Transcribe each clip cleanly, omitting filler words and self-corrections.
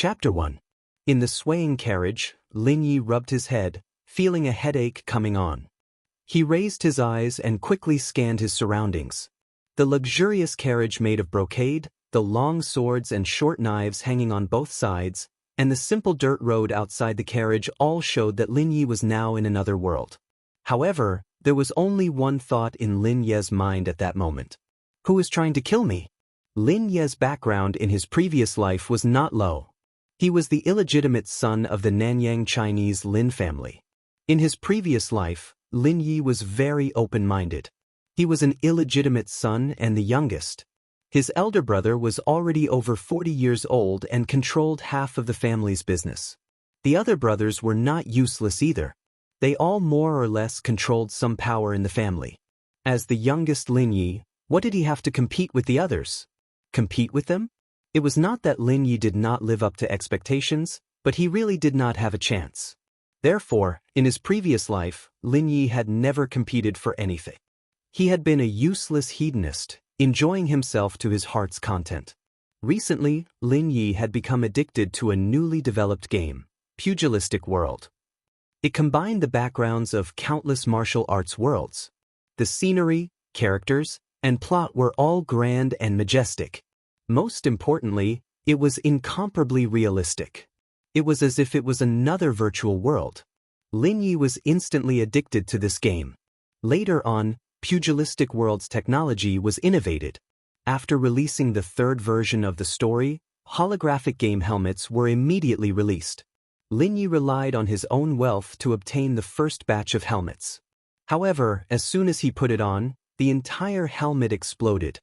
Chapter 1. In the swaying carriage, Lin Yi rubbed his head, feeling a headache coming on. He raised his eyes and quickly scanned his surroundings. The luxurious carriage made of brocade, the long swords and short knives hanging on both sides, and the simple dirt road outside the carriage all showed that Lin Yi was now in another world. However, there was only one thought in Lin Ye's mind at that moment. Who is trying to kill me? Lin Ye's background in his previous life was not low. He was the illegitimate son of the Nanyang Chinese Lin family. In his previous life, Lin Yi was very open-minded. He was an illegitimate son and the youngest. His elder brother was already over 40 years old and controlled half of the family's business. The other brothers were not useless either. They all more or less controlled some power in the family. As the youngest Lin Yi, what did he have to compete with the others? Compete with them? It was not that Lin Yi did not live up to expectations, but he really did not have a chance. Therefore, in his previous life, Lin Yi had never competed for anything. He had been a useless hedonist, enjoying himself to his heart's content. Recently, Lin Yi had become addicted to a newly developed game, Pugilistic World. It combined the backgrounds of countless martial arts worlds. The scenery, characters, and plot were all grand and majestic. Most importantly, it was incomparably realistic. It was as if it was another virtual world. Lin Yi was instantly addicted to this game. Later on, Pugilistic World's technology was innovated. After releasing the third version of the story, holographic game helmets were immediately released. Lin Yi relied on his own wealth to obtain the first batch of helmets. However, as soon as he put it on, the entire helmet exploded.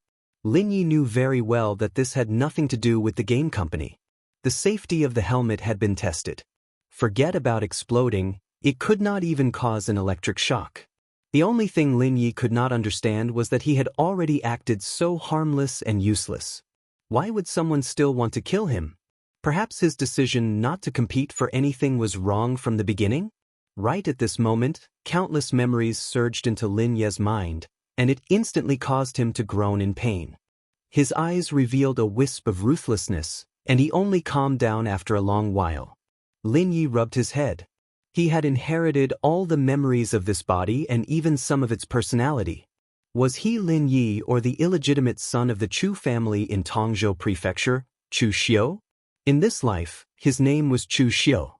Lin Yi knew very well that this had nothing to do with the game company. The safety of the helmet had been tested. Forget about exploding, it could not even cause an electric shock. The only thing Lin Yi could not understand was that he had already acted so harmless and useless. Why would someone still want to kill him? Perhaps his decision not to compete for anything was wrong from the beginning? Right at this moment, countless memories surged into Lin Ye's mind, and it instantly caused him to groan in pain. His eyes revealed a wisp of ruthlessness, and he only calmed down after a long while. Lin Yi rubbed his head. He had inherited all the memories of this body and even some of its personality. Was he Lin Yi or the illegitimate son of the Chu family in Tongzhou Prefecture, Chu Xiu? In this life, his name was Chu Xiu.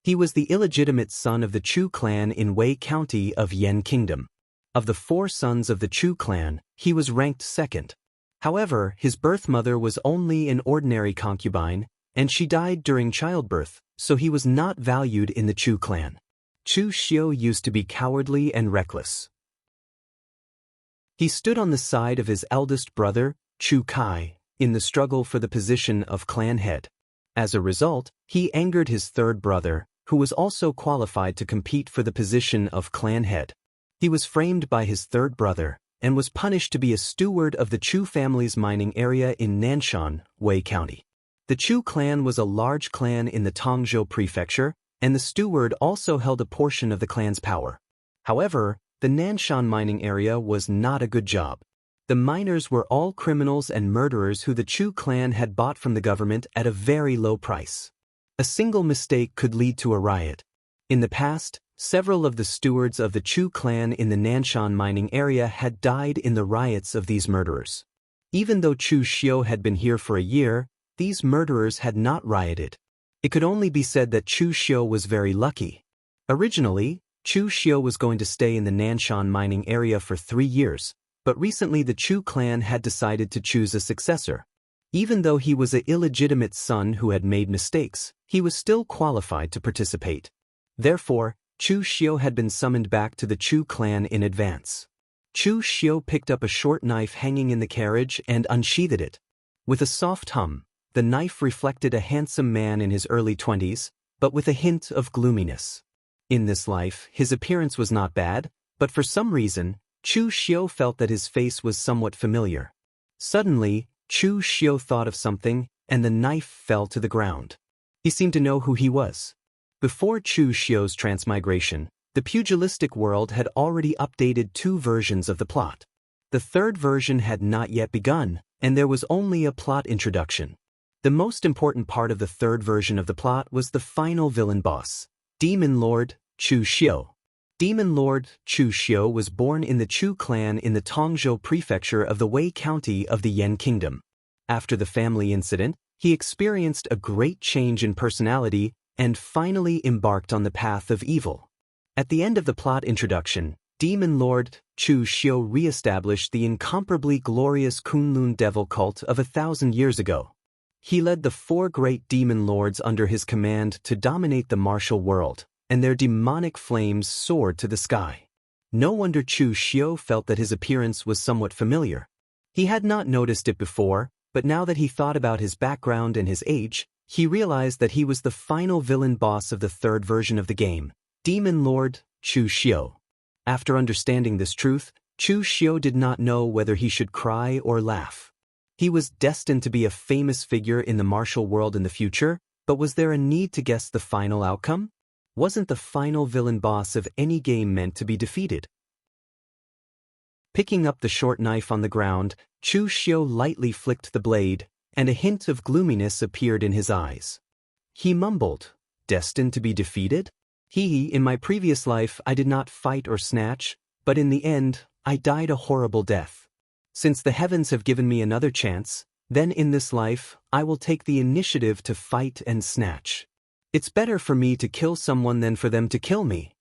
He was the illegitimate son of the Chu clan in Wei County of Yan Kingdom. Of the 4 sons of the Chu clan, he was ranked second. However, his birth mother was only an ordinary concubine, and she died during childbirth, so he was not valued in the Chu clan. Chu Xiu used to be cowardly and reckless. He stood on the side of his eldest brother, Chu Kai, in the struggle for the position of clan head. As a result, he angered his third brother, who was also qualified to compete for the position of clan head. He was framed by his third brother, and was punished to be a steward of the Chu family's mining area in Nanshan, Wei County. The Chu clan was a large clan in the Tongzhou Prefecture, and the steward also held a portion of the clan's power. However, the Nanshan mining area was not a good job. The miners were all criminals and murderers who the Chu clan had bought from the government at a very low price. A single mistake could lead to a riot. In the past, several of the stewards of the Chu clan in the Nanshan mining area had died in the riots of these murderers. Even though Chu Xiu had been here for a year, these murderers had not rioted. It could only be said that Chu Xiu was very lucky. Originally, Chu Xiu was going to stay in the Nanshan mining area for 3 years, but recently the Chu clan had decided to choose a successor. Even though he was an illegitimate son who had made mistakes, he was still qualified to participate. Therefore, Chu Xiu had been summoned back to the Chu clan in advance. Chu Xiu picked up a short knife hanging in the carriage and unsheathed it. With a soft hum, the knife reflected a handsome man in his early 20s, but with a hint of gloominess. In this life, his appearance was not bad, but for some reason, Chu Xiu felt that his face was somewhat familiar. Suddenly, Chu Xiu thought of something, and the knife fell to the ground. He seemed to know who he was. Before Chu Xiu's transmigration, the pugilistic world had already updated 2 versions of the plot. The third version had not yet begun, and there was only a plot introduction. The most important part of the third version of the plot was the final villain boss, Demon Lord Chu Xiu. Demon Lord Chu Xiu was born in the Chu clan in the Tongzhou prefecture of the Wei county of the Yan kingdom. After the family incident, he experienced a great change in personality and finally embarked on the path of evil. At the end of the plot introduction, Demon Lord Chu Xiu re-established the incomparably glorious Kunlun devil cult of 1,000 years ago. He led the 4 great demon lords under his command to dominate the martial world, and their demonic flames soared to the sky. No wonder Chu Xiu felt that his appearance was somewhat familiar. He had not noticed it before, but now that he thought about his background and his age, he realized that he was the final villain boss of the third version of the game, Demon Lord Chu Xiu. After understanding this truth, Chu Xiu did not know whether he should cry or laugh. He was destined to be a famous figure in the martial world in the future, but was there a need to guess the final outcome? Wasn't the final villain boss of any game meant to be defeated? Picking up the short knife on the ground, Chu Xiu lightly flicked the blade, and a hint of gloominess appeared in his eyes. He mumbled, "Destined to be defeated? In my previous life I did not fight or snatch, but in the end, I died a horrible death. Since the heavens have given me another chance, then in this life, I will take the initiative to fight and snatch. It's better for me to kill someone than for them to kill me."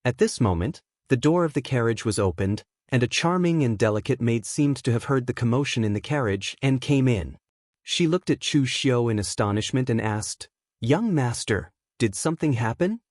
At this moment, the door of the carriage was opened, and a charming and delicate maid seemed to have heard the commotion in the carriage and came in. She looked at Chu Xiu in astonishment and asked, "Young master, did something happen?"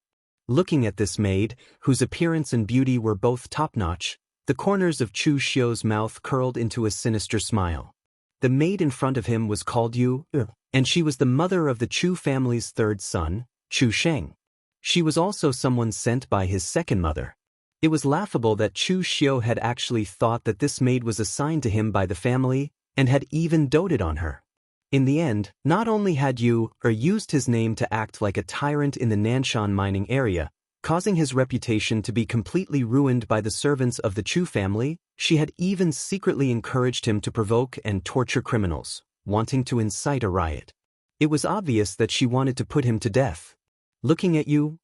Looking at this maid, whose appearance and beauty were both top-notch, the corners of Chu Xiu's mouth curled into a sinister smile. The maid in front of him was called Yu, and she was the mother of the Chu family's third son, Chu Sheng. She was also someone sent by his second mother. It was laughable that Chu Xiu had actually thought that this maid was assigned to him by the family, and had even doted on her. In the end, not only had Yu used his name to act like a tyrant in the Nanshan mining area, causing his reputation to be completely ruined by the servants of the Chu family, she had even secretly encouraged him to provoke and torture criminals, wanting to incite a riot. It was obvious that she wanted to put him to death. Looking at you,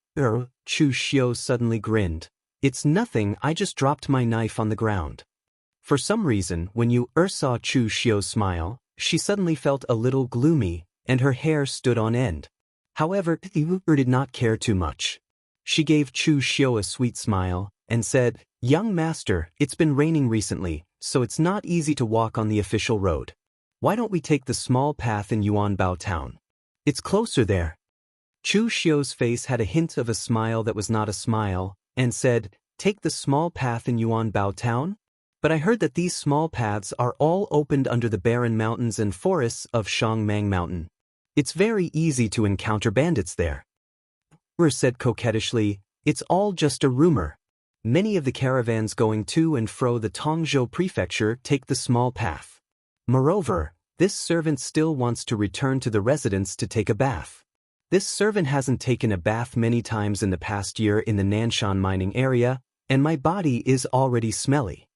Chu Xiu suddenly grinned. "It's nothing, I just dropped my knife on the ground." For some reason, when Yu saw Chu Xiu smile, she suddenly felt a little gloomy, and her hair stood on end. However, Yu did not care too much. She gave Chu Xiu a sweet smile, and said, "Young master, it's been raining recently, so it's not easy to walk on the official road. Why don't we take the small path in Yuanbao town? It's closer there." Chu Xiu's face had a hint of a smile that was not a smile, and said, "Take the small path in Yuanbao town? But I heard that these small paths are all opened under the barren mountains and forests of Shangmang Mountain. It's very easy to encounter bandits there." Said coquettishly, "It's all just a rumor. Many of the caravans going to and fro the Tongzhou prefecture take the small path. Moreover, this servant still wants to return to the residence to take a bath. This servant hasn't taken a bath many times in the past year in the Nanshan mining area, and my body is already smelly."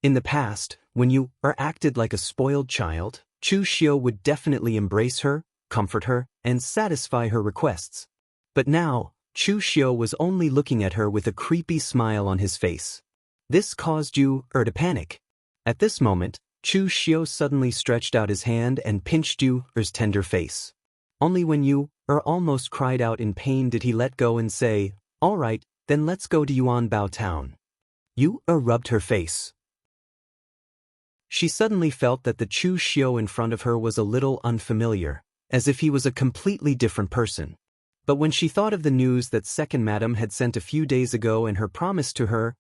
In the past, when you acted like a spoiled child, Chu Xiu would definitely embrace her, comfort her, and satisfy her requests. But now, Chu Xiu was only looking at her with a creepy smile on his face. This caused Yu to panic. At this moment, Chu Xiu suddenly stretched out his hand and pinched Yu's tender face. Only when Yu almost cried out in pain did he let go and say, "All right, then let's go to Yuanbao town." Yu rubbed her face. She suddenly felt that the Chu Xiu in front of her was a little unfamiliar, as if he was a completely different person. But when she thought of the news that second madam had sent a few days ago and her promise to her,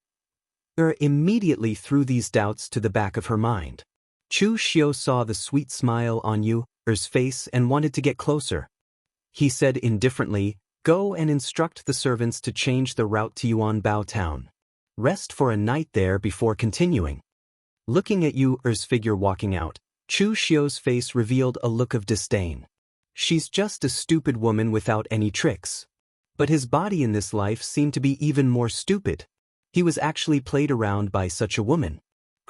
immediately threw these doubts to the back of her mind. Chu Xiu saw the sweet smile on Yu's face and wanted to get closer. He said indifferently, "Go and instruct the servants to change the route to Yuanbao town. Rest for a night there before continuing." Looking at Yu's figure walking out, Chu Xiu's face revealed a look of disdain. She's just a stupid woman without any tricks. But his body in this life seemed to be even more stupid. He was actually played around by such a woman.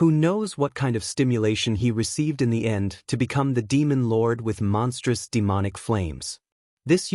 Who knows what kind of stimulation he received in the end to become the demon lord with monstrous demonic flames. This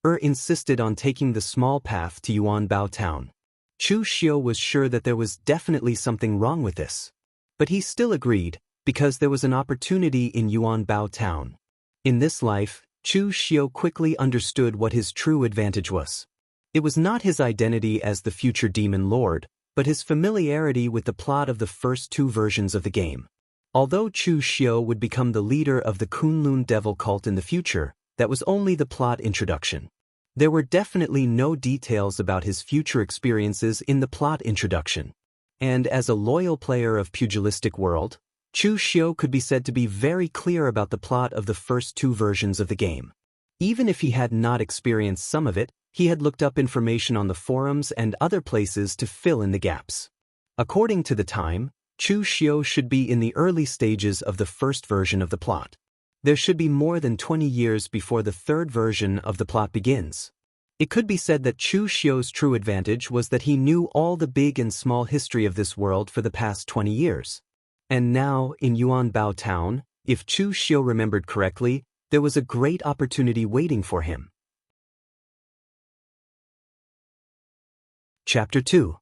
insisted on taking the small path to Yuanbao town. Chu Xiu was sure that there was definitely something wrong with this. But he still agreed, because there was an opportunity in Yuanbao town. In this life, Chu Xiu quickly understood what his true advantage was. It was not his identity as the future demon lord, but his familiarity with the plot of the first two versions of the game. Although Chu Xiu would become the leader of the Kunlun devil cult in the future, that was only the plot introduction. There were definitely no details about his future experiences in the plot introduction. And as a loyal player of Pugilistic World, Chu Xiu could be said to be very clear about the plot of the first two versions of the game. Even if he had not experienced some of it, he had looked up information on the forums and other places to fill in the gaps. According to the time, Chu Xiu should be in the early stages of the first version of the plot. There should be more than 20 years before the third version of the plot begins. It could be said that Chu Xiu's true advantage was that he knew all the big and small history of this world for the past 20 years. And now, in Yuanbao town, if Chu Xiu remembered correctly, there was a great opportunity waiting for him. Chapter 2.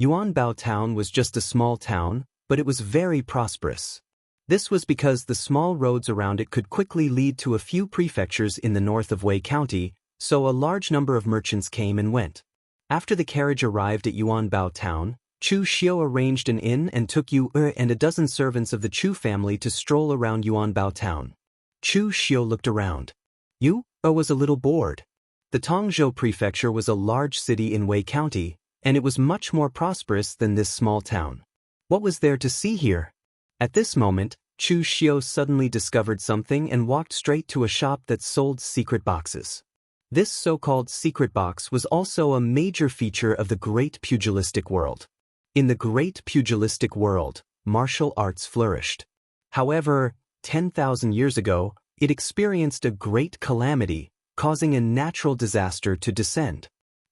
Yuanbao town was just a small town, but it was very prosperous. This was because the small roads around it could quickly lead to a few prefectures in the north of Wei County, so a large number of merchants came and went. After the carriage arrived at Yuanbao town, Chu Xiu arranged an inn and took Yu and a dozen servants of the Chu family to stroll around Yuanbao town. Chu Xiu looked around. Yu was a little bored. The Tongzhou prefecture was a large city in Wei County, and it was much more prosperous than this small town. What was there to see here? At this moment, Chu Xiu suddenly discovered something and walked straight to a shop that sold secret boxes. This so-called secret box was also a major feature of the Great Pugilistic World. In the Great Pugilistic World, martial arts flourished. However, 10,000 years ago, it experienced a great calamity, causing a natural disaster to descend.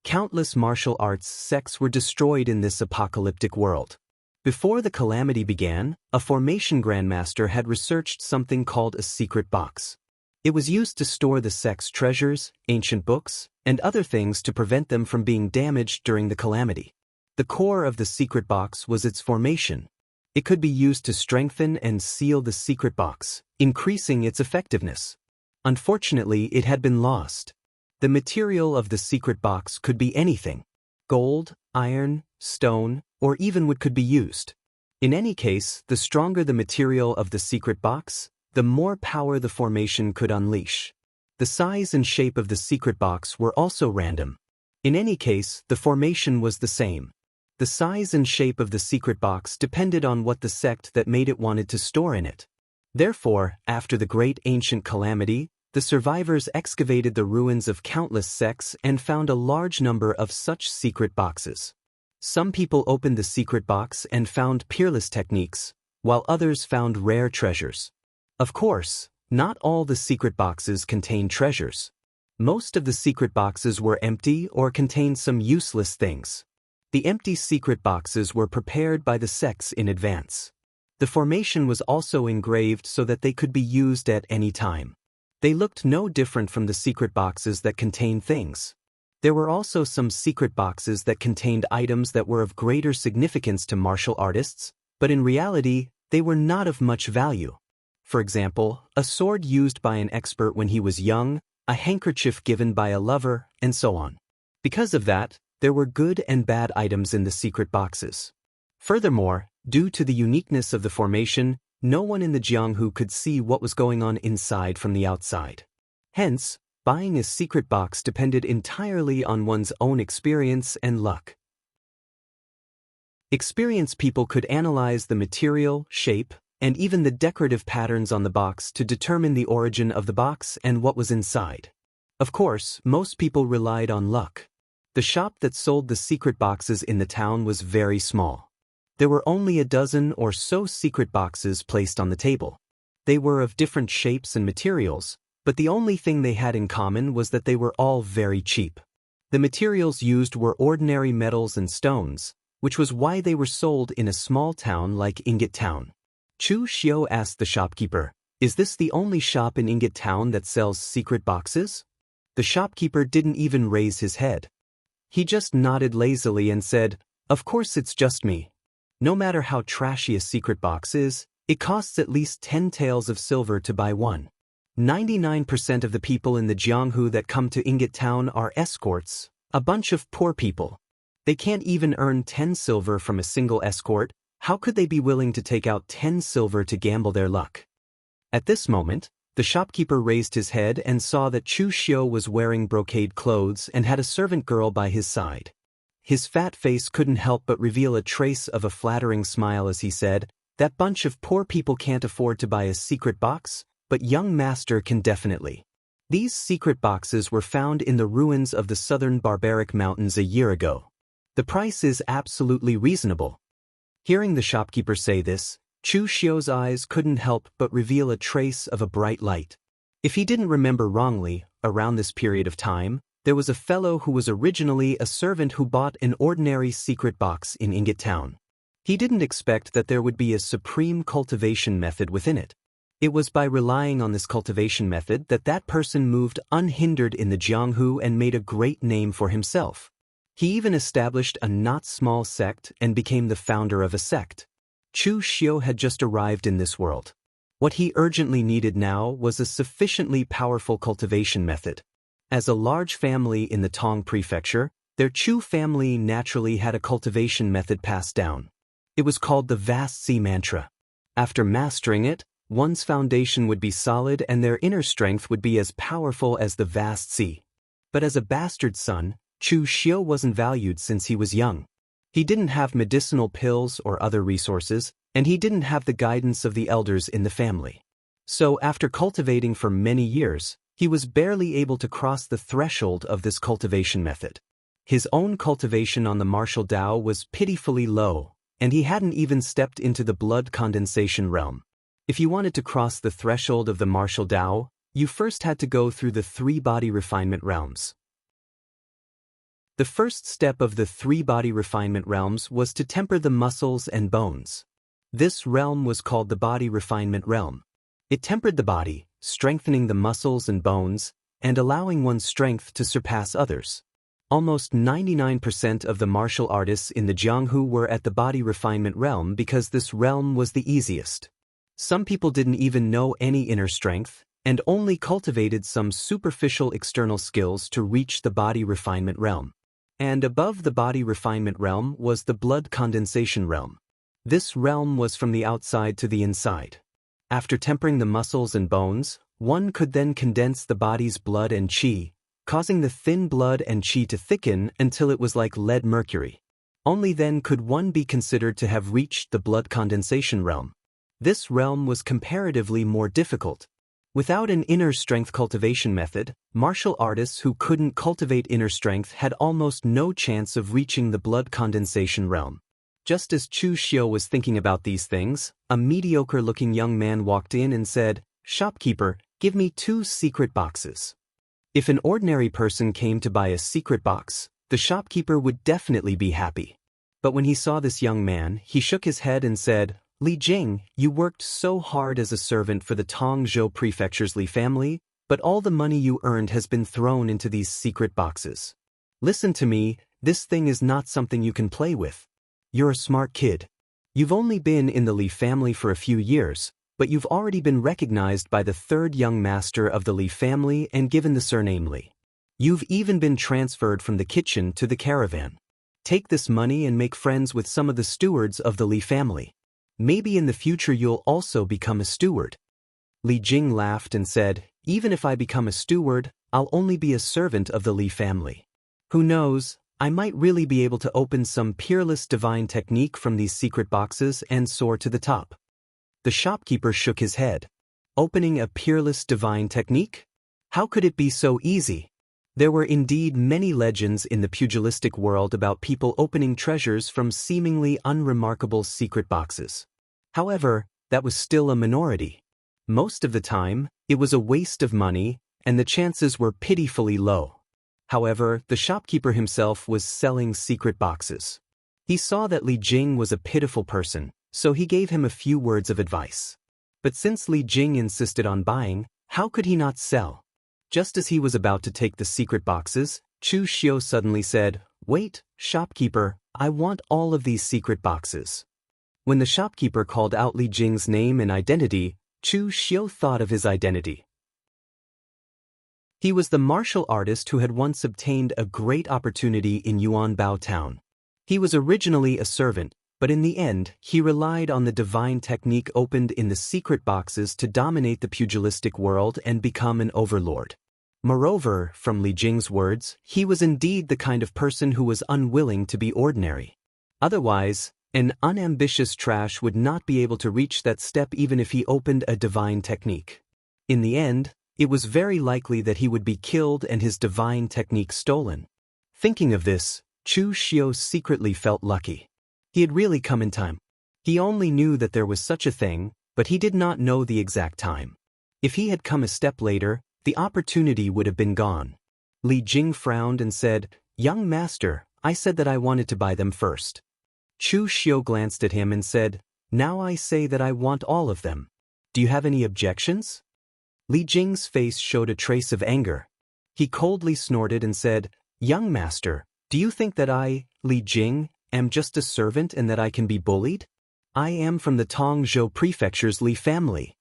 Countless martial arts sects were destroyed in this apocalyptic world. Before the calamity began, a formation grandmaster had researched something called a secret box. It was used to store the sect's treasures, ancient books, and other things to prevent them from being damaged during the calamity. The core of the secret box was its formation. It could be used to strengthen and seal the secret box, increasing its effectiveness. Unfortunately, it had been lost. The material of the secret box could be anything: gold, iron, stone, or even wood could be used. In any case, the stronger the material of the secret box, the more power the formation could unleash. The size and shape of the secret box were also random. In any case, the formation was the same. The size and shape of the secret box depended on what the sect that made it wanted to store in it. Therefore, after the great ancient calamity, the survivors excavated the ruins of countless sects and found a large number of such secret boxes. Some people opened the secret box and found peerless techniques, while others found rare treasures. Of course, not all the secret boxes contained treasures. Most of the secret boxes were empty or contained some useless things. The empty secret boxes were prepared by the sects in advance. The formation was also engraved so that they could be used at any time. They looked no different from the secret boxes that contained things. There were also some secret boxes that contained items that were of greater significance to martial artists, but in reality, they were not of much value. For example, a sword used by an expert when he was young, a handkerchief given by a lover, and so on. Because of that, there were good and bad items in the secret boxes. Furthermore, due to the uniqueness of the formation, no one in the Jianghu could see what was going on inside from the outside. Hence, buying a secret box depended entirely on one's own experience and luck. Experienced people could analyze the material, shape, and even the decorative patterns on the box to determine the origin of the box and what was inside. Of course, most people relied on luck. The shop that sold the secret boxes in the town was very small. There were only a dozen or so secret boxes placed on the table. They were of different shapes and materials, but the only thing they had in common was that they were all very cheap. The materials used were ordinary metals and stones, which was why they were sold in a small town like Ingot Town. Chu Xiu asked the shopkeeper, "Is this the only shop in Ingot Town that sells secret boxes?" The shopkeeper didn't even raise his head. He just nodded lazily and said, "Of course it's just me. No matter how trashy a secret box is, it costs at least 10 taels of silver to buy one. 99% of the people in the Jianghu that come to Ingot Town are escorts, a bunch of poor people. They can't even earn 10 silver from a single escort. How could they be willing to take out 10 silver to gamble their luck?" At this moment, the shopkeeper raised his head and saw that Chu Xiu was wearing brocade clothes and had a servant girl by his side. His fat face couldn't help but reveal a trace of a flattering smile as he said, "That bunch of poor people can't afford to buy a secret box, but young master can definitely." These secret boxes were found in the ruins of the southern barbaric mountains a year ago. The price is absolutely reasonable. Hearing the shopkeeper say this, Chu Xiu's eyes couldn't help but reveal a trace of a bright light. If he didn't remember wrongly, around this period of time, there was a fellow who was originally a servant who bought an ordinary secret box in Ingot Town. He didn't expect that there would be a supreme cultivation method within it. It was by relying on this cultivation method that that person moved unhindered in the Jianghu and made a great name for himself. He even established a not small sect and became the founder of a sect. Chu Xiu had just arrived in this world. What he urgently needed now was a sufficiently powerful cultivation method. As a large family in the Tong prefecture, their Chu family naturally had a cultivation method passed down. It was called the Vast Sea Mantra. After mastering it, one's foundation would be solid and their inner strength would be as powerful as the vast sea. But as a bastard son, Chu Xiu wasn't valued since he was young. He didn't have medicinal pills or other resources, and he didn't have the guidance of the elders in the family. So after cultivating for many years, he was barely able to cross the threshold of this cultivation method. His own cultivation on the martial Dao was pitifully low, and he hadn't even stepped into the blood condensation realm. If you wanted to cross the threshold of the martial Dao, you first had to go through the 3 body refinement realms. The first step of the 3 body refinement realms was to temper the muscles and bones. This realm was called the body refinement realm. It tempered the body, strengthening the muscles and bones, and allowing one's strength to surpass others. Almost 99% of the martial artists in the Jianghu were at the body refinement realm because this realm was the easiest. Some people didn't even know any inner strength, and only cultivated some superficial external skills to reach the body refinement realm. And above the body refinement realm was the blood condensation realm. This realm was from the outside to the inside. After tempering the muscles and bones, one could then condense the body's blood and qi, causing the thin blood and qi to thicken until it was like lead mercury. Only then could one be considered to have reached the blood condensation realm. This realm was comparatively more difficult. Without an inner strength cultivation method, martial artists who couldn't cultivate inner strength had almost no chance of reaching the blood condensation realm. Just as Chu Xiu was thinking about these things, a mediocre-looking young man walked in and said, "Shopkeeper, give me 2 secret boxes." If an ordinary person came to buy a secret box, the shopkeeper would definitely be happy. But when he saw this young man, he shook his head and said, "Li Jing, you worked so hard as a servant for the Tongzhou Prefecture's Li family, but all the money you earned has been thrown into these secret boxes. Listen to me, this thing is not something you can play with. You're a smart kid. You've only been in the Li family for a few years, but you've already been recognized by the 3rd young master of the Li family and given the surname Li. You've even been transferred from the kitchen to the caravan. Take this money and make friends with some of the stewards of the Li family. Maybe in the future you'll also become a steward." Li Jing laughed and said, "Even if I become a steward, I'll only be a servant of the Li family. Who knows, I might really be able to open some peerless divine technique from these secret boxes and soar to the top." The shopkeeper shook his head. Opening a peerless divine technique? How could it be so easy? There were indeed many legends in the pugilistic world about people opening treasures from seemingly unremarkable secret boxes. However, that was still a minority. Most of the time, it was a waste of money, and the chances were pitifully low. However, the shopkeeper himself was selling secret boxes. He saw that Li Jing was a pitiful person, so he gave him a few words of advice. But since Li Jing insisted on buying, how could he not sell? Just as he was about to take the secret boxes, Chu Xiu suddenly said, "Wait, shopkeeper, I want all of these secret boxes." When the shopkeeper called out Li Jing's name and identity, Chu Xiu thought of his identity. He was the martial artist who had once obtained a great opportunity in Yuanbao town. He was originally a servant, but in the end, he relied on the divine technique opened in the secret boxes to dominate the pugilistic world and become an overlord. Moreover, from Li Jing's words, he was indeed the kind of person who was unwilling to be ordinary. Otherwise, an unambitious trash would not be able to reach that step even if he opened a divine technique. In the end, it was very likely that he would be killed and his divine technique stolen. Thinking of this, Chu Xiu secretly felt lucky. He had really come in time. He only knew that there was such a thing, but he did not know the exact time. If he had come a step later, the opportunity would have been gone. Li Jing frowned and said, "Young master, I said that I wanted to buy them first." Chu Xiu glanced at him and said, "Now I say that I want all of them. Do you have any objections?" Li Jing's face showed a trace of anger. He coldly snorted and said, "Young master, do you think that I, Li Jing, am just a servant and that I can be bullied? I am from the Tongzhou Prefecture's Li family."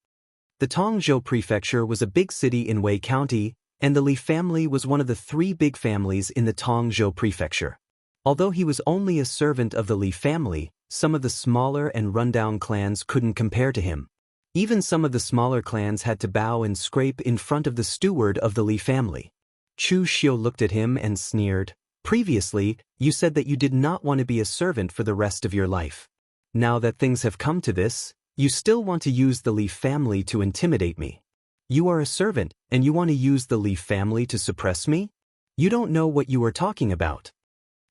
The Tongzhou Prefecture was a big city in Wei County, and the Li family was one of the 3 big families in the Tongzhou Prefecture. Although he was only a servant of the Li family, some of the smaller and rundown clans couldn't compare to him. Even some of the smaller clans had to bow and scrape in front of the steward of the Li family. Chu Xiu looked at him and sneered, "Previously, you said that you did not want to be a servant for the rest of your life. Now that things have come to this, you still want to use the Li family to intimidate me. You are a servant, and you want to use the Li family to suppress me? You don't know what you are talking about."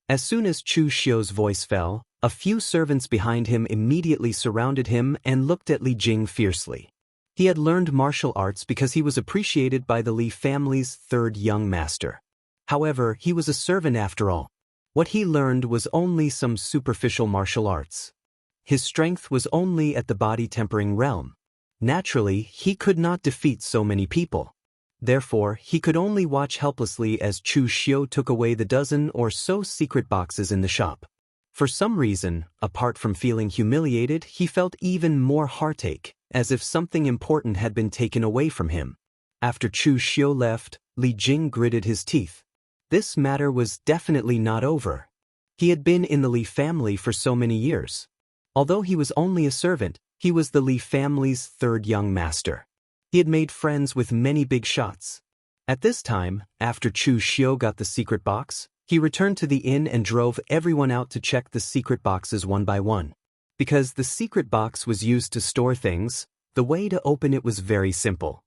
As soon as Chu Xiu's voice fell, a few servants behind him immediately surrounded him and looked at Li Jing fiercely. He had learned martial arts because he was appreciated by the Li family's 3rd young master. However, he was a servant after all. What he learned was only some superficial martial arts. His strength was only at the body-tempering realm. Naturally, he could not defeat so many people. Therefore, he could only watch helplessly as Chu Xiu took away the dozen or so secret boxes in the shop. For some reason, apart from feeling humiliated, he felt even more heartache, as if something important had been taken away from him. After Chu Xiu left, Li Jing gritted his teeth. This matter was definitely not over. He had been in the Li family for so many years. Although he was only a servant, he was the Li family's 3rd young master. He had made friends with many big shots. At this time, after Chu Xiu got the secret box, he returned to the inn and drove everyone out to check the secret boxes one by one. Because the secret box was used to store things, the way to open it was very simple.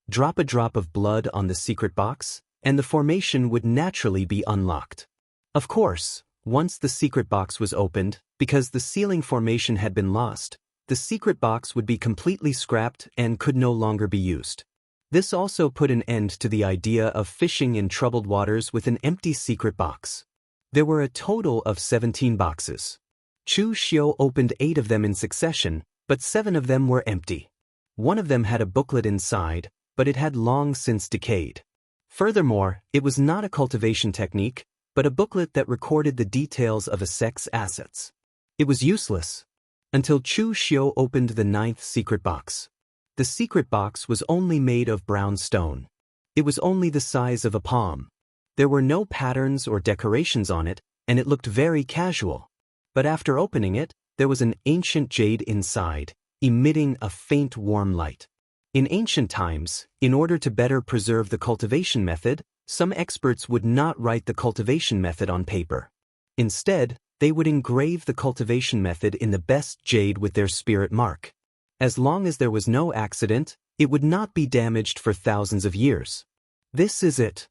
Drop a drop of blood on the secret box, and the formation would naturally be unlocked. Of course, once the secret box was opened, because the sealing formation had been lost, the secret box would be completely scrapped and could no longer be used. This also put an end to the idea of fishing in troubled waters with an empty secret box. There were a total of 17 boxes. Chu Xiu opened 8 of them in succession, but 7 of them were empty. One of them had a booklet inside, but it had long since decayed. Furthermore, it was not a cultivation technique, but a booklet that recorded the details of a sect's assets. It was useless. Until Chu Xiu opened the 9th secret box. The secret box was only made of brown stone. It was only the size of a palm. There were no patterns or decorations on it, and it looked very casual. But after opening it, there was an ancient jade inside, emitting a faint warm light. In ancient times, in order to better preserve the cultivation method, some experts would not write the cultivation method on paper. Instead, they would engrave the cultivation method in the best jade with their spirit mark. As long as there was no accident, it would not be damaged for thousands of years. This is it.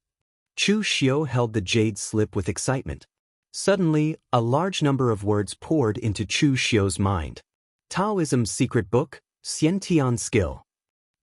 Chu Xiu held the jade slip with excitement. Suddenly, a large number of words poured into Chu Xiu's mind. Taoism's secret book, Xiantian skill.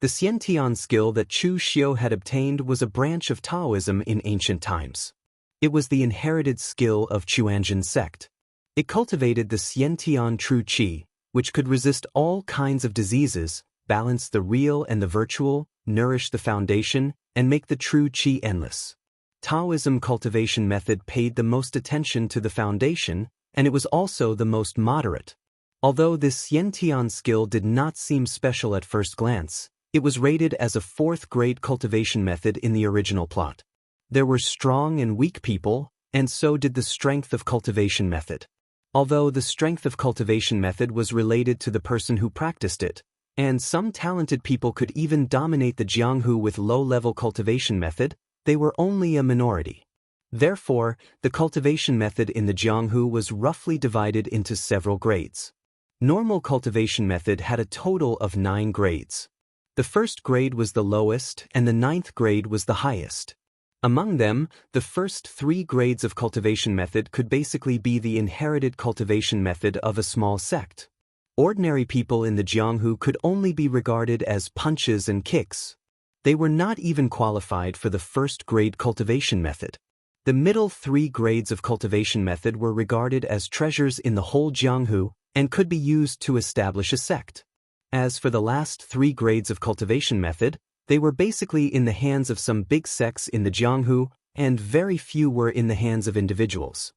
The Xiantian skill that Chu Xiu had obtained was a branch of Taoism in ancient times. It was the inherited skill of Chuanjin sect. It cultivated the Xiantian true qi, which could resist all kinds of diseases, balance the real and the virtual, nourish the foundation, and make the true qi endless. Taoism cultivation method paid the most attention to the foundation, and it was also the most moderate. Although this Xiantian skill did not seem special at first glance, it was rated as a 4th-grade cultivation method in the original plot. There were strong and weak people, and so did the strength of cultivation method. Although the strength of cultivation method was related to the person who practiced it, and some talented people could even dominate the Jianghu with low-level cultivation method, they were only a minority. Therefore, the cultivation method in the Jianghu was roughly divided into several grades. Normal cultivation method had a total of 9 grades. The 1st grade was the lowest and the 9th grade was the highest. Among them, the first 3 grades of cultivation method could basically be the inherited cultivation method of a small sect. Ordinary people in the Jianghu could only be regarded as punches and kicks. They were not even qualified for the 1st-grade cultivation method. The middle 3 grades of cultivation method were regarded as treasures in the whole Jianghu and could be used to establish a sect. As for the last 3 grades of cultivation method, they were basically in the hands of some big sects in the Jianghu, and very few were in the hands of individuals.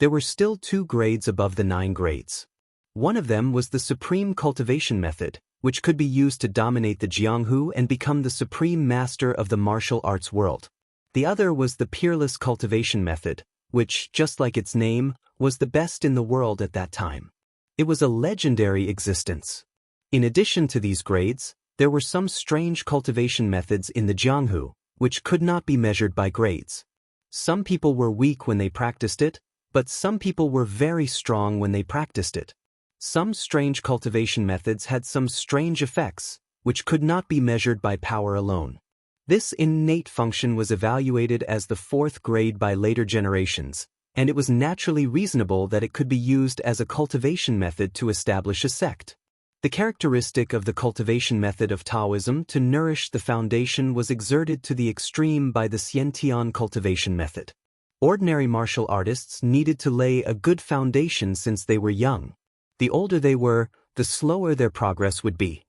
There were still 2 grades above the 9 grades. One of them was the supreme cultivation method, which could be used to dominate the Jianghu and become the supreme master of the martial arts world. The other was the peerless cultivation method, which, just like its name, was the best in the world at that time. It was a legendary existence. In addition to these grades, there were some strange cultivation methods in the Jianghu, which could not be measured by grades. Some people were weak when they practiced it, but some people were very strong when they practiced it. Some strange cultivation methods had some strange effects, which could not be measured by power alone. This innate function was evaluated as the 4th grade by later generations, and it was naturally reasonable that it could be used as a cultivation method to establish a sect. The characteristic of the cultivation method of Taoism to nourish the foundation was exerted to the extreme by the Xiantian cultivation method. Ordinary martial artists needed to lay a good foundation since they were young. The older they were, the slower their progress would be.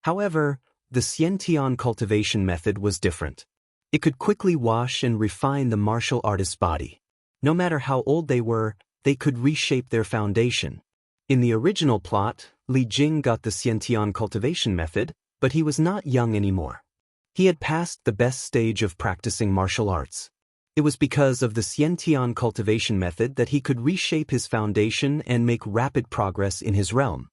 However, the Xiantian cultivation method was different. It could quickly wash and refine the martial artist's body. No matter how old they were, they could reshape their foundation. In the original plot, Li Jing got the Xiantian cultivation method, but he was not young anymore. He had passed the best stage of practicing martial arts. It was because of the Xiantian cultivation method that he could reshape his foundation and make rapid progress in his realm.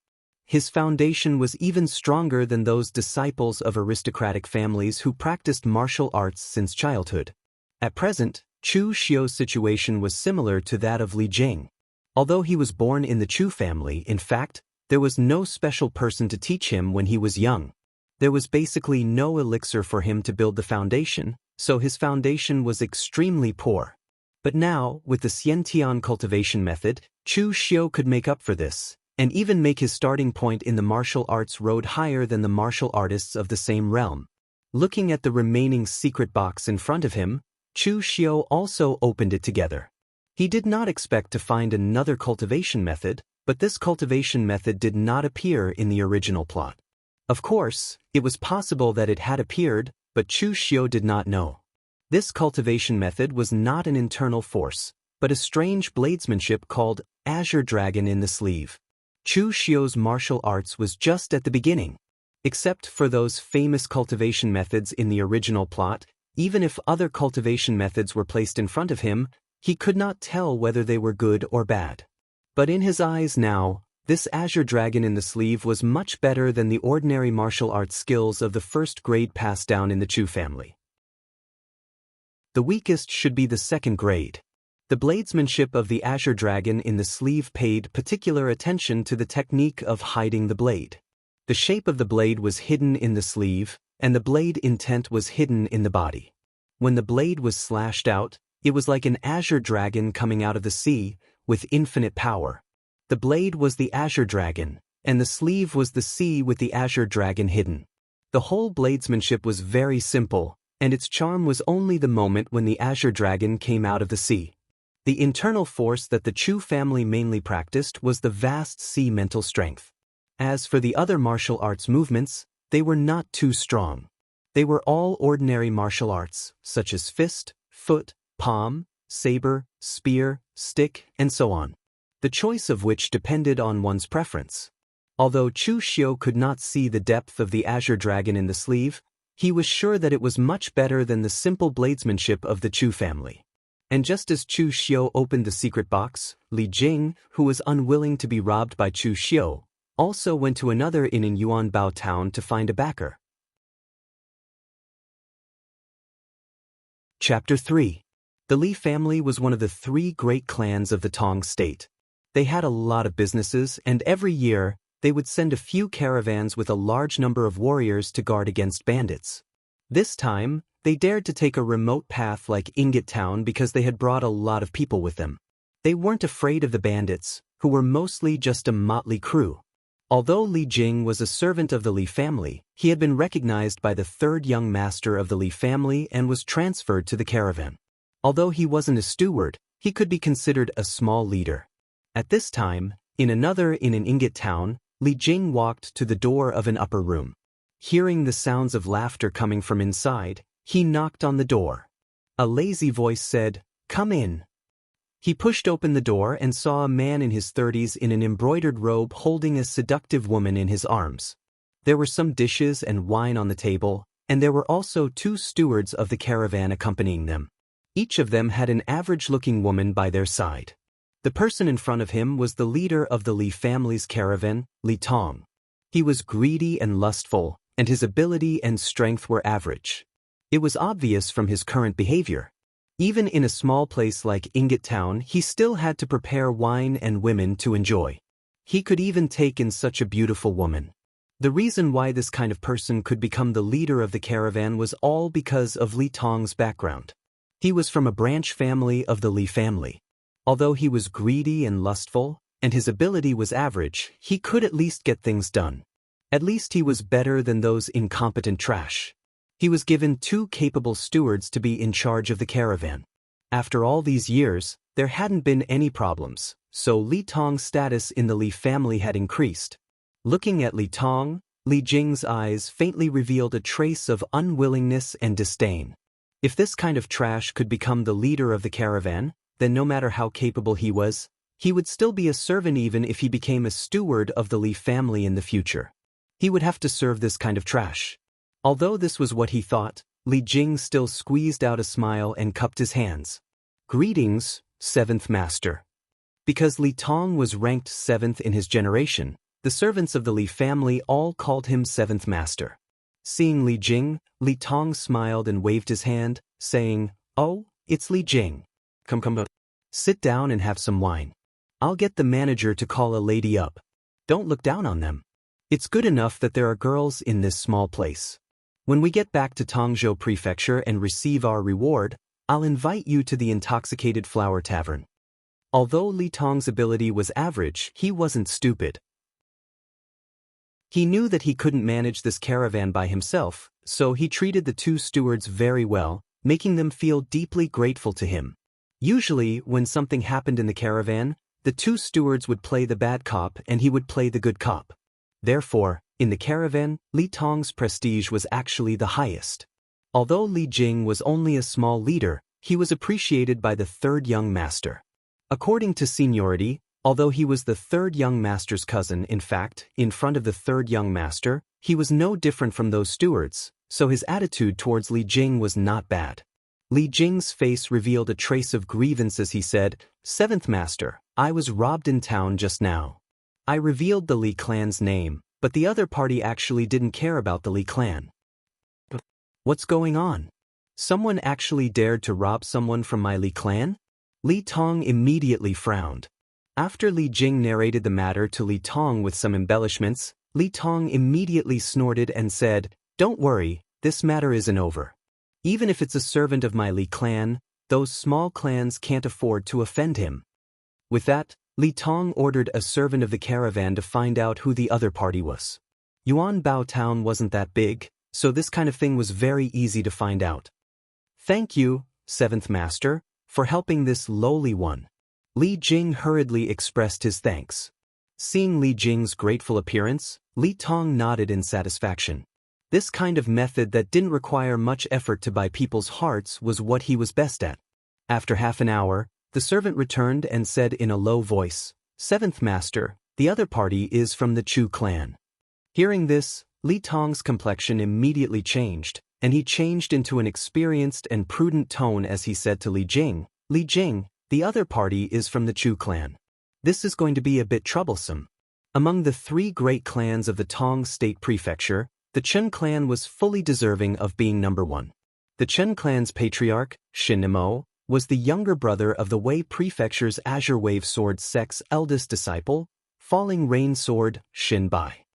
His foundation was even stronger than those disciples of aristocratic families who practiced martial arts since childhood. At present, Chu Xiu's situation was similar to that of Li Jing. Although he was born in the Chu family, in fact, there was no special person to teach him when he was young. There was basically no elixir for him to build the foundation, so his foundation was extremely poor. But now, with the Xiantian cultivation method, Chu Xiu could make up for this, and even make his starting point in the martial arts road higher than the martial artists of the same realm. Looking at the remaining secret box in front of him, Chu Xiu also opened it together. He did not expect to find another cultivation method, but this cultivation method did not appear in the original plot. Of course, it was possible that it had appeared, but Chu Xiu did not know. This cultivation method was not an internal force, but a strange bladesmanship called Azure Dragon in the sleeve. Chu Xiu's martial arts was just at the beginning. Except for those famous cultivation methods in the original plot, even if other cultivation methods were placed in front of him, he could not tell whether they were good or bad. But in his eyes now, this Azure Dragon in the sleeve was much better than the ordinary martial arts skills of the 1st grade passed down in the Chu family. The weakest should be the 2nd grade. The bladesmanship of the Azure Dragon in the sleeve paid particular attention to the technique of hiding the blade. The shape of the blade was hidden in the sleeve, and the blade intent was hidden in the body. When the blade was slashed out, it was like an Azure Dragon coming out of the sea, with infinite power. The blade was the Azure Dragon, and the sleeve was the sea with the Azure Dragon hidden. The whole bladesmanship was very simple, and its charm was only the moment when the azure dragon came out of the sea. The internal force that the Chu family mainly practiced was the vast sea mental strength. As for the other martial arts movements, they were not too strong. They were all ordinary martial arts, such as fist, foot, palm, saber, spear, stick, and so on, the choice of which depended on one's preference. Although Chu Xiu could not see the depth of the azure dragon in the sleeve, he was sure that it was much better than the simple bladesmanship of the Chu family. And just as Chu Xiu opened the secret box, Li Jing, who was unwilling to be robbed by Chu Xiu, also went to another inn in Yuanbao town to find a backer. Chapter 3. The Li family was one of the 3 great clans of the Tong state. They had a lot of businesses, and every year, they would send a few caravans with a large number of warriors to guard against bandits. This time, they dared to take a remote path like Ingot Town because they had brought a lot of people with them. They weren't afraid of the bandits, who were mostly just a motley crew. Although Li Jing was a servant of the Li family, he had been recognized by the 3rd young master of the Li family and was transferred to the caravan. Although he wasn't a steward, he could be considered a small leader. At this time, in another inn in Ingot Town, Li Jing walked to the door of an upper room. Hearing the sounds of laughter coming from inside, he knocked on the door. A lazy voice said, "Come in." He pushed open the door and saw a man in his 30s in an embroidered robe holding a seductive woman in his arms. There were some dishes and wine on the table, and there were also 2 stewards of the caravan accompanying them. Each of them had an average-looking woman by their side. The person in front of him was the leader of the Li family's caravan, Li Tong. He was greedy and lustful, and his ability and strength were average. It was obvious from his current behavior. Even in a small place like Ingot Town, he still had to prepare wine and women to enjoy. He could even take in such a beautiful woman. The reason why this kind of person could become the leader of the caravan was all because of Li Tong's background. He was from a branch family of the Li family. Although he was greedy and lustful, and his ability was average, he could at least get things done. At least he was better than those incompetent trash. He was given 2 capable stewards to be in charge of the caravan. After all these years, there hadn't been any problems, so Li Tong's status in the Li family had increased. Looking at Li Tong, Li Jing's eyes faintly revealed a trace of unwillingness and disdain. If this kind of trash could become the leader of the caravan, then no matter how capable he was, he would still be a servant even if he became a steward of the Li family in the future. He would have to serve this kind of trash. Although this was what he thought, Li Jing still squeezed out a smile and cupped his hands. "Greetings, 7th Master." Because Li Tong was ranked 7th in his generation, the servants of the Li family all called him 7th Master. Seeing Li Jing, Li Tong smiled and waved his hand, saying, "Oh, it's Li Jing. Come. Sit down and have some wine. I'll get the manager to call a lady up. Don't look down on them. It's good enough that there are girls in this small place. When we get back to Tongzhou Prefecture and receive our reward, I'll invite you to the Intoxicated Flower Tavern." Although Li Tong's ability was average, he wasn't stupid. He knew that he couldn't manage this caravan by himself, so he treated the 2 stewards very well, making them feel deeply grateful to him. Usually, when something happened in the caravan, the 2 stewards would play the bad cop and he would play the good cop. Therefore, in the caravan, Li Tong's prestige was actually the highest. Although Li Jing was only a small leader, he was appreciated by the 3rd young master. According to seniority, although he was the 3rd young master's cousin, in fact, in front of the 3rd young master, he was no different from those stewards, so his attitude towards Li Jing was not bad. Li Jing's face revealed a trace of grievance as he said, "7th Master, I was robbed in town just now. I revealed the Li clan's name, but the other party actually didn't care about the Li clan. What's going on? Someone actually dared to rob someone from my Li clan?" Li Tong immediately frowned. After Li Jing narrated the matter to Li Tong with some embellishments, Li Tong immediately snorted and said, "Don't worry, this matter isn't over. Even if it's a servant of my Li clan, those small clans can't afford to offend him." With that, Li Tong ordered a servant of the caravan to find out who the other party was. Yuanbao town wasn't that big, so this kind of thing was very easy to find out. Thank you, seventh master, for helping this lowly one. Li Jing hurriedly expressed his thanks. Seeing Li Jing's grateful appearance, Li Tong nodded in satisfaction. This kind of method that didn't require much effort to buy people's hearts was what he was best at. After half an hour, the servant returned and said in a low voice, "Seventh master, the other party is from the Chu clan." Hearing this, Li Tong's complexion immediately changed, and he changed into an experienced and prudent tone as he said to Li Jing, "Li Jing, the other party is from the Chu clan. This is going to be a bit troublesome." Among the three great clans of the Tong State Prefecture, the Chen clan was fully deserving of being number one. The Chen clan's patriarch, Shin Nemo, was the younger brother of the Wei Prefecture's Azure Wave Sword sect's eldest disciple, Falling Rain Sword, Shin Bai.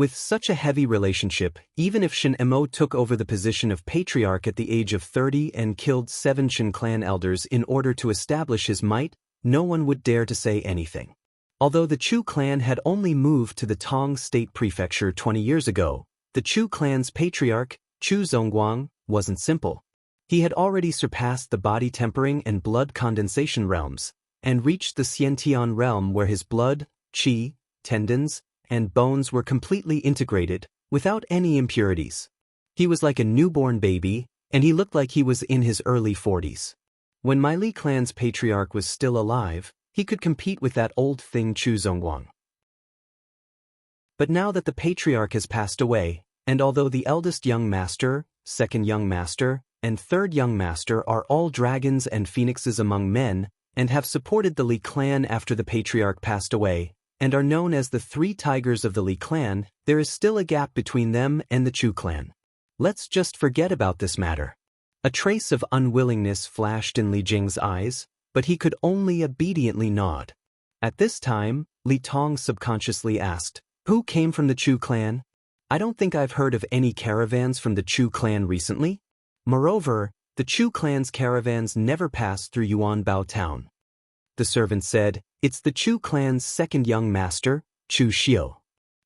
With such a heavy relationship, even if Shin Nemo took over the position of patriarch at the age of 30 and killed 7 Shin clan elders in order to establish his might, no one would dare to say anything. Although the Chu clan had only moved to the Tong State Prefecture 20 years ago, the Chu clan's patriarch, Chu Zongguang, wasn't simple. He had already surpassed the body tempering and blood condensation realms, and reached the Xiantian realm where his blood, qi, tendons, and bones were completely integrated, without any impurities. He was like a newborn baby, and he looked like he was in his early 40s. When my Li clan's patriarch was still alive, he could compete with that old thing Chu Zongguang. But now that the patriarch has passed away, and although the eldest young master, second young master, and third young master are all dragons and phoenixes among men, and have supported the Li clan after the patriarch passed away, and are known as the three tigers of the Li clan, there is still a gap between them and the Chu clan. Let's just forget about this matter. A trace of unwillingness flashed in Li Jing's eyes, but he could only obediently nod. At this time, Li Tong subconsciously asked, "Who came from the Chu clan? I don't think I've heard of any caravans from the Chu clan recently. Moreover, the Chu clan's caravans never passed through Yuanbao town." The servant said, "It's the Chu clan's second young master, Chu Xiu."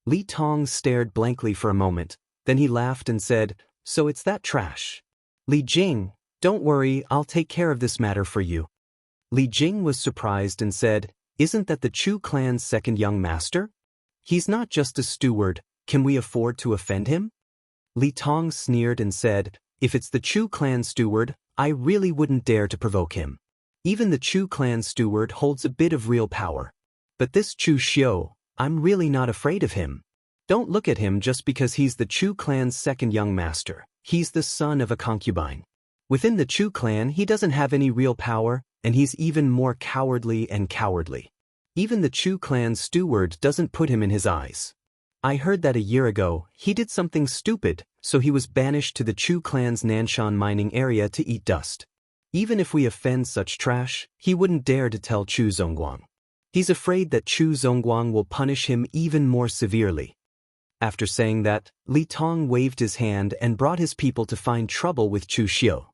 Li Tong stared blankly for a moment, then he laughed and said, "So it's that trash. Li Jing, don't worry, I'll take care of this matter for you." Li Jing was surprised and said, "Isn't that the Chu clan's second young master? He's not just a steward, can we afford to offend him?" Li Tong sneered and said, "If it's the Chu clan steward, I really wouldn't dare to provoke him. Even the Chu clan steward holds a bit of real power. But this Chu Xiu, I'm really not afraid of him. Don't look at him just because he's the Chu clan's second young master. He's the son of a concubine. Within the Chu clan he doesn't have any real power, and he's even more cowardly and cowardly. Even the Chu clan steward doesn't put him in his eyes. I heard that a year ago he did something stupid, so he was banished to the Chu clan's Nanshan mining area to eat dust. Even if we offend such trash, he wouldn't dare to tell Chu Zongguang. He's afraid that Chu Zongguang will punish him even more severely." After saying that, Li Tong waved his hand and brought his people to find trouble with Chu Xiu.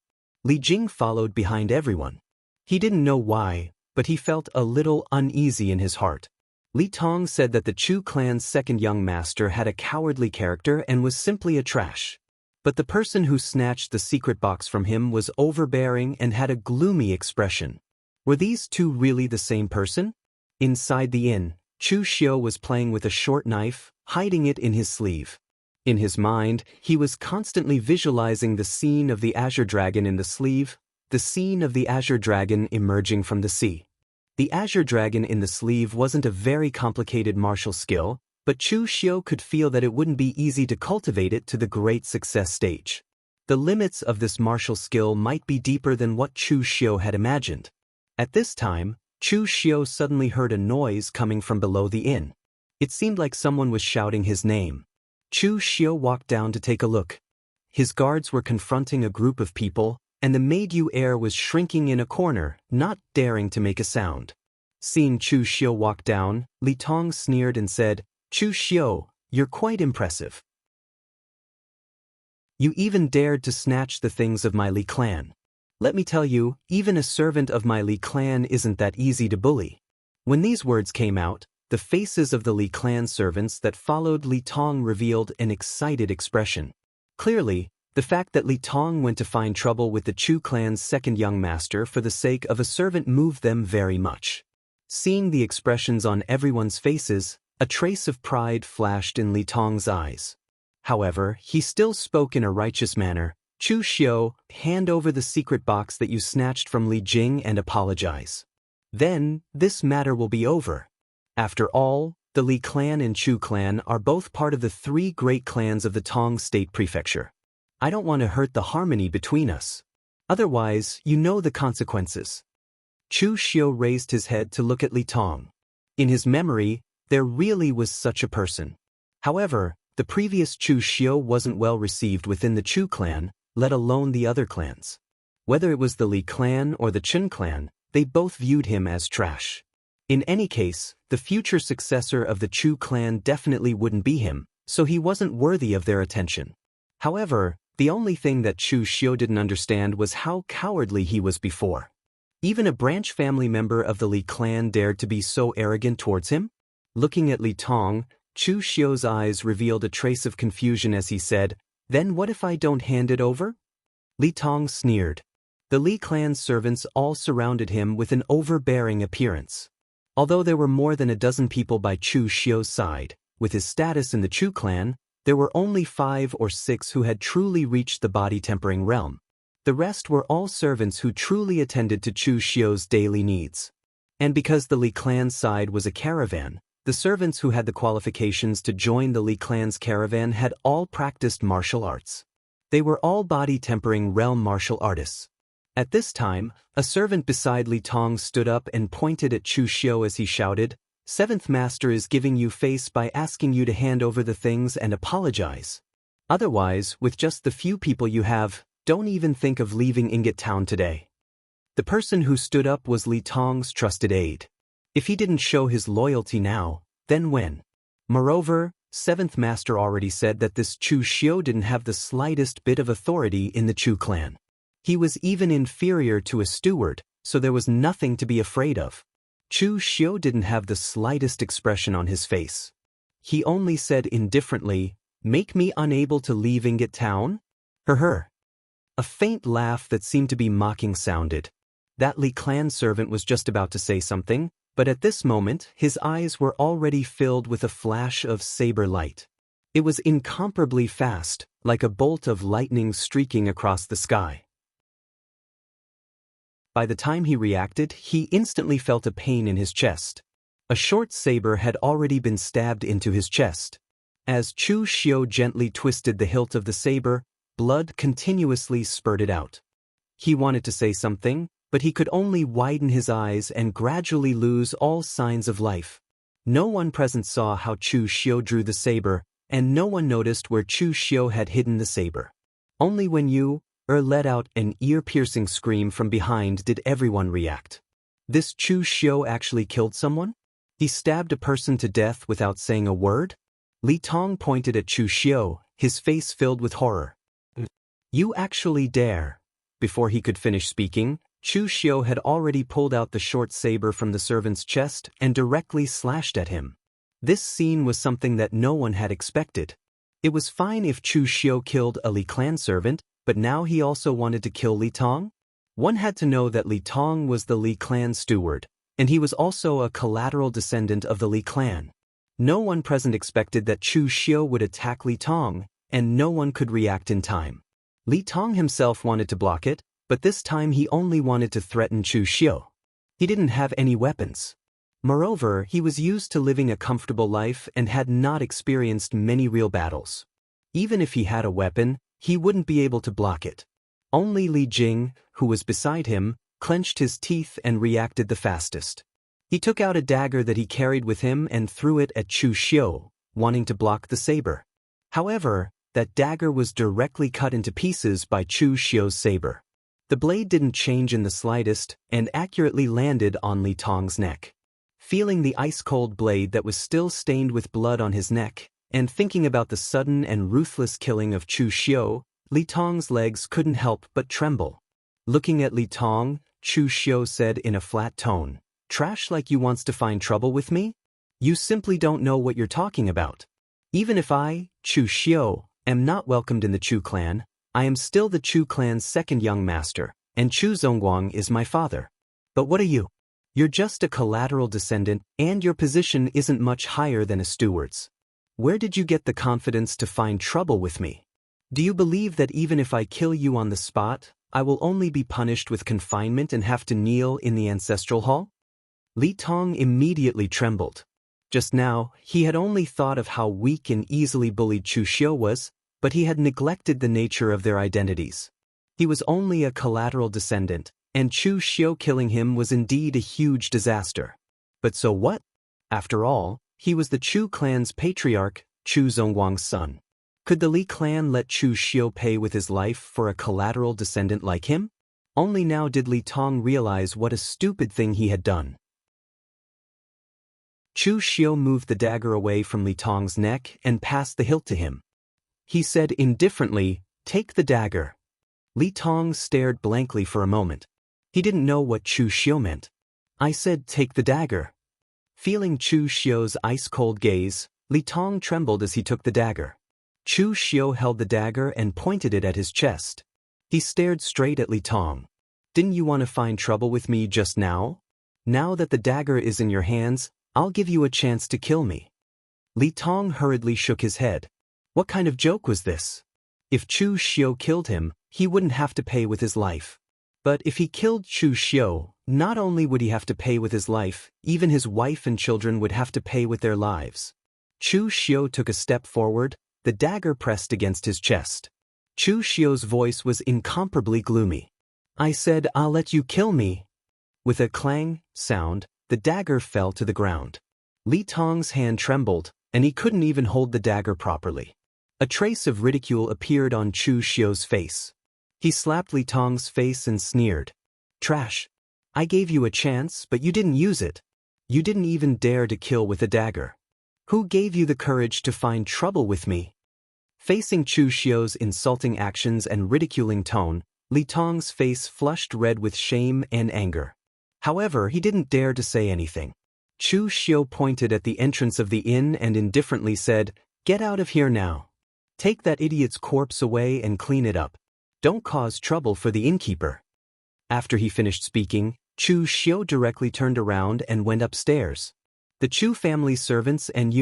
Li Jing followed behind everyone. He didn't know why, but he felt a little uneasy in his heart. Li Tong said that the Chu clan's second young master had a cowardly character and was simply a trash. But the person who snatched the secret box from him was overbearing and had a gloomy expression. Were these two really the same person? Inside the inn, Chu Xiu was playing with a short knife, hiding it in his sleeve. In his mind, he was constantly visualizing the scene of the Azure Dragon in the sleeve, the scene of the Azure Dragon emerging from the sea. The Azure Dragon in the sleeve wasn't a very complicated martial skill, but Chu Xiu could feel that it wouldn't be easy to cultivate it to the great success stage. The limits of this martial skill might be deeper than what Chu Xiu had imagined. At this time, Chu Xiu suddenly heard a noise coming from below the inn. It seemed like someone was shouting his name. Chu Xiu walked down to take a look. His guards were confronting a group of people, and the Meidu heir was shrinking in a corner, not daring to make a sound. Seeing Chu Xiu walk down, Li Tong sneered and said, "Chu Xiu, you're quite impressive. You even dared to snatch the things of my Li clan. Let me tell you, even a servant of my Li clan isn't that easy to bully." When these words came out, the faces of the Li clan servants that followed Li Tong revealed an excited expression. Clearly, the fact that Li Tong went to find trouble with the Chu clan's second young master for the sake of a servant moved them very much. Seeing the expressions on everyone's faces, a trace of pride flashed in Li Tong's eyes. However, he still spoke in a righteous manner. Chu Xiu, hand over the secret box that you snatched from Li Jing and apologize. Then, this matter will be over. After all, the Li clan and Chu clan are both part of the three great clans of the Tong State Prefecture. I don't want to hurt the harmony between us. Otherwise, you know the consequences. Chu Xiu raised his head to look at Li Tong. In his memory, there really was such a person. However, the previous Chu Xiu wasn't well received within the Chu clan, let alone the other clans. Whether it was the Li clan or the Chen clan, they both viewed him as trash. In any case, the future successor of the Chu clan definitely wouldn't be him, so he wasn't worthy of their attention. However, the only thing that Chu Xiu didn't understand was how cowardly he was before. Even a branch family member of the Li clan dared to be so arrogant towards him? Looking at Li Tong, Chu Xiu's eyes revealed a trace of confusion as he said, "Then what if I don't hand it over?" Li Tong sneered. The Li clan's servants all surrounded him with an overbearing appearance. Although there were more than a dozen people by Chu Xiu's side, with his status in the Chu clan, there were only 5 or 6 who had truly reached the body-tempering realm. The rest were all servants who truly attended to Chu Xiu's daily needs. And because the Li clan's side was a caravan, the servants who had the qualifications to join the Li clan's caravan had all practiced martial arts. They were all body-tempering realm martial artists. At this time, a servant beside Li Tong stood up and pointed at Chu Xiu as he shouted, "Seventh Master is giving you face by asking you to hand over the things and apologize. Otherwise, with just the few people you have, don't even think of leaving Ingot Town today." The person who stood up was Li Tong's trusted aide. If he didn't show his loyalty now, then when? Moreover, Seventh Master already said that this Chu Xiu didn't have the slightest bit of authority in the Chu clan. He was even inferior to a steward, so there was nothing to be afraid of. Chu Xiu didn't have the slightest expression on his face. He only said indifferently, "Make me unable to leave Ingot Town?" Her. A faint laugh that seemed to be mocking sounded. That Li clan servant was just about to say something, but at this moment his eyes were already filled with a flash of saber light. It was incomparably fast, like a bolt of lightning streaking across the sky. By the time he reacted, he instantly felt a pain in his chest. A short saber had already been stabbed into his chest. As Chu Xiu gently twisted the hilt of the saber, blood continuously spurted out. He wanted to say something, but he could only widen his eyes and gradually lose all signs of life. No one present saw how Chu Xiu drew the saber, and no one noticed where Chu Xiu had hidden the saber. Only when you let out an ear-piercing scream from behind did everyone react. This Chu Xiu actually killed someone? He stabbed a person to death without saying a word? Li Tong pointed at Chu Xiu, his face filled with horror. "You actually dare?" Before he could finish speaking, Chu Xiu had already pulled out the short saber from the servant's chest and directly slashed at him. This scene was something that no one had expected. It was fine if Chu Xiu killed a Li clan servant, but now he also wanted to kill Li Tong? One had to know that Li Tong was the Li clan steward, and he was also a collateral descendant of the Li clan. No one present expected that Chu Xiu would attack Li Tong, and no one could react in time. Li Tong himself wanted to block it, but this time he only wanted to threaten Chu Xiu. He didn't have any weapons. Moreover, he was used to living a comfortable life and had not experienced many real battles. Even if he had a weapon, he wouldn't be able to block it. Only Li Jing, who was beside him, clenched his teeth and reacted the fastest. He took out a dagger that he carried with him and threw it at Chu Xiu, wanting to block the saber. However, that dagger was directly cut into pieces by Chu Xiu's saber. The blade didn't change in the slightest and accurately landed on Li Tong's neck. Feeling the ice-cold blade that was still stained with blood on his neck, and thinking about the sudden and ruthless killing of Chu Xiu, Li Tong's legs couldn't help but tremble. Looking at Li Tong, Chu Xiu said in a flat tone, "Trash like you wants to find trouble with me? You simply don't know what you're talking about. Even if I, Chu Xiu, am not welcomed in the Chu clan. I am still the Chu clan's second young master, and Chu Zongguang is my father. But what are you? You're just a collateral descendant, and your position isn't much higher than a steward's. Where did you get the confidence to find trouble with me? Do you believe that even if I kill you on the spot, I will only be punished with confinement and have to kneel in the ancestral hall? Li Tong immediately trembled. Just now, he had only thought of how weak and easily bullied Chu Xiu was, but he had neglected the nature of their identities. He was only a collateral descendant, and Chu Xiu killing him was indeed a huge disaster. But so what? After all, he was the Chu clan's patriarch, Chu Zongguang's son. Could the Li clan let Chu Xiu pay with his life for a collateral descendant like him? Only now did Li Tong realize what a stupid thing he had done. Chu Xiu moved the dagger away from Li Tong's neck and passed the hilt to him. He said indifferently, "Take the dagger." Li Tong stared blankly for a moment. He didn't know what Chu Xiu meant. "I said take the dagger." Feeling Chu Xiu's ice-cold gaze, Li Tong trembled as he took the dagger. Chu Xiu held the dagger and pointed it at his chest. He stared straight at Li Tong. "Didn't you want to find trouble with me just now? Now that the dagger is in your hands, I'll give you a chance to kill me." Li Tong hurriedly shook his head. What kind of joke was this? If Chu Xiu killed him, he wouldn't have to pay with his life. But if he killed Chu Xiu, not only would he have to pay with his life, even his wife and children would have to pay with their lives. Chu Xiu took a step forward, the dagger pressed against his chest. Chu Xiu's voice was incomparably gloomy. "I said I'll let you kill me." With a clang sound, the dagger fell to the ground. Li Tong's hand trembled, and he couldn't even hold the dagger properly. A trace of ridicule appeared on Chu Xiu's face. He slapped Li Tong's face and sneered. "Trash. I gave you a chance, but you didn't use it. You didn't even dare to kill with a dagger. Who gave you the courage to find trouble with me?" Facing Chu Xiu's insulting actions and ridiculing tone, Li Tong's face flushed red with shame and anger. However, he didn't dare to say anything. Chu Xiu pointed at the entrance of the inn and indifferently said, "Get out of here now. Take that idiot's corpse away and clean it up. Don't cause trouble for the innkeeper." After he finished speaking, Chu Xiu directly turned around and went upstairs. The Chu family servants and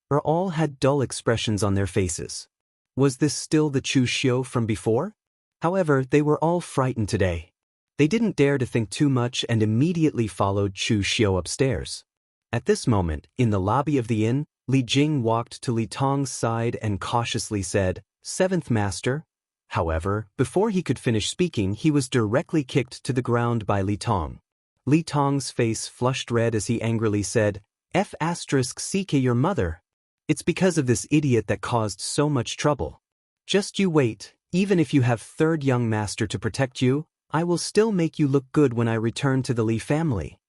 all had dull expressions on their faces. Was this still the Chu Xiu from before? However, they were all frightened today. They didn't dare to think too much and immediately followed Chu Xiu upstairs. At this moment, in the lobby of the inn, Li Jing walked to Li Tong's side and cautiously said, "Seventh Master." However, before he could finish speaking, he was directly kicked to the ground by Li Tong. Li Tong's face flushed red as he angrily said, "F***ck your mother. It's because of this idiot that caused so much trouble. Just you wait, even if you have third young master to protect you, I will still make you look good when I return to the Li family."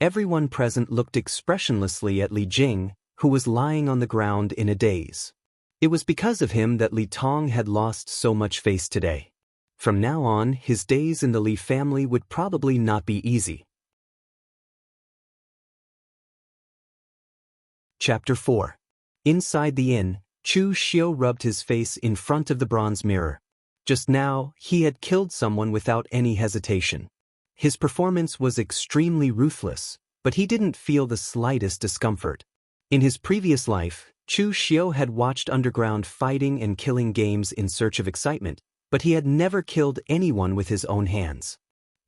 Everyone present looked expressionlessly at Li Jing, who was lying on the ground in a daze. It was because of him that Li Tong had lost so much face today. From now on, his days in the Li family would probably not be easy. Chapter 4. Inside the inn, Chu Xiu rubbed his face in front of the bronze mirror. Just now, he had killed someone without any hesitation. His performance was extremely ruthless, but he didn't feel the slightest discomfort. In his previous life, Chu Xiu had watched underground fighting and killing games in search of excitement, but he had never killed anyone with his own hands.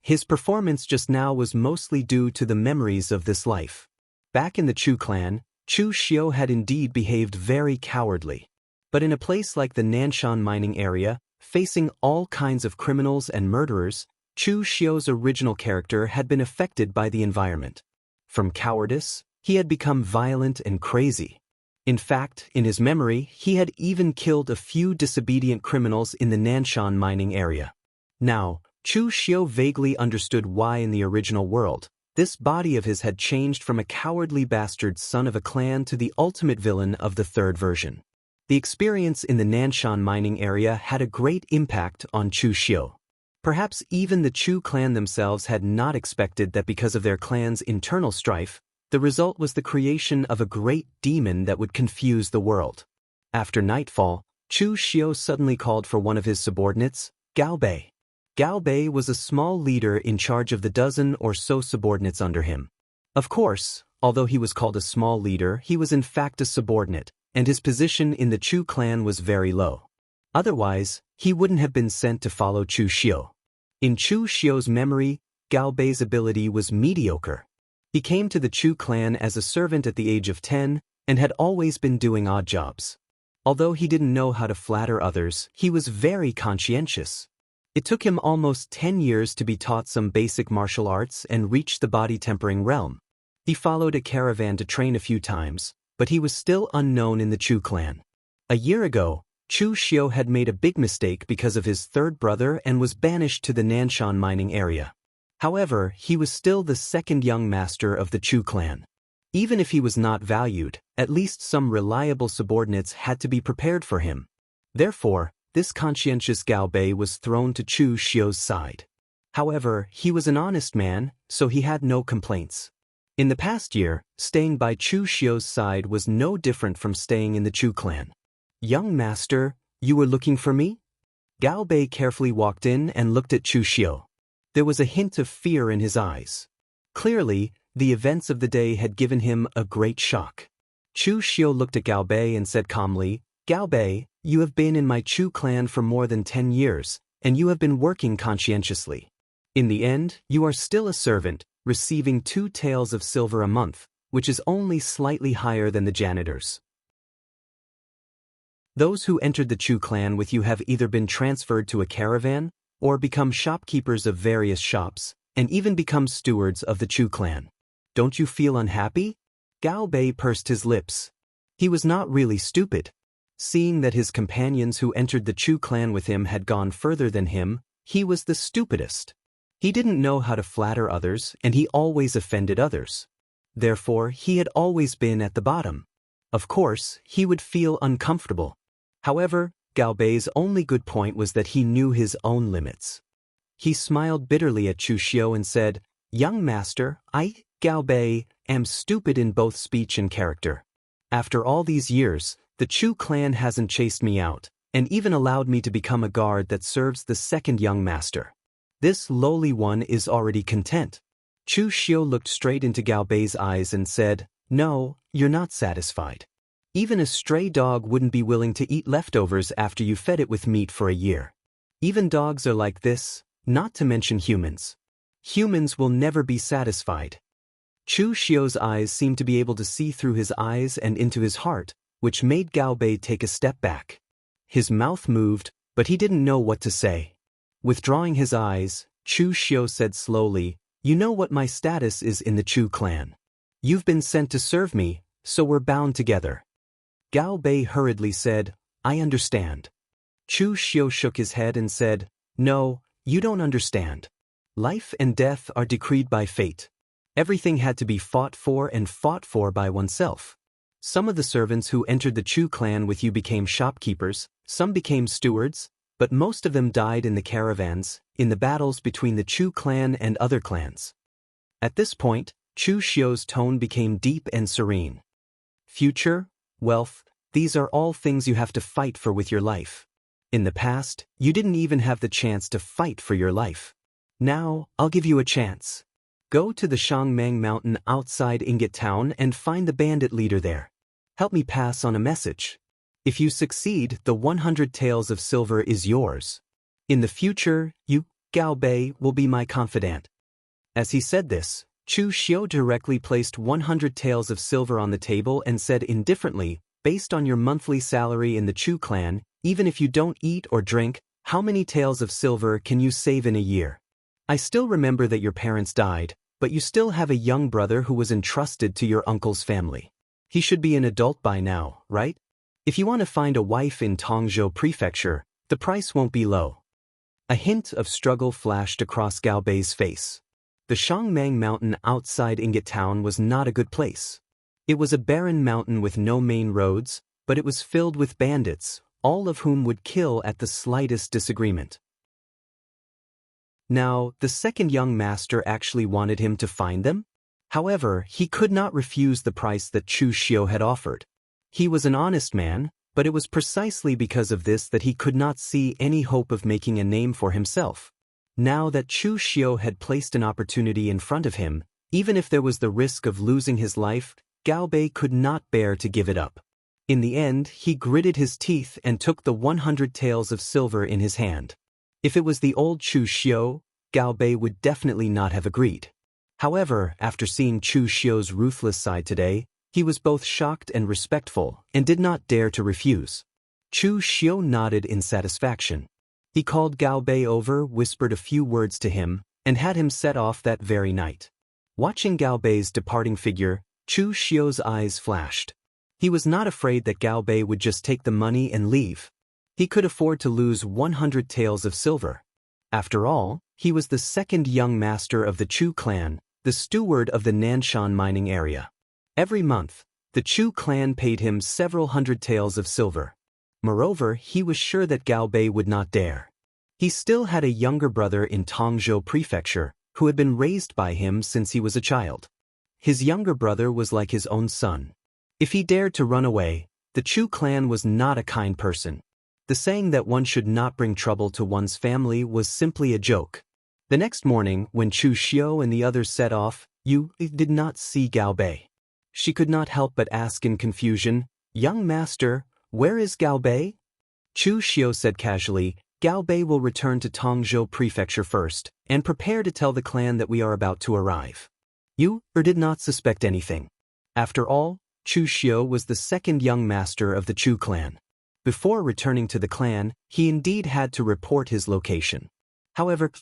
His performance just now was mostly due to the memories of this life. Back in the Chu clan, Chu Xiu had indeed behaved very cowardly. But in a place like the Nanshan mining area, facing all kinds of criminals and murderers, Chu Xiu's original character had been affected by the environment. From cowardice, he had become violent and crazy. In fact, in his memory, he had even killed a few disobedient criminals in the Nanshan mining area. Now, Chu Xiu vaguely understood why in the original world, this body of his had changed from a cowardly bastard son of a clan to the ultimate villain of the third version. The experience in the Nanshan mining area had a great impact on Chu Xiu. Perhaps even the Chu clan themselves had not expected that because of their clan's internal strife, the result was the creation of a great demon that would confuse the world. After nightfall, Chu Xiu suddenly called for one of his subordinates, Gao Bei. Gao Bei was a small leader in charge of the dozen or so subordinates under him. Of course, although he was called a small leader, he was in fact a subordinate, and his position in the Chu clan was very low. Otherwise, he wouldn't have been sent to follow Chu Xiu. In Chu Xiu's memory, Gao Bei's ability was mediocre. He came to the Chu clan as a servant at the age of 10 and had always been doing odd jobs. Although he didn't know how to flatter others, he was very conscientious. It took him almost 10 years to be taught some basic martial arts and reach the body-tempering realm. He followed a caravan to train a few times, but he was still unknown in the Chu clan. A year ago, Chu Xiu had made a big mistake because of his third brother and was banished to the Nanshan mining area. However, he was still the second young master of the Chu clan. Even if he was not valued, at least some reliable subordinates had to be prepared for him. Therefore, this conscientious Gao Bei was thrown to Chu Xiu's side. However, he was an honest man, so he had no complaints. In the past year, staying by Chu Xiu's side was no different from staying in the Chu clan. "Young master, you were looking for me?" Gao Bei carefully walked in and looked at Chu Xiu. There was a hint of fear in his eyes. Clearly, the events of the day had given him a great shock. Chu Xiu looked at Gao Bei and said calmly, "Gao Bei, you have been in my Chu clan for more than 10 years, and you have been working conscientiously. In the end, you are still a servant, receiving 2 taels of silver a month, which is only slightly higher than the janitor's. Those who entered the Chu clan with you have either been transferred to a caravan, or become shopkeepers of various shops, and even become stewards of the Chu clan. Don't you feel unhappy?" Gao Bei pursed his lips. He was not really stupid. Seeing that his companions who entered the Chu clan with him had gone further than him, he was the stupidest. He didn't know how to flatter others, and he always offended others. Therefore, he had always been at the bottom. Of course, he would feel uncomfortable. However, Gao Bei's only good point was that he knew his own limits. He smiled bitterly at Chu Xiu and said, "Young master, I, Gao Bei, am stupid in both speech and character. After all these years, the Chu clan hasn't chased me out, and even allowed me to become a guard that serves the second young master. This lowly one is already content." Chu Xiu looked straight into Gao Bei's eyes and said, "No, you're not satisfied. Even a stray dog wouldn't be willing to eat leftovers after you fed it with meat for a year. Even dogs are like this, not to mention humans. Humans will never be satisfied." Chu Xiu's eyes seemed to be able to see through his eyes and into his heart, which made Gao Bei take a step back. His mouth moved, but he didn't know what to say. Withdrawing his eyes, Chu Xiu said slowly, "You know what my status is in the Chu clan. You've been sent to serve me, so we're bound together." Gao Bei hurriedly said, "I understand." Chu Xiu shook his head and said, "No, you don't understand. Life and death are decreed by fate. Everything had to be fought for and fought for by oneself. Some of the servants who entered the Chu clan with you became shopkeepers, some became stewards, but most of them died in the caravans, in the battles between the Chu clan and other clans." At this point, Chu Xiu's tone became deep and serene. "Future, wealth, these are all things you have to fight for with your life. In the past, you didn't even have the chance to fight for your life. Now, I'll give you a chance. Go to the Shangmang mountain outside Ingot town and find the bandit leader there. Help me pass on a message. If you succeed, the 100 taels of silver is yours. In the future, you, Gao Bei, will be my confidant." As he said this, Chu Xiu directly placed 100 taels of silver on the table and said indifferently, "Based on your monthly salary in the Chu clan, even if you don't eat or drink, how many taels of silver can you save in a year? I still remember that your parents died, but you still have a young brother who was entrusted to your uncle's family. He should be an adult by now, right? If you want to find a wife in Tongzhou Prefecture, the price won't be low." A hint of struggle flashed across Gao Bei's face. The Shangmang mountain outside Ingot town was not a good place. It was a barren mountain with no main roads, but it was filled with bandits, all of whom would kill at the slightest disagreement. Now, the second young master actually wanted him to find them? However, he could not refuse the price that Chu Xiu had offered. He was an honest man, But it was precisely because of this that he could not see any hope of making a name for himself. Now that Chu Xiu had placed an opportunity in front of him, even if there was the risk of losing his life, Gao Bei could not bear to give it up. In the end, he gritted his teeth and took the 100 taels of silver in his hand. If it was the old Chu Xiu, Gao Bei would definitely not have agreed. However, after seeing Chu Xiu's ruthless side today, he was both shocked and respectful, and did not dare to refuse. Chu Xiu nodded in satisfaction. He called Gao Bei over, whispered a few words to him, and had him set off that very night. Watching Gao Bei's departing figure, Chu Xiu's eyes flashed. He was not afraid that Gao Bei would just take the money and leave. He could afford to lose 100 taels of silver. After all, he was the second young master of the Chu clan, the steward of the Nanshan mining area. Every month, the Chu clan paid him several hundred taels of silver. Moreover, he was sure that Gao Bei would not dare. He still had a younger brother in Tongzhou Prefecture, who had been raised by him since he was a child. His younger brother was like his own son. If he dared to run away, the Chu clan was not a kind person. The saying that one should not bring trouble to one's family was simply a joke. The next morning, when Chu Xiu and the others set off, Yu did not see Gao Bei. She could not help but ask in confusion, "Young master, where is Gao Bei?" Chu Xiu said casually, "Gao Bei will return to Tongzhou Prefecture first, and prepare to tell the clan that we are about to arrive." Yu did not suspect anything. After all, Chu Xiu was the second young master of the Chu clan. Before returning to the clan, he indeed had to report his location. However,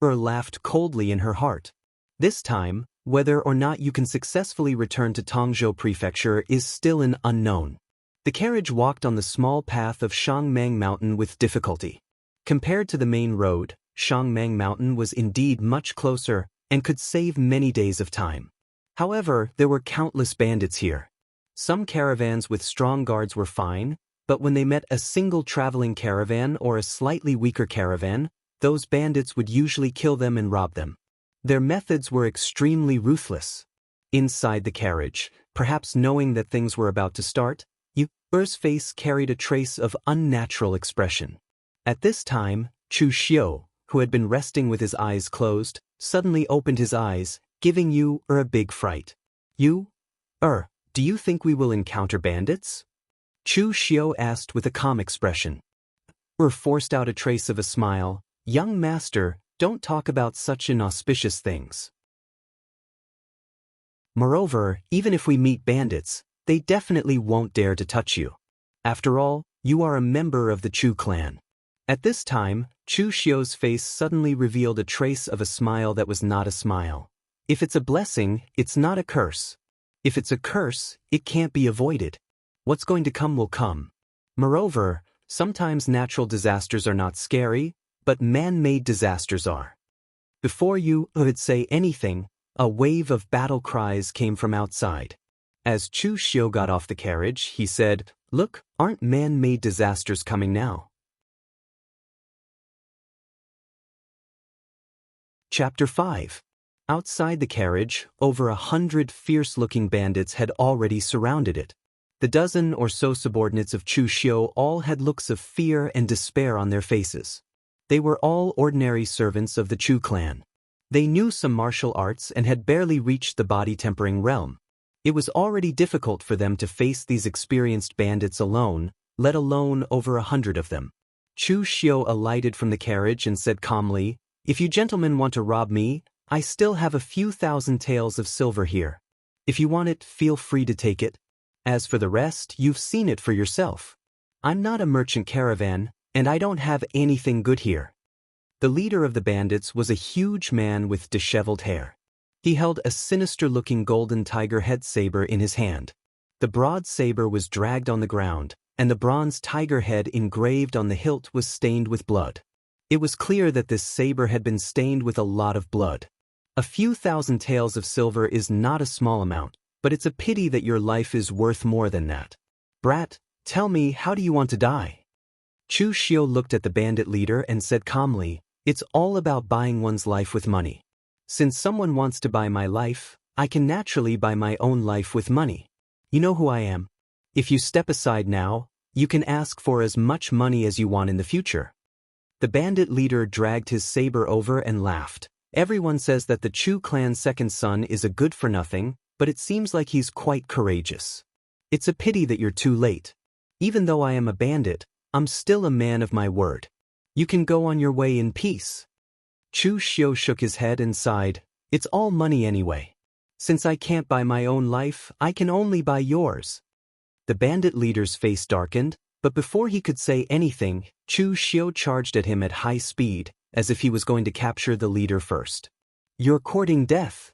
laughed coldly in her heart. This time, whether or not you can successfully return to Tongzhou Prefecture is still an unknown. The carriage walked on the small path of Shangmang Mountain with difficulty. Compared to the main road, Shangmang Mountain was indeed much closer and could save many days of time. However, there were countless bandits here. Some caravans with strong guards were fine, but when they met a single traveling caravan or a slightly weaker caravan, those bandits would usually kill them and rob them. Their methods were extremely ruthless. Inside the carriage, perhaps knowing that things were about to start, Yu's face carried a trace of unnatural expression. At this time, Chu Xiu, who had been resting with his eyes closed, suddenly opened his eyes, giving Yu a big fright. "Yu, do you think we will encounter bandits?" Chu Xiu asked with a calm expression. Forced out a trace of a smile. "Young master, don't talk about such inauspicious things. Moreover, even if we meet bandits, they definitely won't dare to touch you. After all, you are a member of the Chu clan." At this time, Chu Xiu's face suddenly revealed a trace of a smile that was not a smile. If it's a blessing, it's not a curse. If it's a curse, it can't be avoided. What's going to come will come. Moreover, sometimes natural disasters are not scary, but man-made disasters are. Before Yu could say anything, a wave of battle cries came from outside. As Chu Xiu got off the carriage, he said, "Look, aren't man-made disasters coming now?" Chapter 5. Outside the carriage, over 100 fierce-looking bandits had already surrounded it. The dozen or so subordinates of Chu Xiu all had looks of fear and despair on their faces. They were all ordinary servants of the Chu clan. They knew some martial arts and had barely reached the body-tempering realm. It was already difficult for them to face these experienced bandits alone, let alone over 100 of them. Chu Xiu alighted from the carriage and said calmly, "If you gentlemen want to rob me, I still have a few thousand taels of silver here. If you want it, feel free to take it. As for the rest, you've seen it for yourself. I'm not a merchant caravan, and I don't have anything good here." The leader of the bandits was a huge man with disheveled hair. He held a sinister-looking golden tiger head saber in his hand. The broad saber was dragged on the ground, and the bronze tiger head engraved on the hilt was stained with blood. It was clear that this saber had been stained with a lot of blood. A few thousand taels of silver is not a small amount, but it's a pity that your life is worth more than that. Brat, tell me, how do you want to die? Chu Xiu looked at the bandit leader and said calmly, "It's all about buying one's life with money. Since someone wants to buy my life, I can naturally buy my own life with money. You know who I am. If you step aside now, You can ask for as much money as you want in the future. The bandit leader dragged his saber over and laughed. Everyone says that the Chu clan's second son is a good-for-nothing, but it seems like he's quite courageous. It's a pity that you're too late. Even though I am a bandit, I'm still a man of my word. You can go on your way in peace. Chu Xiu shook his head and sighed. It's all money anyway. Since I can't buy my own life, I can only buy yours. The bandit leader's face darkened, but before he could say anything, Chu Xiu charged at him at high speed, as if he was going to capture the leader first. You're courting death.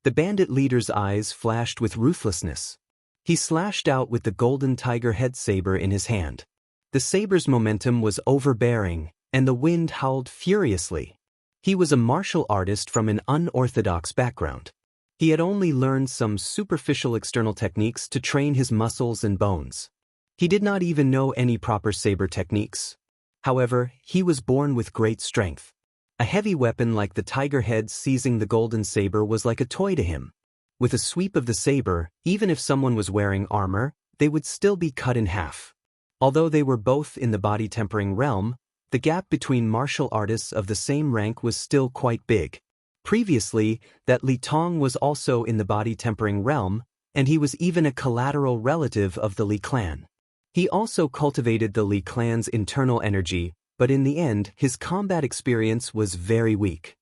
The bandit leader's eyes flashed with ruthlessness. He slashed out with the golden tiger head saber in his hand. The saber's momentum was overbearing, and the wind howled furiously. He was a martial artist from an unorthodox background. He had only learned some superficial external techniques to train his muscles and bones. He did not even know any proper saber techniques. However, he was born with great strength. A heavy weapon like the tiger head seizing the golden saber was like a toy to him. With a sweep of the saber, even if someone was wearing armor, they would still be cut in half. Although they were both in the body-tempering realm, the gap between martial artists of the same rank was still quite big. Previously, that Li Tong was also in the body-tempering realm, and he was even a collateral relative of the Li clan. He also cultivated the Li clan's internal energy, but in the end, his combat experience was very weak.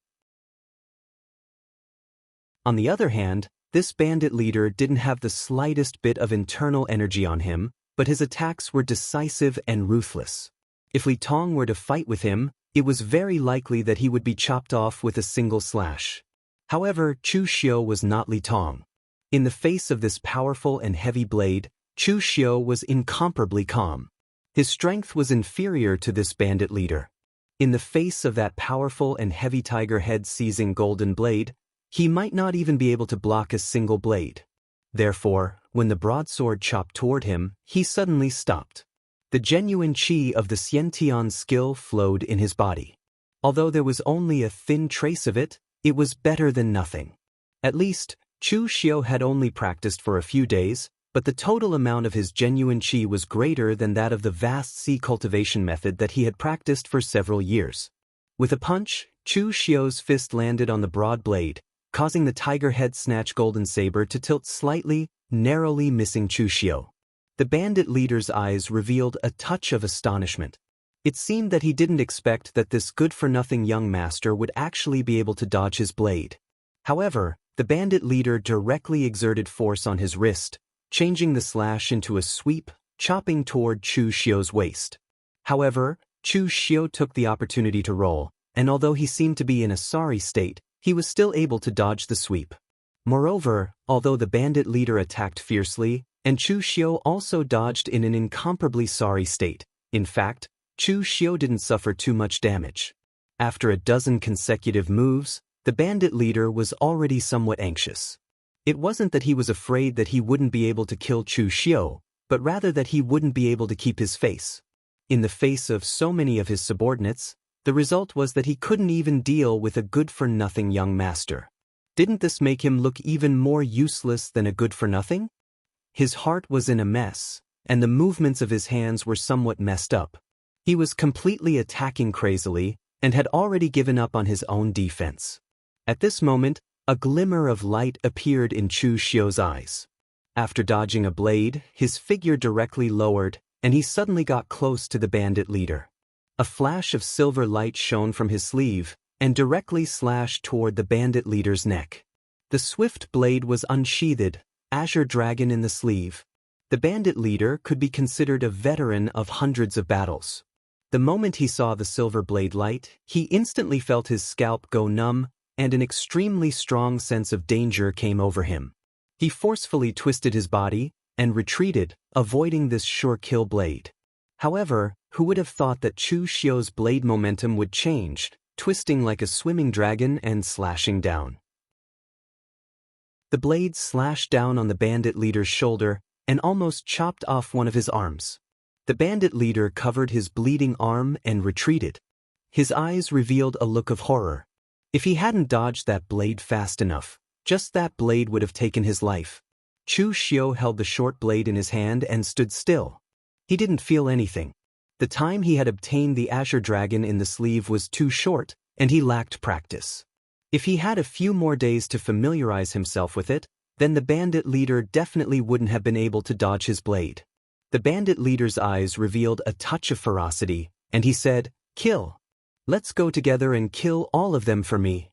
On the other hand, this bandit leader didn't have the slightest bit of internal energy on him, but his attacks were decisive and ruthless. If Li Tong were to fight with him, it was very likely that he would be chopped off with a single slash. However, Chu Xiu was not Li Tong. In the face of this powerful and heavy blade, Chu Xiu was incomparably calm. His strength was inferior to this bandit leader. In the face of that powerful and heavy tiger head-seizing golden blade, he might not even be able to block a single blade. Therefore, when the broadsword chopped toward him, he suddenly stopped. The genuine qi of the Xiantian skill flowed in his body. Although there was only a thin trace of it, it was better than nothing. At least, Chu Xiu had only practiced for a few days, but the total amount of his genuine qi was greater than that of the vast sea cultivation method that he had practiced for several years. With a punch, Chu Xiu's fist landed on the broad blade, causing the tiger head snatch golden saber to tilt slightly, narrowly missing Chu Xiu. The bandit leader's eyes revealed a touch of astonishment. It seemed that he didn't expect that this good-for-nothing young master would actually be able to dodge his blade. However, the bandit leader directly exerted force on his wrist, changing the slash into a sweep, chopping toward Chu Xiu's waist. However, Chu Xiu took the opportunity to roll, and although he seemed to be in a sorry state, he was still able to dodge the sweep. Moreover, although the bandit leader attacked fiercely, and Chu Xiu also dodged in an incomparably sorry state. In fact, Chu Xiu didn't suffer too much damage. After a dozen consecutive moves, the bandit leader was already somewhat anxious. It wasn't that he was afraid that he wouldn't be able to kill Chu Xiu, but rather that he wouldn't be able to keep his face. In the face of so many of his subordinates, the result was that he couldn't even deal with a good-for-nothing young master. Didn't this make him look even more useless than a good-for-nothing? His heart was in a mess, and the movements of his hands were somewhat messed up. He was completely attacking crazily, and had already given up on his own defense. At this moment, a glimmer of light appeared in Chu Xiu's eyes. After dodging a blade, his figure directly lowered, and he suddenly got close to the bandit leader. A flash of silver light shone from his sleeve, and directly slashed toward the bandit leader's neck. The swift blade was unsheathed, azure dragon in the sleeve. The bandit leader could be considered a veteran of hundreds of battles. The moment he saw the silver blade light, he instantly felt his scalp go numb, and an extremely strong sense of danger came over him. He forcefully twisted his body, and retreated, avoiding this sure-kill blade. However, who would have thought that Chu Xiu's blade momentum would change, twisting like a swimming dragon and slashing down. The blade slashed down on the bandit leader's shoulder, and almost chopped off one of his arms. The bandit leader covered his bleeding arm and retreated. His eyes revealed a look of horror. If he hadn't dodged that blade fast enough, just that blade would have taken his life. Chu Xiu held the short blade in his hand and stood still. He didn't feel anything. The time he had obtained the Azure Dragon in the sleeve was too short, and he lacked practice. If he had a few more days to familiarize himself with it, then the bandit leader definitely wouldn't have been able to dodge his blade. The bandit leader's eyes revealed a touch of ferocity, and he said, "Kill. Let's go together and kill all of them for me."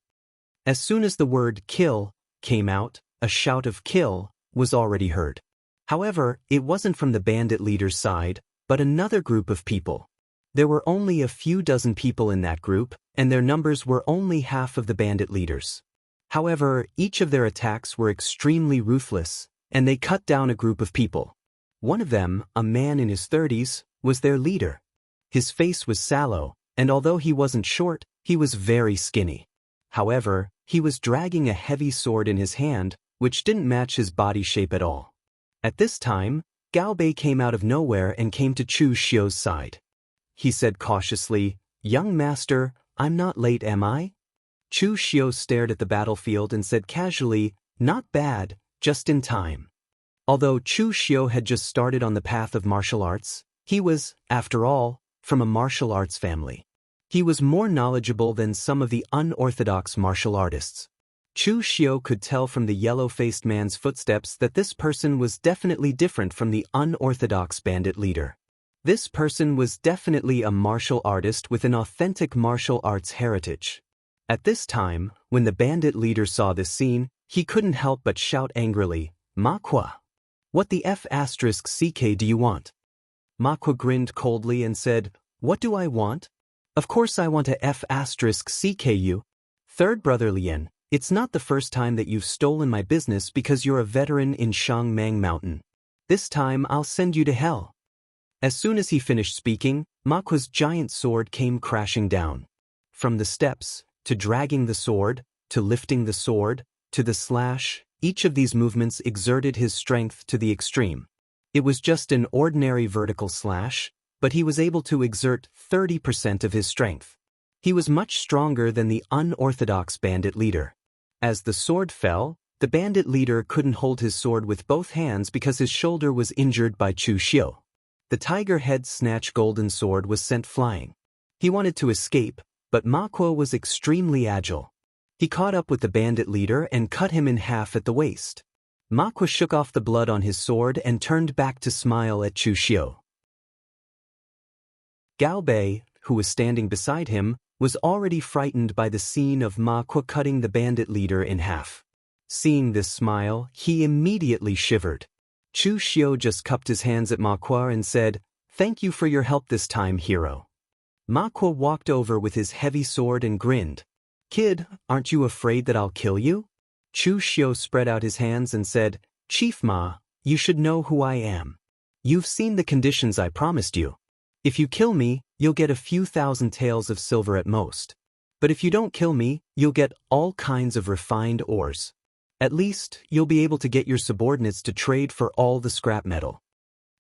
As soon as the word "kill" came out, a shout of "kill" was already heard. However, it wasn't from the bandit leader's side, but another group of people. There were only a few dozen people in that group, and their numbers were only half of the bandit leaders. However, each of their attacks were extremely ruthless, and they cut down a group of people. One of them, a man in his 30s, was their leader. His face was sallow, and although he wasn't short, he was very skinny. However, he was dragging a heavy sword in his hand, which didn't match his body shape at all. At this time, Gao Bei came out of nowhere and came to Chu Xiu's side. He said cautiously, "Young master, I'm not late, am I?" Chu Xiu stared at the battlefield and said casually, "Not bad, just in time." Although Chu Xiu had just started on the path of martial arts, he was, after all, from a martial arts family. He was more knowledgeable than some of the unorthodox martial artists. Chu Xiu could tell from the yellow-faced man's footsteps that this person was definitely different from the unorthodox bandit leader. This person was definitely a martial artist with an authentic martial arts heritage. At this time, when the bandit leader saw this scene, he couldn't help but shout angrily, "Ma Kwa? What the F***ck do you want?" Ma Kwa grinned coldly and said, "What do I want? Of course I want a F***ck you. Third brother Lian, it's not the first time that you've stolen my business because you're a veteran in Shangmang Mountain. This time I'll send you to hell." As soon as he finished speaking, Ma Kwa's giant sword came crashing down. From the steps, to dragging the sword, to lifting the sword, to the slash, each of these movements exerted his strength to the extreme. It was just an ordinary vertical slash, but he was able to exert 30% of his strength. He was much stronger than the unorthodox bandit leader. As the sword fell, the bandit leader couldn't hold his sword with both hands because his shoulder was injured by Chu Xiu. The tiger head snatch golden sword was sent flying. He wanted to escape, but Ma Kwa was extremely agile. He caught up with the bandit leader and cut him in half at the waist. Ma Kwa shook off the blood on his sword and turned back to smile at Chu Xiu. Gao Bei, who was standing beside him, was already frightened by the scene of Ma Kwa cutting the bandit leader in half. Seeing this smile, he immediately shivered. Chu Xiu just cupped his hands at Ma Kwa and said, "Thank you for your help this time, hero." Ma Kwa walked over with his heavy sword and grinned. "Kid, aren't you afraid that I'll kill you?" Chu Xiu spread out his hands and said, "Chief Ma, you should know who I am. You've seen the conditions I promised you. If you kill me, you'll get a few thousand taels of silver at most. But if you don't kill me, you'll get all kinds of refined ores. At least, you'll be able to get your subordinates to trade for all the scrap metal."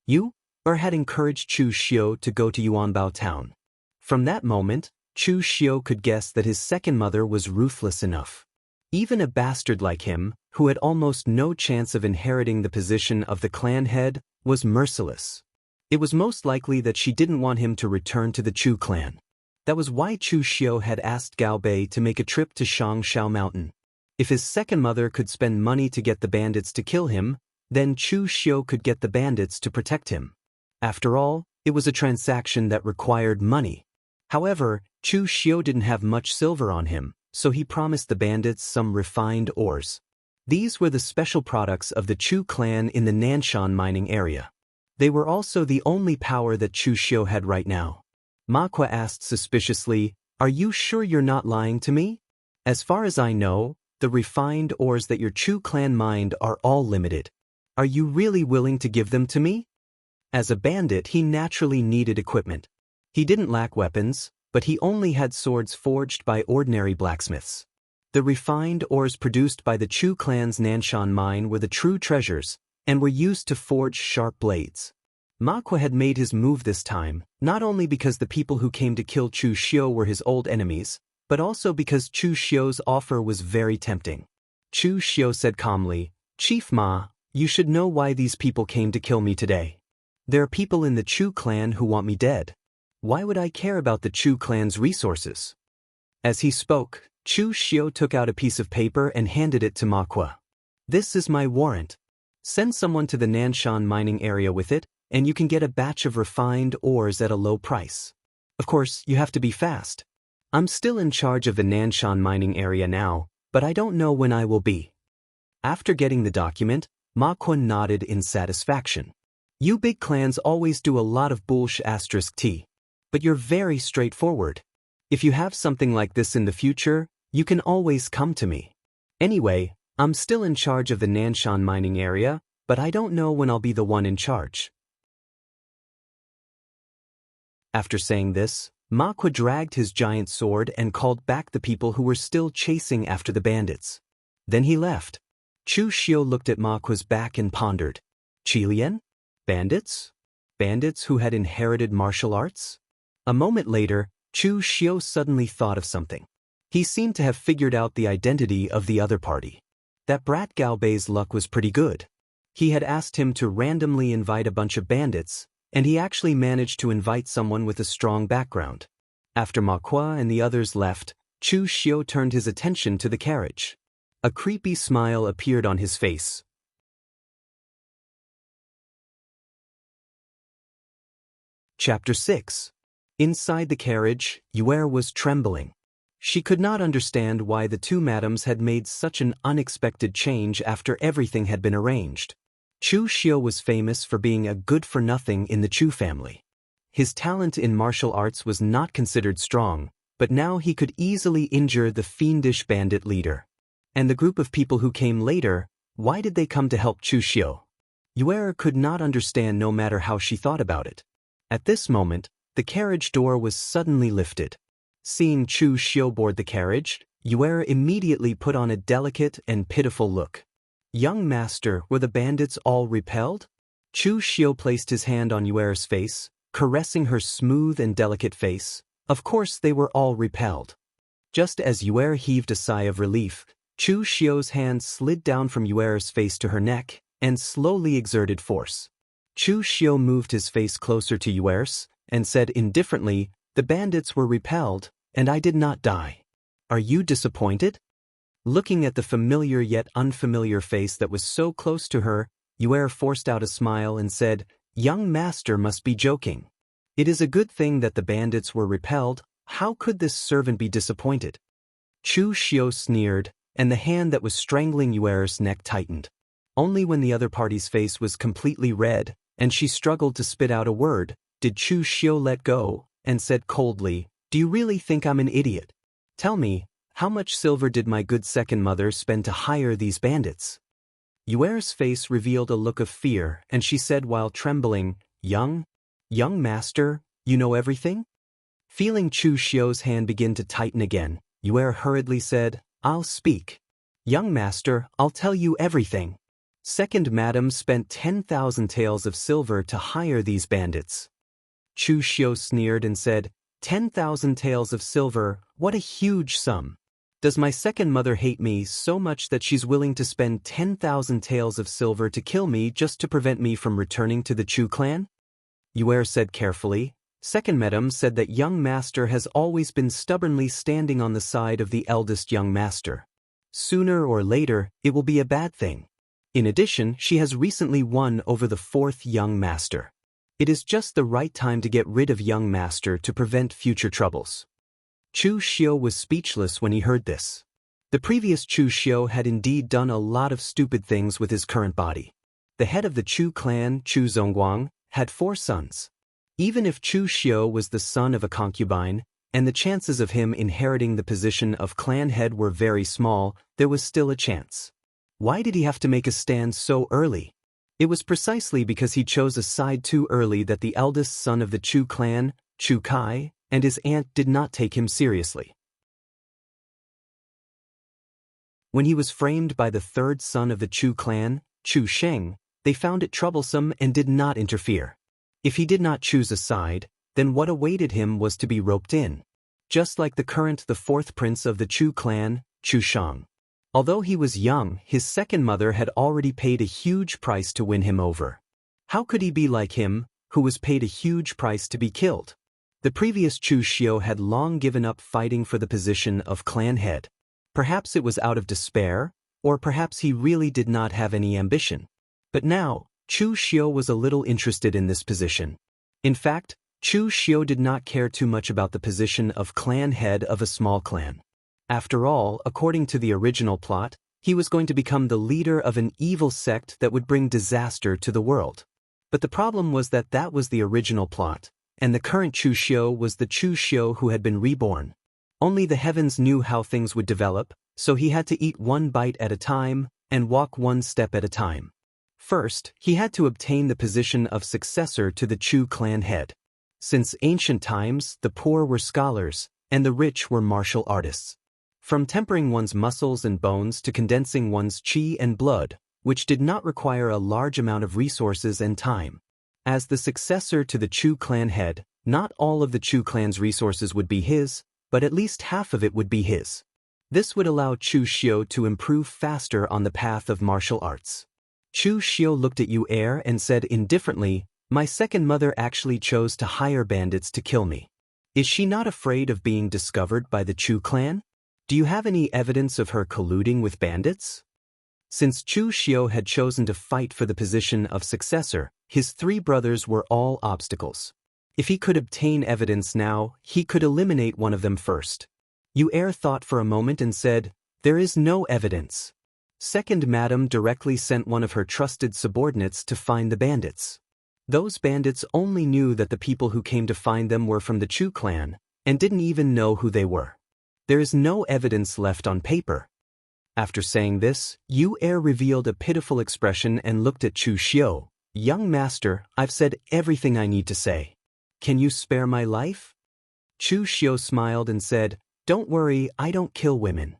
Yu had encouraged Chu Xiu to go to Yuanbao town. From that moment, Chu Xiu could guess that his second mother was ruthless enough. Even a bastard like him, who had almost no chance of inheriting the position of the clan head, was merciless. It was most likely that she didn't want him to return to the Chu clan. That was why Chu Xiu had asked Gao Bei to make a trip to Shangshao Mountain. If his second mother could spend money to get the bandits to kill him, then Chu Xiu could get the bandits to protect him. After all, it was a transaction that required money. However, Chu Xiu didn't have much silver on him, so he promised the bandits some refined ores. These were the special products of the Chu clan in the Nanshan mining area. They were also the only power that Chu Xiu had right now. Ma Kwa asked suspiciously, "Are you sure you're not lying to me? As far as I know, the refined ores that your Chu clan mined are all limited. Are you really willing to give them to me?" As a bandit, he naturally needed equipment. He didn't lack weapons, but he only had swords forged by ordinary blacksmiths. The refined ores produced by the Chu clan's Nanshan mine were the true treasures, and were used to forge sharp blades. Ma Kwa had made his move this time, not only because the people who came to kill Chu Xiu were his old enemies, but also because Chu Xiu's offer was very tempting. Chu Xiu said calmly, "Chief Ma, you should know why these people came to kill me today. There are people in the Chu clan who want me dead. Why would I care about the Chu clan's resources? As he spoke, Chu Xiu took out a piece of paper and handed it to Ma Kuo. This is my warrant. Send someone to the Nanshan mining area with it, and you can get a batch of refined ores at a low price. Of course, you have to be fast. I'm still in charge of the Nanshan mining area now, but I don't know when I will be. After getting the document, Ma Kuo nodded in satisfaction. You big clans always do a lot of bullsh*t, but you're very straightforward. If you have something like this in the future, you can always come to me. Anyway, I'm still in charge of the Nanshan mining area, but I don't know when I'll be the one in charge. After saying this, Ma Kuo dragged his giant sword and called back the people who were still chasing after the bandits. Then he left. Chu Xiu looked at Ma Kuo's back and pondered. Qilian? Bandits? Bandits who had inherited martial arts? A moment later, Chu Xiu suddenly thought of something. He seemed to have figured out the identity of the other party. That brat Gao Bei's luck was pretty good. He had asked him to randomly invite a bunch of bandits, and he actually managed to invite someone with a strong background. After Ma Kuo and the others left, Chu Xiu turned his attention to the carriage. A creepy smile appeared on his face. Chapter 6. Inside the carriage, Yu'er was trembling. She could not understand why the two madams had made such an unexpected change after everything had been arranged. Chu Xiu was famous for being a good-for-nothing in the Chu family. His talent in martial arts was not considered strong, but now he could easily injure the fiendish bandit leader. And the group of people who came later, why did they come to help Chu Xiu? Yu'er could not understand no matter how she thought about it. At this moment, the carriage door was suddenly lifted. Seeing Chu Xiu board the carriage, Yu'er immediately put on a delicate and pitiful look. Young master, were the bandits all repelled? Chu Xiu placed his hand on Yu'er's face, caressing her smooth and delicate face. Of course they were all repelled. Just as Yu'er heaved a sigh of relief, Chu Xiu's hand slid down from Yu'er's face to her neck, and slowly exerted force. Chu Xiu moved his face closer to Yu'er's, and said indifferently, "The bandits were repelled, and I did not die. Are you disappointed?" Looking at the familiar yet unfamiliar face that was so close to her, Yu'er forced out a smile and said, "Young master must be joking. It is a good thing that the bandits were repelled. How could this servant be disappointed?" Chu Xiu sneered, and the hand that was strangling Yu'er's neck tightened. Only when the other party's face was completely red, and she struggled to spit out a word, did Chu Xiu let go, and said coldly, "Do you really think I'm an idiot? Tell me, how much silver did my good second mother spend to hire these bandits?" Yu'er's face revealed a look of fear, and she said while trembling, Young master, you know everything?" Feeling Chu Xiu's hand begin to tighten again, Yu'er hurriedly said, "I'll speak. Young master, I'll tell you everything. Second madam spent 10,000 taels of silver to hire these bandits." Chu Xiu sneered and said, 10,000 taels of silver, what a huge sum. Does my second mother hate me so much that she's willing to spend 10,000 taels of silver to kill me just to prevent me from returning to the Chu clan? Yu'er said carefully, "Second madam said that young master has always been stubbornly standing on the side of the eldest young master. Sooner or later, it will be a bad thing. In addition, she has recently won over the fourth young master. It is just the right time to get rid of young master to prevent future troubles." Chu Xiu was speechless when he heard this. The previous Chu Xiu had indeed done a lot of stupid things with his current body. The head of the Chu clan, Chu Zongguang, had 4 sons. Even if Chu Xiu was the son of a concubine, and the chances of him inheriting the position of clan head were very small, there was still a chance. Why did he have to make a stand so early? It was precisely because he chose a side too early that the eldest son of the Chu clan, Chu Kai, and his aunt did not take him seriously. When he was framed by the third son of the Chu clan, Chu Sheng, they found it troublesome and did not interfere. If he did not choose a side, then what awaited him was to be roped in. Just like the fourth prince of the Chu clan, Chu Shang. Although he was young, his second mother had already paid a huge price to win him over. How could he be like him, who was paid a huge price to be killed. The previous Chu Xiu had long given up fighting for the position of clan head. Perhaps it was out of despair, or perhaps he really did not have any ambition. But now, Chu Xiu was a little interested in this position. In fact, Chu Xiu did not care too much about the position of clan head of a small clan. After all, according to the original plot, he was going to become the leader of an evil sect that would bring disaster to the world. But the problem was that that was the original plot, and the current Chu Xiu was the Chu Xiu who had been reborn. Only the heavens knew how things would develop, so he had to eat one bite at a time and walk one step at a time. First, he had to obtain the position of successor to the Chu clan head. Since ancient times, the poor were scholars, and the rich were martial artists. From tempering one's muscles and bones to condensing one's qi and blood, which did not require a large amount of resources and time. As the successor to the Chu clan head, not all of the Chu clan's resources would be his, but at least half of it would be his. This would allow Chu Xiu to improve faster on the path of martial arts. Chu Xiu looked at Yu Er and said indifferently, "My second mother actually chose to hire bandits to kill me. Is she not afraid of being discovered by the Chu clan? Do you have any evidence of her colluding with bandits?" Since Chu Xiu had chosen to fight for the position of successor, his three brothers were all obstacles. If he could obtain evidence now, he could eliminate one of them first. Yu Er thought for a moment and said, "There is no evidence." Second Madam directly sent one of her trusted subordinates to find the bandits. Those bandits only knew that the people who came to find them were from the Chu clan, and didn't even know who they were. There is no evidence left on paper. After saying this, Yu Er revealed a pitiful expression and looked at Chu Xiu. "Young master, I've said everything I need to say. Can you spare my life?" Chu Xiu smiled and said, "Don't worry, I don't kill women."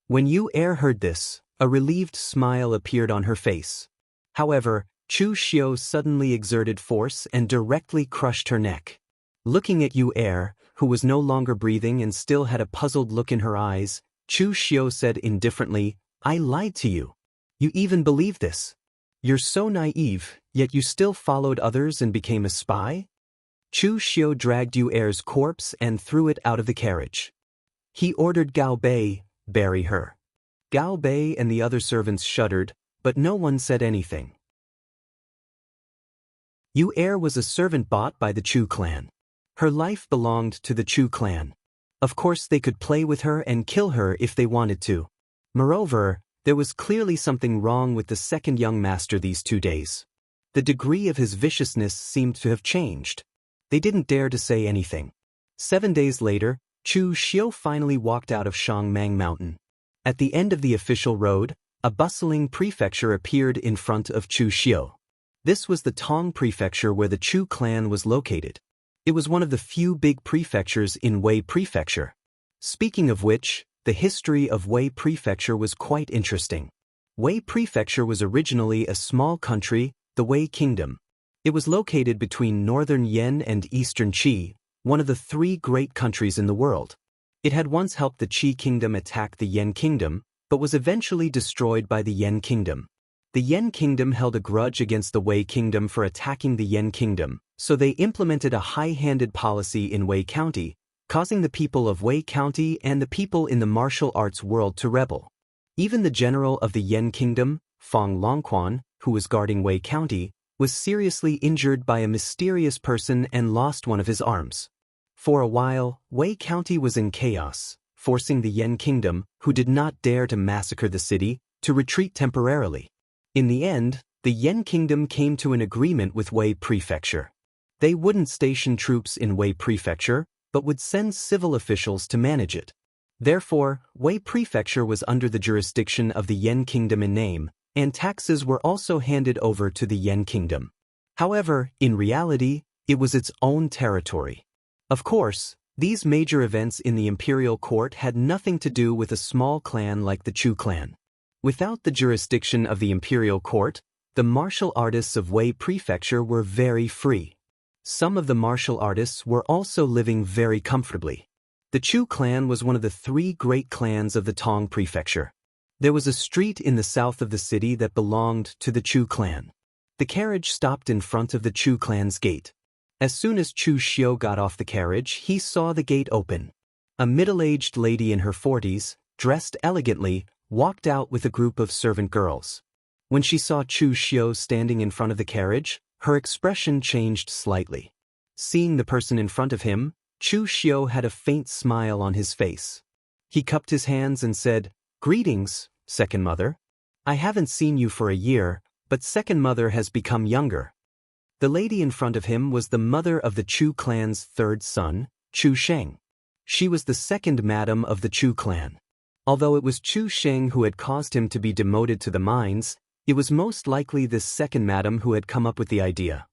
When Yu Er heard this, a relieved smile appeared on her face. However, Chu Xiu suddenly exerted force and directly crushed her neck. Looking at Yu Er, who was no longer breathing and still had a puzzled look in her eyes, Chu Xiu said indifferently, "I lied to you. You even believe this. You're so naive, yet you still followed others and became a spy?" Chu Xiu dragged Yu Er's corpse and threw it out of the carriage. He ordered Gao Bei, "Bury her." Gao Bei and the other servants shuddered, but no one said anything. Yu Er was a servant bought by the Chu clan. Her life belonged to the Chu clan. Of course they could play with her and kill her if they wanted to. Moreover, there was clearly something wrong with the second young master these 2 days. The degree of his viciousness seemed to have changed. They didn't dare to say anything. 7 days later, Chu Xiu finally walked out of Shangmang Mountain. At the end of the official road, a bustling prefecture appeared in front of Chu Xiu. This was the Tong prefecture where the Chu clan was located. It was one of the few big prefectures in Wei Prefecture. Speaking of which, the history of Wei Prefecture was quite interesting. Wei Prefecture was originally a small country, the Wei Kingdom. It was located between northern Yan and eastern Qi, one of the 3 great countries in the world. It had once helped the Qi Kingdom attack the Yan Kingdom, but was eventually destroyed by the Yan Kingdom. The Yan Kingdom held a grudge against the Wei Kingdom for attacking the Yan Kingdom, so they implemented a high-handed policy in Wei County, causing the people of Wei County and the people in the martial arts world to rebel. Even the general of the Yan Kingdom, Feng Longquan, who was guarding Wei County, was seriously injured by a mysterious person and lost one of his arms. For a while, Wei County was in chaos, forcing the Yan Kingdom, who did not dare to massacre the city, to retreat temporarily. In the end, the Yan Kingdom came to an agreement with Wei Prefecture. They wouldn't station troops in Wei Prefecture, but would send civil officials to manage it. Therefore, Wei Prefecture was under the jurisdiction of the Yan Kingdom in name, and taxes were also handed over to the Yan Kingdom. However, in reality, it was its own territory. Of course, these major events in the imperial court had nothing to do with a small clan like the Chu clan. Without the jurisdiction of the imperial court, the martial artists of Wei Prefecture were very free. Some of the martial artists were also living very comfortably. The Chu clan was one of the 3 great clans of the Tong Prefecture. There was a street in the south of the city that belonged to the Chu clan. The carriage stopped in front of the Chu clan's gate. As soon as Chu Xiu got off the carriage, he saw the gate open. A middle-aged lady in her 40s, dressed elegantly, walked out with a group of servant girls. When she saw Chu Xiu standing in front of the carriage, her expression changed slightly. Seeing the person in front of him, Chu Xiu had a faint smile on his face. He cupped his hands and said, "Greetings, second mother. I haven't seen you for a year, but second mother has become younger." The lady in front of him was the mother of the Chu clan's third son, Chu Sheng. She was the second madam of the Chu clan. Although it was Chu Sheng who had caused him to be demoted to the mines, it was most likely this second madam who had come up with the idea.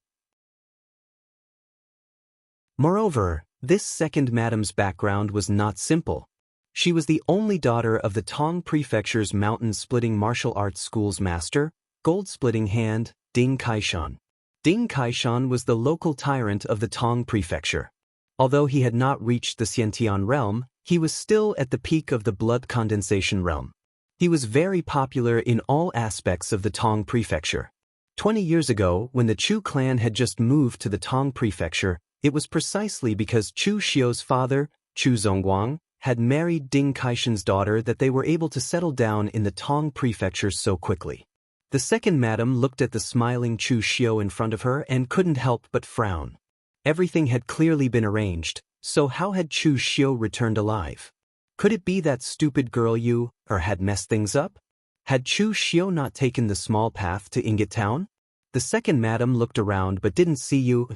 Moreover, this second madam's background was not simple. She was the only daughter of the Tong Prefecture's mountain-splitting martial arts school's master, gold-splitting hand, Ding Kaishan. Ding Kaishan was the local tyrant of the Tong Prefecture. Although he had not reached the Xiantian realm, he was still at the peak of the blood condensation realm. He was very popular in all aspects of the Tong Prefecture. 20 years ago, when the Chu clan had just moved to the Tong Prefecture, it was precisely because Chu Xiu's father, Chu Zongguang, had married Ding Kaishan's daughter that they were able to settle down in the Tong Prefecture so quickly. The second madam looked at the smiling Chu Xiu in front of her and couldn't help but frown. Everything had clearly been arranged, so how had Chu Xiu returned alive? Could it be that stupid girl Yu, or had messed things up? Had Chu Xiu not taken the small path to Ingot Town? The second madam looked around but didn't see Yu.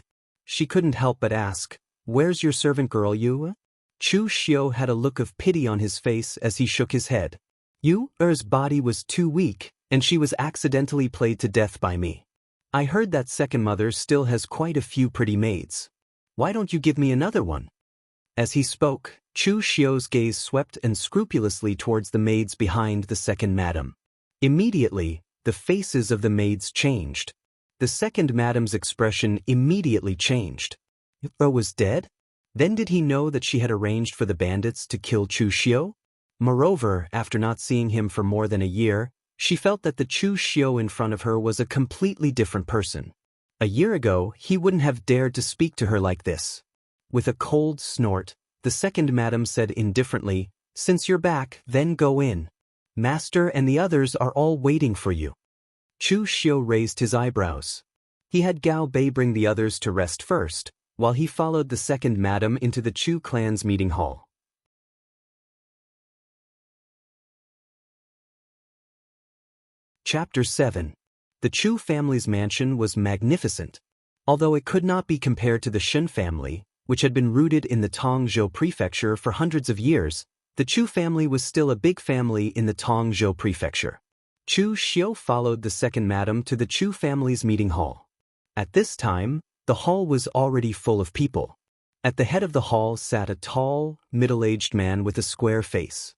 She couldn't help but ask, "Where's your servant girl Yu?" Chu Xiu had a look of pity on his face as he shook his head. Yu's body was too weak, and she was accidentally played to death by me. I heard that second mother still has quite a few pretty maids. Why don't you give me another one? As he spoke, Chu Xiu's gaze swept unscrupulously towards the maids behind the second madam. Immediately, the faces of the maids changed. The second madam's expression immediately changed. Yu was dead? Then did he know that she had arranged for the bandits to kill Chu Xiu? Moreover, after not seeing him for more than a year, she felt that the Chu Xiu in front of her was a completely different person. A year ago, he wouldn't have dared to speak to her like this. With a cold snort, the second madam said indifferently, "Since you're back, then go in. Master and the others are all waiting for you." Chu Xiu raised his eyebrows. He had Gao Bei bring the others to rest first, while he followed the second madam into the Chu clan's meeting hall. Chapter 7. The Chu family's mansion was magnificent. Although it could not be compared to the Shen family, which had been rooted in the Tongzhou prefecture for hundreds of years, the Chu family was still a big family in the Tongzhou prefecture. Chu Xiu followed the second madam to the Chu family's meeting hall. At this time, the hall was already full of people. At the head of the hall sat a tall, middle-aged man with a square face.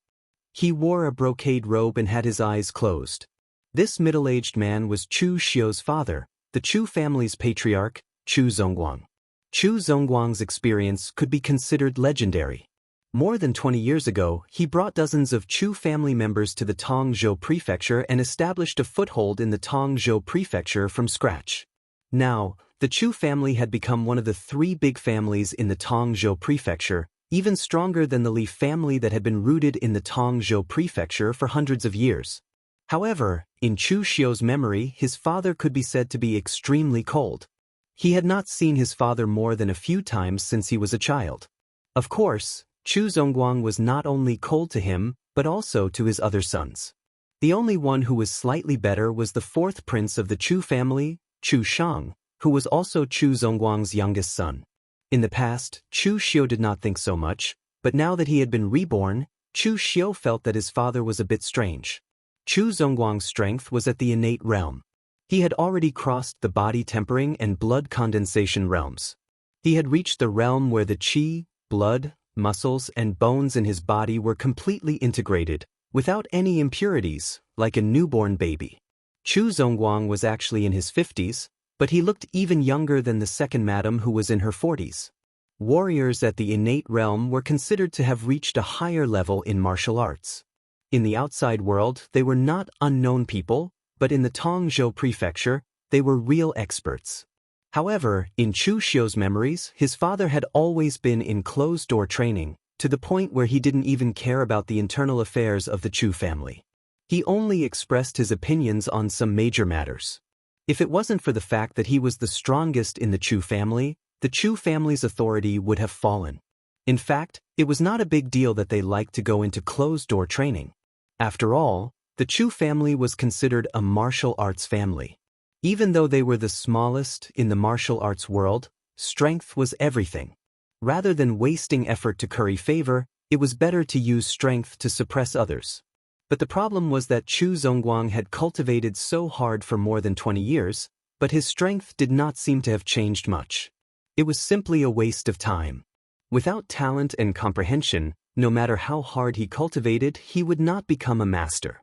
He wore a brocade robe and had his eyes closed. This middle-aged man was Chu Xiu's father, the Chu family's patriarch, Chu Zongguang. Chu Zongguang's experience could be considered legendary. More than 20 years ago, he brought dozens of Chu family members to the Tongzhou prefecture and established a foothold in the Tongzhou prefecture from scratch. Now, the Chu family had become one of the three big families in the Tongzhou prefecture, even stronger than the Li family that had been rooted in the Tongzhou prefecture for hundreds of years. However, in Chu Xiu's memory, his father could be said to be extremely cold. He had not seen his father more than a few times since he was a child. Of course, Chu Zongguang was not only cold to him, but also to his other sons. The only one who was slightly better was the fourth prince of the Chu family, Chu Shang, who was also Chu Zongguang's youngest son. In the past, Chu Xiu did not think so much, but now that he had been reborn, Chu Xiu felt that his father was a bit strange. Chu Zongguang's strength was at the innate realm. He had already crossed the body tempering and blood condensation realms. He had reached the realm where the qi, blood, muscles, and bones in his body were completely integrated, without any impurities, like a newborn baby. Chu Zongguang was actually in his 50s, but he looked even younger than the second madam who was in her 40s. Warriors at the innate realm were considered to have reached a higher level in martial arts. In the outside world, they were not unknown people, but in the Tongzhou prefecture, they were real experts. However, in Chu Xiu's memories, his father had always been in closed-door training, to the point where he didn't even care about the internal affairs of the Chu family. He only expressed his opinions on some major matters. If it wasn't for the fact that he was the strongest in the Chu family's authority would have fallen. In fact, it was not a big deal that they liked to go into closed-door training. After all, the Chu family was considered a martial arts family. Even though they were the smallest in the martial arts world, strength was everything. Rather than wasting effort to curry favor, it was better to use strength to suppress others. But the problem was that Chu Zongguang had cultivated so hard for more than 20 years, but his strength did not seem to have changed much. It was simply a waste of time. Without talent and comprehension, no matter how hard he cultivated, he would not become a master.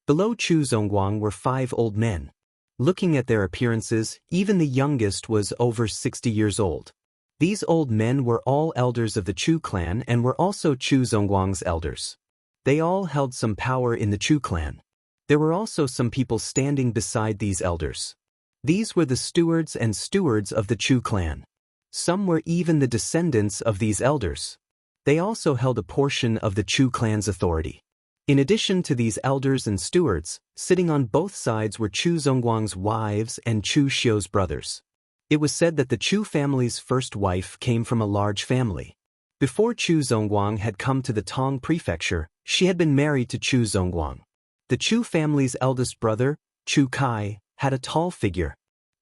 Below Chu Zongguang were 5 old men. Looking at their appearances, even the youngest was over 60 years old. These old men were all elders of the Chu clan and were also Chu Zongguang's elders. They all held some power in the Chu clan. There were also some people standing beside these elders. These were the stewards of the Chu clan. Some were even the descendants of these elders. They also held a portion of the Chu clan's authority. In addition to these elders and stewards, sitting on both sides were Chu Zongguang's wives and Chu Xiu's brothers. It was said that the Chu family's first wife came from a large family. Before Chu Zongguang had come to the Tong prefecture, she had been married to Chu Zongguang. The Chu family's eldest brother, Chu Kai, had a tall figure.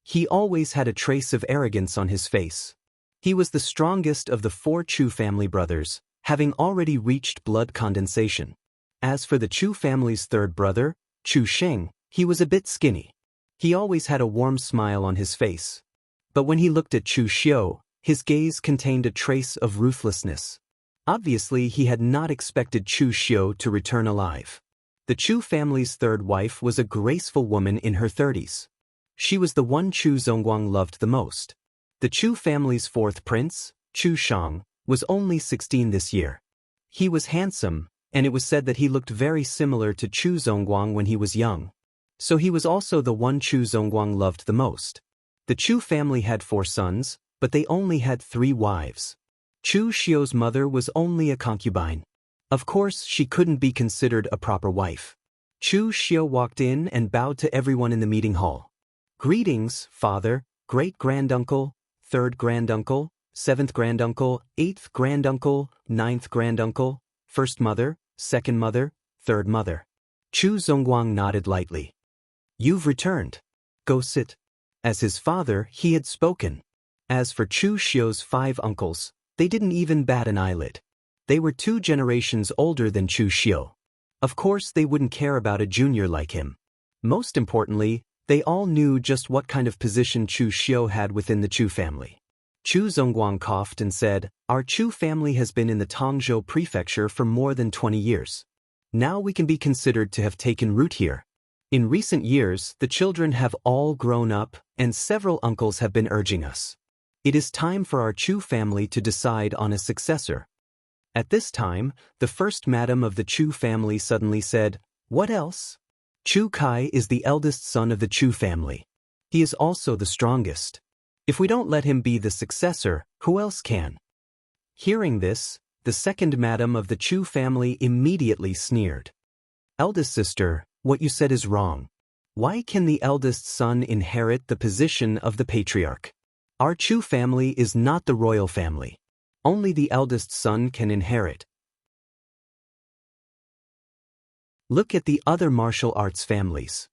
He always had a trace of arrogance on his face. He was the strongest of the 4 Chu family brothers, having already reached blood condensation. As for the Chu family's third brother, Chu Sheng, he was a bit skinny. He always had a warm smile on his face. But when he looked at Chu Xiu, his gaze contained a trace of ruthlessness. Obviously, he had not expected Chu Xiu to return alive. The Chu family's third wife was a graceful woman in her 30s. She was the one Chu Zongguang loved the most. The Chu family's 4th prince, Chu Shang, was only 16 this year. He was handsome, and it was said that he looked very similar to Chu Zongguang when he was young. So he was also the one Chu Zongguang loved the most. The Chu family had 4 sons, but they only had 3 wives. Chu Xiu's mother was only a concubine. Of course, she couldn't be considered a proper wife. Chu Xiu walked in and bowed to everyone in the meeting hall. "Greetings, father, great-granduncle, 3rd granduncle, 7th granduncle, 8th granduncle, 9th granduncle, 1st mother, 2nd mother, 3rd mother." Chu Zongguang nodded lightly. "You've returned. Go sit." As his father, he had spoken. As for Chu Xiu's 5 uncles, they didn't even bat an eyelid. They were 2 generations older than Chu Xiu. Of course, they wouldn't care about a junior like him. Most importantly, they all knew just what kind of position Chu Xiu had within the Chu family. Chu Zongguang coughed and said, "Our Chu family has been in the Tongzhou prefecture for more than 20 years. Now we can be considered to have taken root here. In recent years, the children have all grown up, and several uncles have been urging us. It is time for our Chu family to decide on a successor." At this time, the first madam of the Chu family suddenly said, "What else? Chu Kai is the eldest son of the Chu family. He is also the strongest. If we don't let him be the successor, who else can?" Hearing this, the second madam of the Chu family immediately sneered. "Eldest sister, what you said is wrong. Why can the eldest son inherit the position of the patriarch? Our Chu family is not the royal family. Only the eldest son can inherit. Look at the other martial arts families.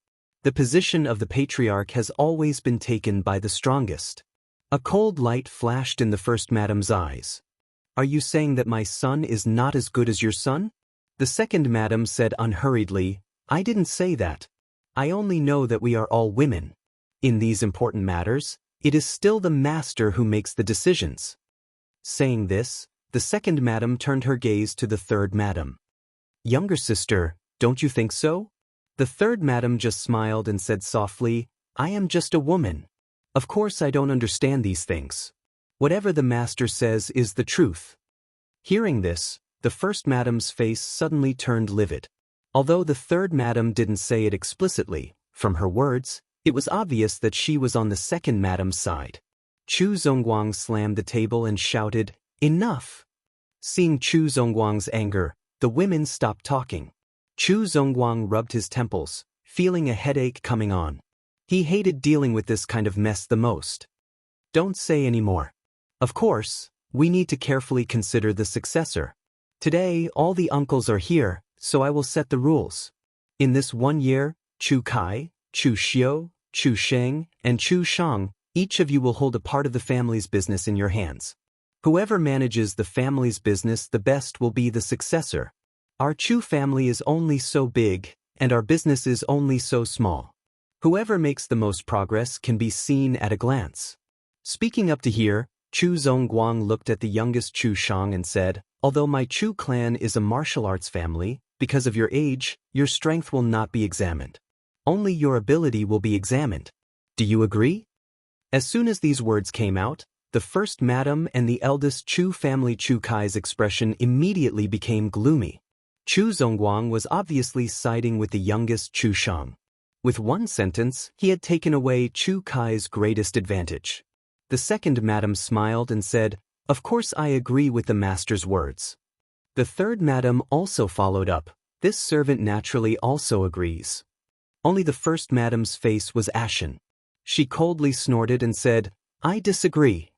The position of the patriarch has always been taken by the strongest." A cold light flashed in the first madam's eyes. "Are you saying that my son is not as good as your son?" The second madam said unhurriedly, "I didn't say that. I only know that we are all women. In these important matters, it is still the master who makes the decisions." Saying this, the second madam turned her gaze to the third madam. "Younger sister, don't you think so?" The third madam just smiled and said softly, "I am just a woman. Of course I don't understand these things. Whatever the master says is the truth." Hearing this, the first madam's face suddenly turned livid. Although the third madam didn't say it explicitly, from her words, it was obvious that she was on the second madam's side. Chu Zongguang slammed the table and shouted, "Enough!" Seeing Chu Zongguang's anger, the women stopped talking. Chu Zongguang rubbed his temples, feeling a headache coming on. He hated dealing with this kind of mess the most. Don't say any more. Of course, we need to carefully consider the successor. Today, all the uncles are here, so I will set the rules. In this 1 year, Chu Kai, Chu Xiu, Chu Sheng, and Chu Shang, each of you will hold a part of the family's business in your hands. Whoever manages the family's business the best will be the successor. Our Chu family is only so big, and our business is only so small. Whoever makes the most progress can be seen at a glance. Speaking up to here, Chu Zongguang looked at the youngest Chu Shang and said, "Although my Chu clan is a martial arts family, because of your age, your strength will not be examined. Only your ability will be examined. Do you agree?" As soon as these words came out, the first madam and the eldest Chu family Chu Kai's expression immediately became gloomy. Chu Zongguang was obviously siding with the youngest Chu Shang. With one sentence, he had taken away Chu Kai's greatest advantage. The second madam smiled and said, "Of course I agree with the master's words." The third madam also followed up, "This servant naturally also agrees." Only the first madam's face was ashen. She coldly snorted and said, "I disagree.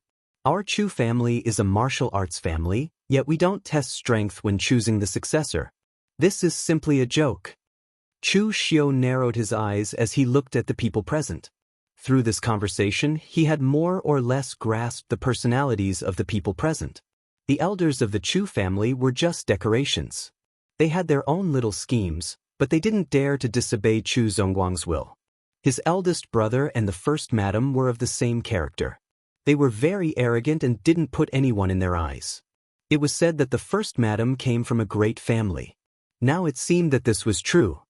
Our Chu family is a martial arts family, yet we don't test strength when choosing the successor. This is simply a joke." Chu Xiu narrowed his eyes as he looked at the people present. Through this conversation, he had more or less grasped the personalities of the people present. The elders of the Chu family were just decorations. They had their own little schemes, but they didn't dare to disobey Chu Zongguang's will. His eldest brother and the first madam were of the same character. They were very arrogant and didn't put anyone in their eyes. It was said that the first madam came from a great family. Now it seemed that this was true.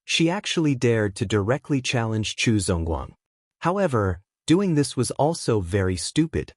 She actually dared to directly challenge Chu Zongguang. However, doing this was also very stupid.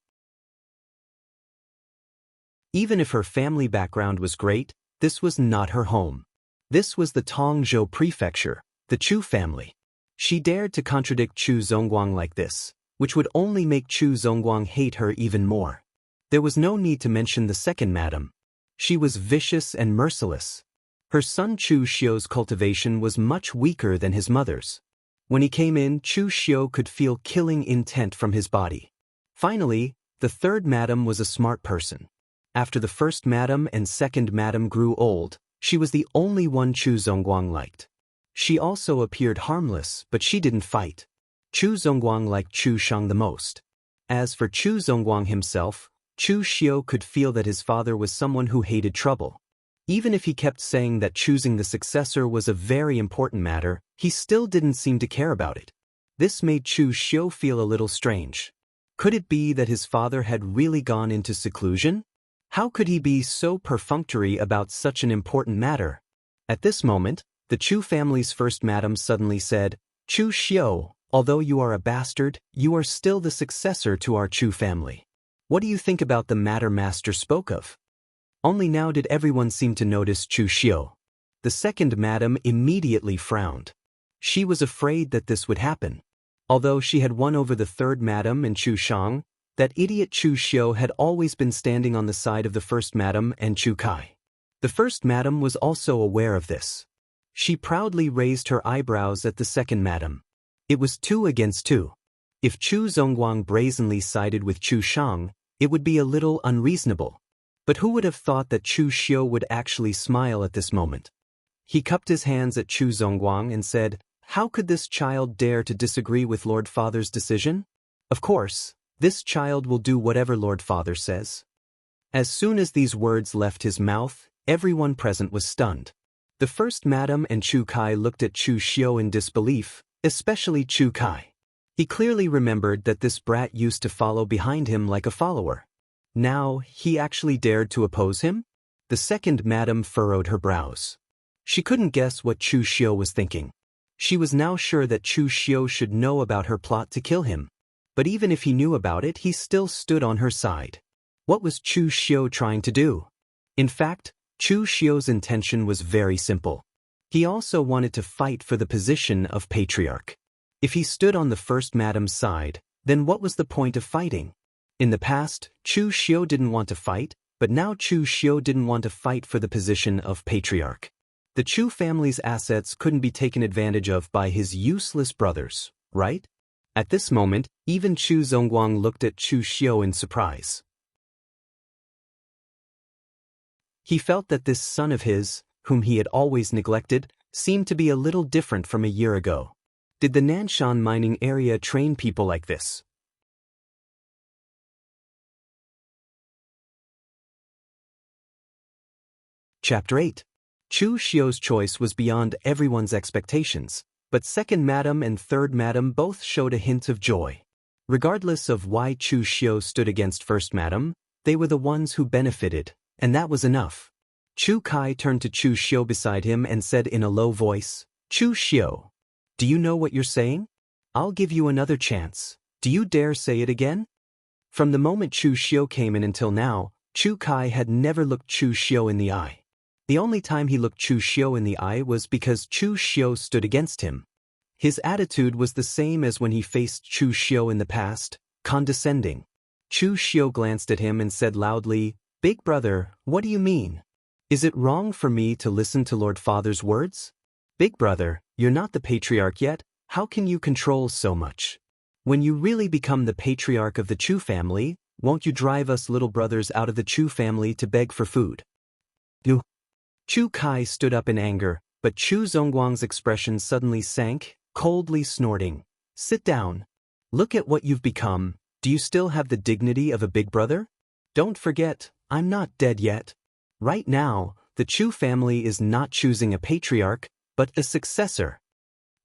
Even if her family background was great, this was not her home. This was the Tongzhou prefecture, the Chu family. She dared to contradict Chu Zongguang like this, which would only make Chu Zongguang hate her even more. There was no need to mention the second madam. She was vicious and merciless. Her son Chu Xiu's cultivation was much weaker than his mother's. When he came in, Chu Xiu could feel killing intent from his body. Finally, the third madam was a smart person. After the first madam and second madam grew old, she was the only one Chu Zongguang liked. She also appeared harmless, but she didn't fight. Chu Zongguang liked Chu Shang the most. As for Chu Zongguang himself, Chu Xiu could feel that his father was someone who hated trouble. Even if he kept saying that choosing the successor was a very important matter, he still didn't seem to care about it. This made Chu Xiu feel a little strange. Could it be that his father had really gone into seclusion? How could he be so perfunctory about such an important matter? At this moment, the Chu family's first madam suddenly said, "Chu Xiu, although you are a bastard, you are still the successor to our Chu family. What do you think about the matter master spoke of?" Only now did everyone seem to notice Chu Xiu. The second madam immediately frowned. She was afraid that this would happen. Although she had won over the third madam and Chu Shang, that idiot Chu Xiu had always been standing on the side of the first madam and Chu Kai. The first madam was also aware of this. She proudly raised her eyebrows at the second madam. It was 2 against 2. If Chu Zongguang brazenly sided with Chu Shang, it would be a little unreasonable. But who would have thought that Chu Xiu would actually smile at this moment? He cupped his hands at Chu Zongguang and said, "How could this child dare to disagree with Lord Father's decision? Of course, this child will do whatever Lord Father says." As soon as these words left his mouth, everyone present was stunned. The first madam and Chu Kai looked at Chu Xiu in disbelief, especially Chu Kai. He clearly remembered that this brat used to follow behind him like a follower. Now, he actually dared to oppose him? The second madam furrowed her brows. She couldn't guess what Chu Xiu was thinking. She was now sure that Chu Xiu should know about her plot to kill him. But even if he knew about it, he still stood on her side. What was Chu Xiu trying to do? In fact, Chu Xiu's intention was very simple. He also wanted to fight for the position of patriarch. If he stood on the first madam's side, then what was the point of fighting? In the past, Chu Xiu didn't want to fight, but now Chu Xiu didn't want to fight for the position of patriarch. The Chu family's assets couldn't be taken advantage of by his useless brothers, right? At this moment, even Chu Zongguang looked at Chu Xiu in surprise. He felt that this son of his, whom he had always neglected, seemed to be a little different from a year ago. Did the Nanshan mining area train people like this? Chapter 8. Chu Xiu's choice was beyond everyone's expectations, but second madam and third madam both showed a hint of joy. Regardless of why Chu Xiu stood against first madam, they were the ones who benefited, and that was enough. Chu Kai turned to Chu Xiu beside him and said in a low voice, "Chu Xiu, do you know what you're saying? I'll give you another chance. Do you dare say it again?" From the moment Chu Xiu came in until now, Chu Kai had never looked Chu Xiu in the eye. The only time he looked Chu Xiu in the eye was because Chu Xiu stood against him. His attitude was the same as when he faced Chu Xiu in the past, condescending. Chu Xiu glanced at him and said loudly, "Big brother, what do you mean? Is it wrong for me to listen to Lord Father's words? Big brother, you're not the patriarch yet, how can you control so much? When you really become the patriarch of the Chu family, won't you drive us little brothers out of the Chu family to beg for food?" Chu Kai stood up in anger, but Chu Zongguang's expression suddenly sank, coldly snorting. "Sit down. Look at what you've become. Do you still have the dignity of a big brother? Don't forget, I'm not dead yet. Right now, the Chu family is not choosing a patriarch, but a successor."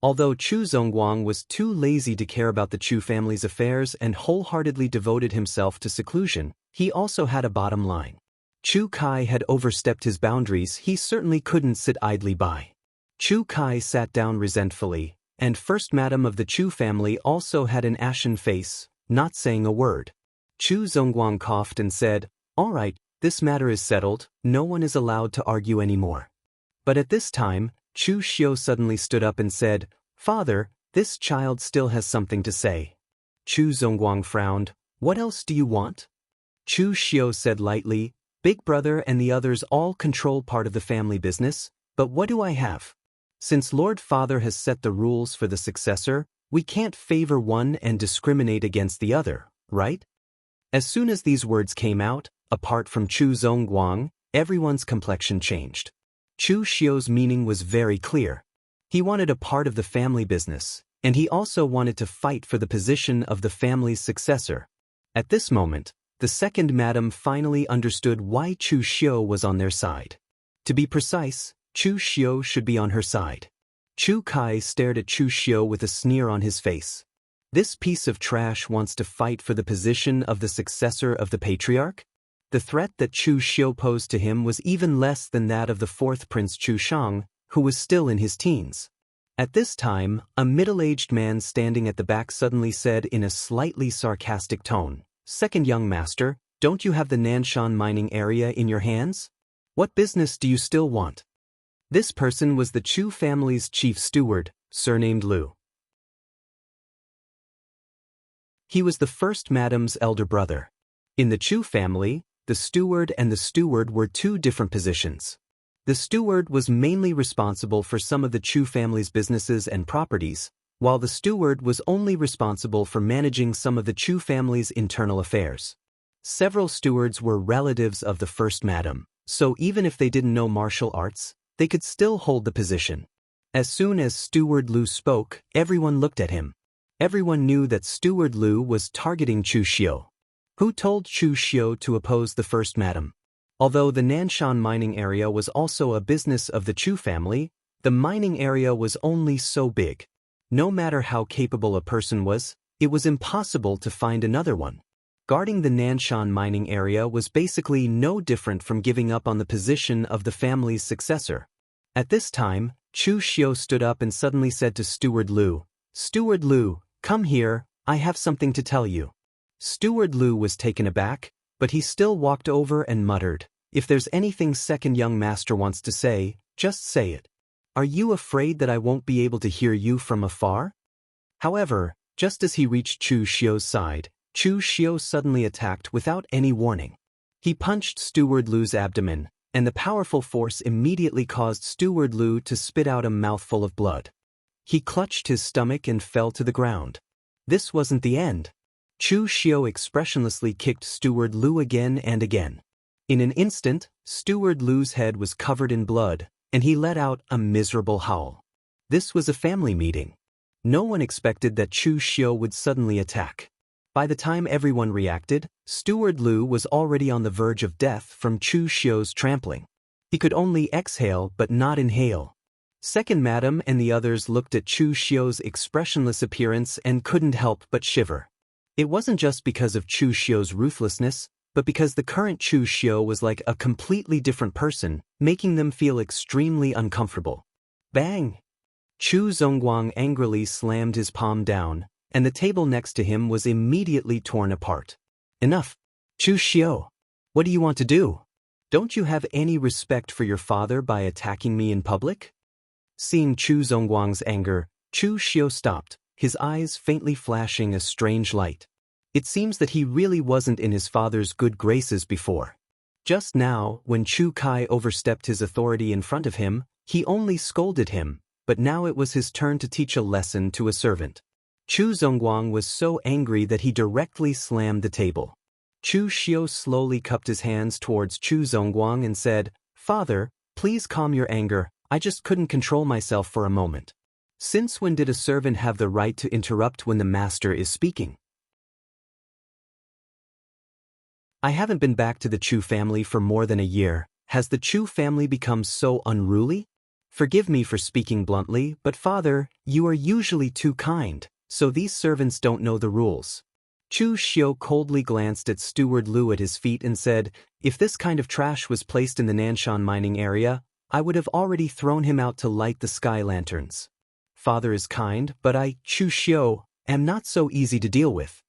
Although Chu Zongguang was too lazy to care about the Chu family's affairs and wholeheartedly devoted himself to seclusion, he also had a bottom line. Chu Kai had overstepped his boundaries, he certainly couldn't sit idly by. Chu Kai sat down resentfully, and first madam of the Chu family also had an ashen face, not saying a word. Chu Zongguang coughed and said, "All right, this matter is settled, no one is allowed to argue anymore." But at this time, Chu Xiu suddenly stood up and said, "Father, this child still has something to say." Chu Zongguang frowned. "What else do you want?" Chu Xiu said lightly, "Big brother and the others all control part of the family business, but what do I have? Since Lord Father has set the rules for the successor, we can't favor one and discriminate against the other, right?" As soon as these words came out, apart from Chu Zongguang, everyone's complexion changed. Chu Xiu's meaning was very clear. He wanted a part of the family business, and he also wanted to fight for the position of the family's successor. At this moment, the second madam finally understood why Chu Xiu was on their side. To be precise, Chu Xiu should be on her side. Chu Kai stared at Chu Xiu with a sneer on his face. This piece of trash wants to fight for the position of the successor of the patriarch? The threat that Chu Xiu posed to him was even less than that of the fourth prince Chu Shang, who was still in his teens. At this time, a middle-aged man standing at the back suddenly said in a slightly sarcastic tone, "Second young master, don't you have the Nanshan mining area in your hands? What business do you still want?" This person was the Chu family's chief steward, surnamed Lu. He was the first madam's elder brother. In the Chu family, the steward and the steward were two different positions. The steward was mainly responsible for some of the Chu family's businesses and properties, while the steward was only responsible for managing some of the Chu family's internal affairs. Several stewards were relatives of the first madam, so even if they didn't know martial arts, they could still hold the position. As soon as Steward Lu spoke, everyone looked at him. Everyone knew that Steward Lu was targeting Chu Xiu. Who told Chu Xiu to oppose the first madam? Although the Nanshan mining area was also a business of the Chu family, the mining area was only so big. No matter how capable a person was, it was impossible to find another one. Guarding the Nanshan mining area was basically no different from giving up on the position of the family's successor. At this time, Chu Xiu stood up and suddenly said to Steward Lu, "Steward Lu, come here, I have something to tell you." Steward Lu was taken aback, but he still walked over and muttered, "If there's anything second young master wants to say, just say it." Are you afraid that I won't be able to hear you from afar? However, just as he reached Chu Xiu's side, Chu Xiu suddenly attacked without any warning. He punched Steward Lu's abdomen, and the powerful force immediately caused Steward Lu to spit out a mouthful of blood. He clutched his stomach and fell to the ground. This wasn't the end. Chu Xiu expressionlessly kicked Steward Lu again and again. In an instant, Steward Lu's head was covered in blood, and he let out a miserable howl. This was a family meeting. No one expected that Chu Xiu would suddenly attack. By the time everyone reacted, Steward Lu was already on the verge of death from Chu Xiu's trampling. He could only exhale but not inhale. Second Madam and the others looked at Chu Xiu's expressionless appearance and couldn't help but shiver. It wasn't just because of Chu Xiu's ruthlessness, but because the current Chu Xiu was like a completely different person, making them feel extremely uncomfortable. Bang! Chu Zongguang angrily slammed his palm down, and the table next to him was immediately torn apart. Enough! Chu Xiu! What do you want to do? Don't you have any respect for your father by attacking me in public? Seeing Chu Zongguang's anger, Chu Xiu stopped, his eyes faintly flashing a strange light. It seems that he really wasn't in his father's good graces before. Just now, when Chu Kai overstepped his authority in front of him, he only scolded him, but now it was his turn to teach a lesson to a servant. Chu Zongguang was so angry that he directly slammed the table. Chu Xiu slowly cupped his hands towards Chu Zongguang and said, "Father, please calm your anger, I just couldn't control myself for a moment. Since when did a servant have the right to interrupt when the master is speaking? I haven't been back to the Chu family for more than a year. Has the Chu family become so unruly? Forgive me for speaking bluntly, but father, you are usually too kind, so these servants don't know the rules." Chu Xiu coldly glanced at Steward Lu at his feet and said, "If this kind of trash was placed in the Nanshan mining area, I would have already thrown him out to light the sky lanterns. Father is kind, but I, Chu Xiu, am not so easy to deal with."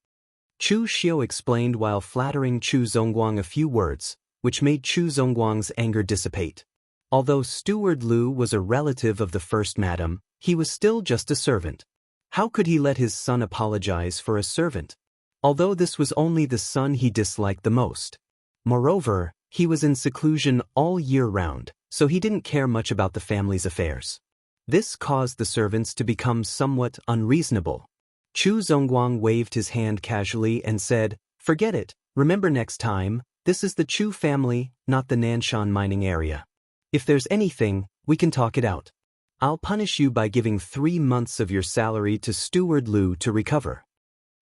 Chu Xiu explained while flattering Chu Zongguang a few words, which made Chu Zongguang's anger dissipate. Although Steward Lu was a relative of the First Madam, he was still just a servant. How could he let his son apologize for a servant? Although this was only the son he disliked the most. Moreover, he was in seclusion all year round, so he didn't care much about the family's affairs. This caused the servants to become somewhat unreasonable. Chu Zongguang waved his hand casually and said, "Forget it, remember next time, this is the Chu family, not the Nanshan mining area. If there's anything, we can talk it out. I'll punish you by giving 3 months of your salary to Steward Lu to recover."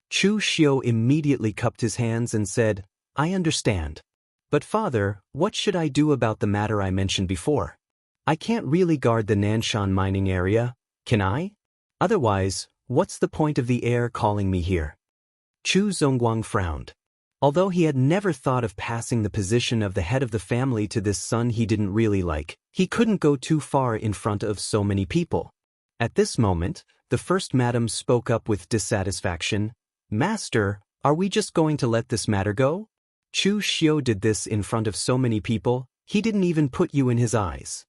Chu Xiu immediately cupped his hands and said, "I understand. But father, what should I do about the matter I mentioned before? I can't really guard the Nanshan mining area, can I? Otherwise, what's the point of the heir calling me here?" Chu Zongguang frowned. Although he had never thought of passing the position of the head of the family to this son he didn't really like, he couldn't go too far in front of so many people. At this moment, the First Madam spoke up with dissatisfaction, "Master, are we just going to let this matter go? Chu Xiu did this in front of so many people, he didn't even put you in his eyes."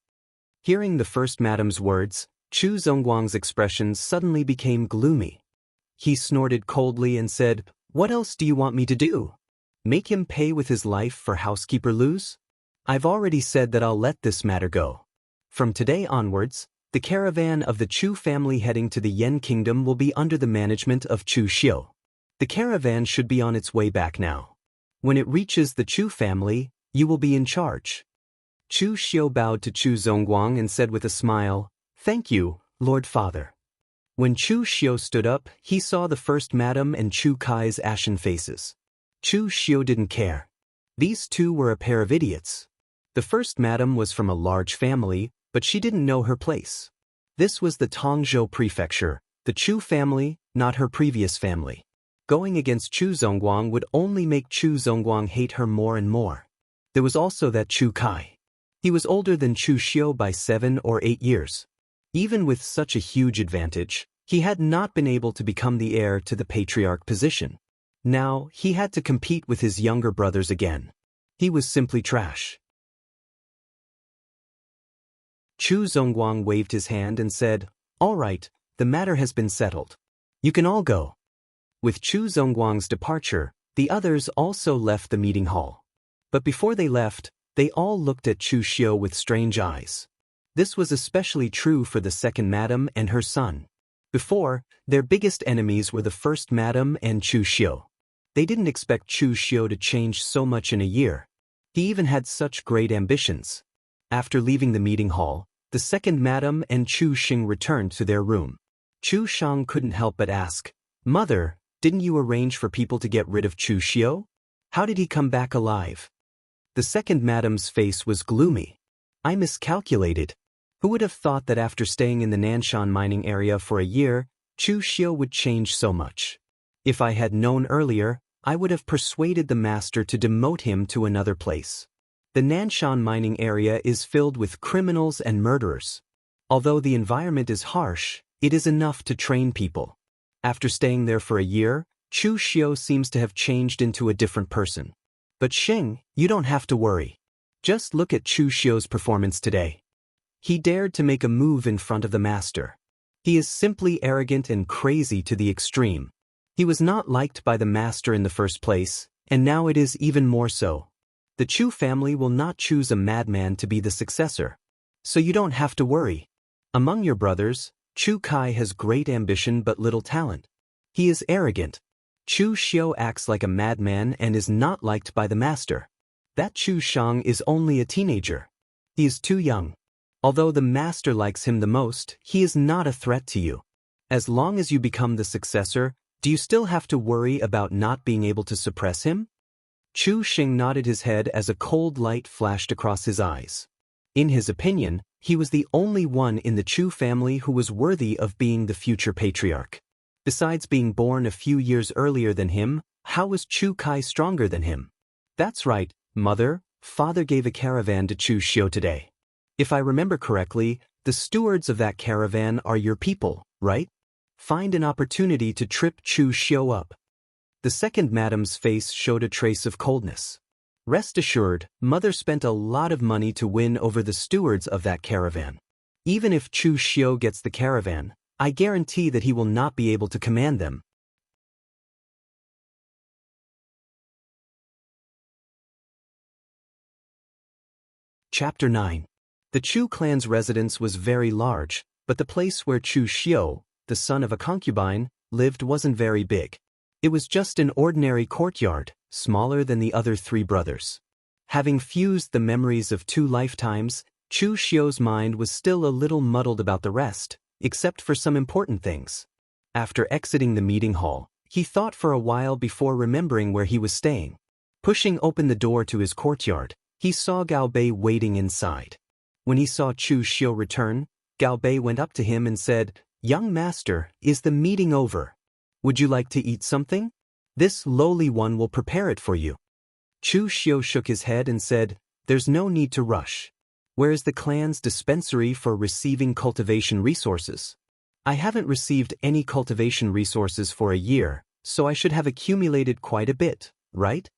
Hearing the First Madam's words, Chu Zongguang's expression suddenly became gloomy. He snorted coldly and said, "What else do you want me to do? Make him pay with his life for housekeeper Lu's? I've already said that I'll let this matter go. From today onwards, the caravan of the Chu family heading to the Yan Kingdom will be under the management of Chu Xiu. The caravan should be on its way back now. When it reaches the Chu family, you will be in charge." Chu Xiu bowed to Chu Zongguang and said with a smile, "Thank you, Lord Father." When Chu Xiu stood up, he saw the First Madam and Chu Kai's ashen faces. Chu Xiu didn't care. These two were a pair of idiots. The First Madam was from a large family, but she didn't know her place. This was the Tongzhou prefecture, the Chu family, not her previous family. Going against Chu Zongguang would only make Chu Zongguang hate her more and more. There was also that Chu Kai. He was older than Chu Xiu by 7 or 8 years. Even with such a huge advantage, he had not been able to become the heir to the patriarch position. Now, he had to compete with his younger brothers again. He was simply trash. Chu Zongguang waved his hand and said, "All right, the matter has been settled. You can all go." With Chu Zongguang's departure, the others also left the meeting hall. But before they left, they all looked at Chu Xiu with strange eyes. This was especially true for the second madam and her son. Before, their biggest enemies were the first madam and Chu Xiu. They didn't expect Chu Xiu to change so much in a year. He even had such great ambitions. After leaving the meeting hall, the second madam and Chu Xing returned to their room. Chu Shang couldn't help but ask, "Mother, didn't you arrange for people to get rid of Chu Xiu? How did he come back alive?" The second madam's face was gloomy. "I miscalculated. Who would have thought that after staying in the Nanshan mining area for a year, Chu Xiu would change so much? If I had known earlier, I would have persuaded the master to demote him to another place. The Nanshan mining area is filled with criminals and murderers. Although the environment is harsh, it is enough to train people." After staying there for a year, Chu Xiu seems to have changed into a different person. But Xing, you don't have to worry. Just look at Chu Xiu's performance today. He dared to make a move in front of the master. He is simply arrogant and crazy to the extreme. He was not liked by the master in the first place, and now it is even more so. The Chu family will not choose a madman to be the successor. So you don't have to worry. Among your brothers, Chu Kai has great ambition but little talent. He is arrogant. Chu Xiu acts like a madman and is not liked by the master. That Chu Shang is only a teenager. He is too young. Although the master likes him the most, he is not a threat to you. As long as you become the successor, do you still have to worry about not being able to suppress him?" Chu Xing nodded his head as a cold light flashed across his eyes. In his opinion, he was the only one in the Chu family who was worthy of being the future patriarch. Besides being born a few years earlier than him, how was Chu Kai stronger than him? "That's right, mother, father gave a caravan to Chu Xiu today. If I remember correctly, the stewards of that caravan are your people, right? Find an opportunity to trip Chu Xiu up." The second madam's face showed a trace of coldness. "Rest assured, mother spent a lot of money to win over the stewards of that caravan. Even if Chu Xiu gets the caravan, I guarantee that he will not be able to command them." Chapter 9. The Chu clan's residence was very large, but the place where Chu Xiu, the son of a concubine, lived wasn't very big. It was just an ordinary courtyard, smaller than the other three brothers. Having fused the memories of 2 lifetimes, Chu Xiu's mind was still a little muddled about the rest, except for some important things. After exiting the meeting hall, he thought for a while before remembering where he was staying. Pushing open the door to his courtyard, he saw Gao Bei waiting inside. When he saw Chu Xiu return, Gao Bei went up to him and said, "Young master, is the meeting over? Would you like to eat something? This lowly one will prepare it for you." Chu Xiu shook his head and said, "There's no need to rush. Where is the clan's dispensary for receiving cultivation resources? I haven't received any cultivation resources for a year, so I should have accumulated quite a bit, right?"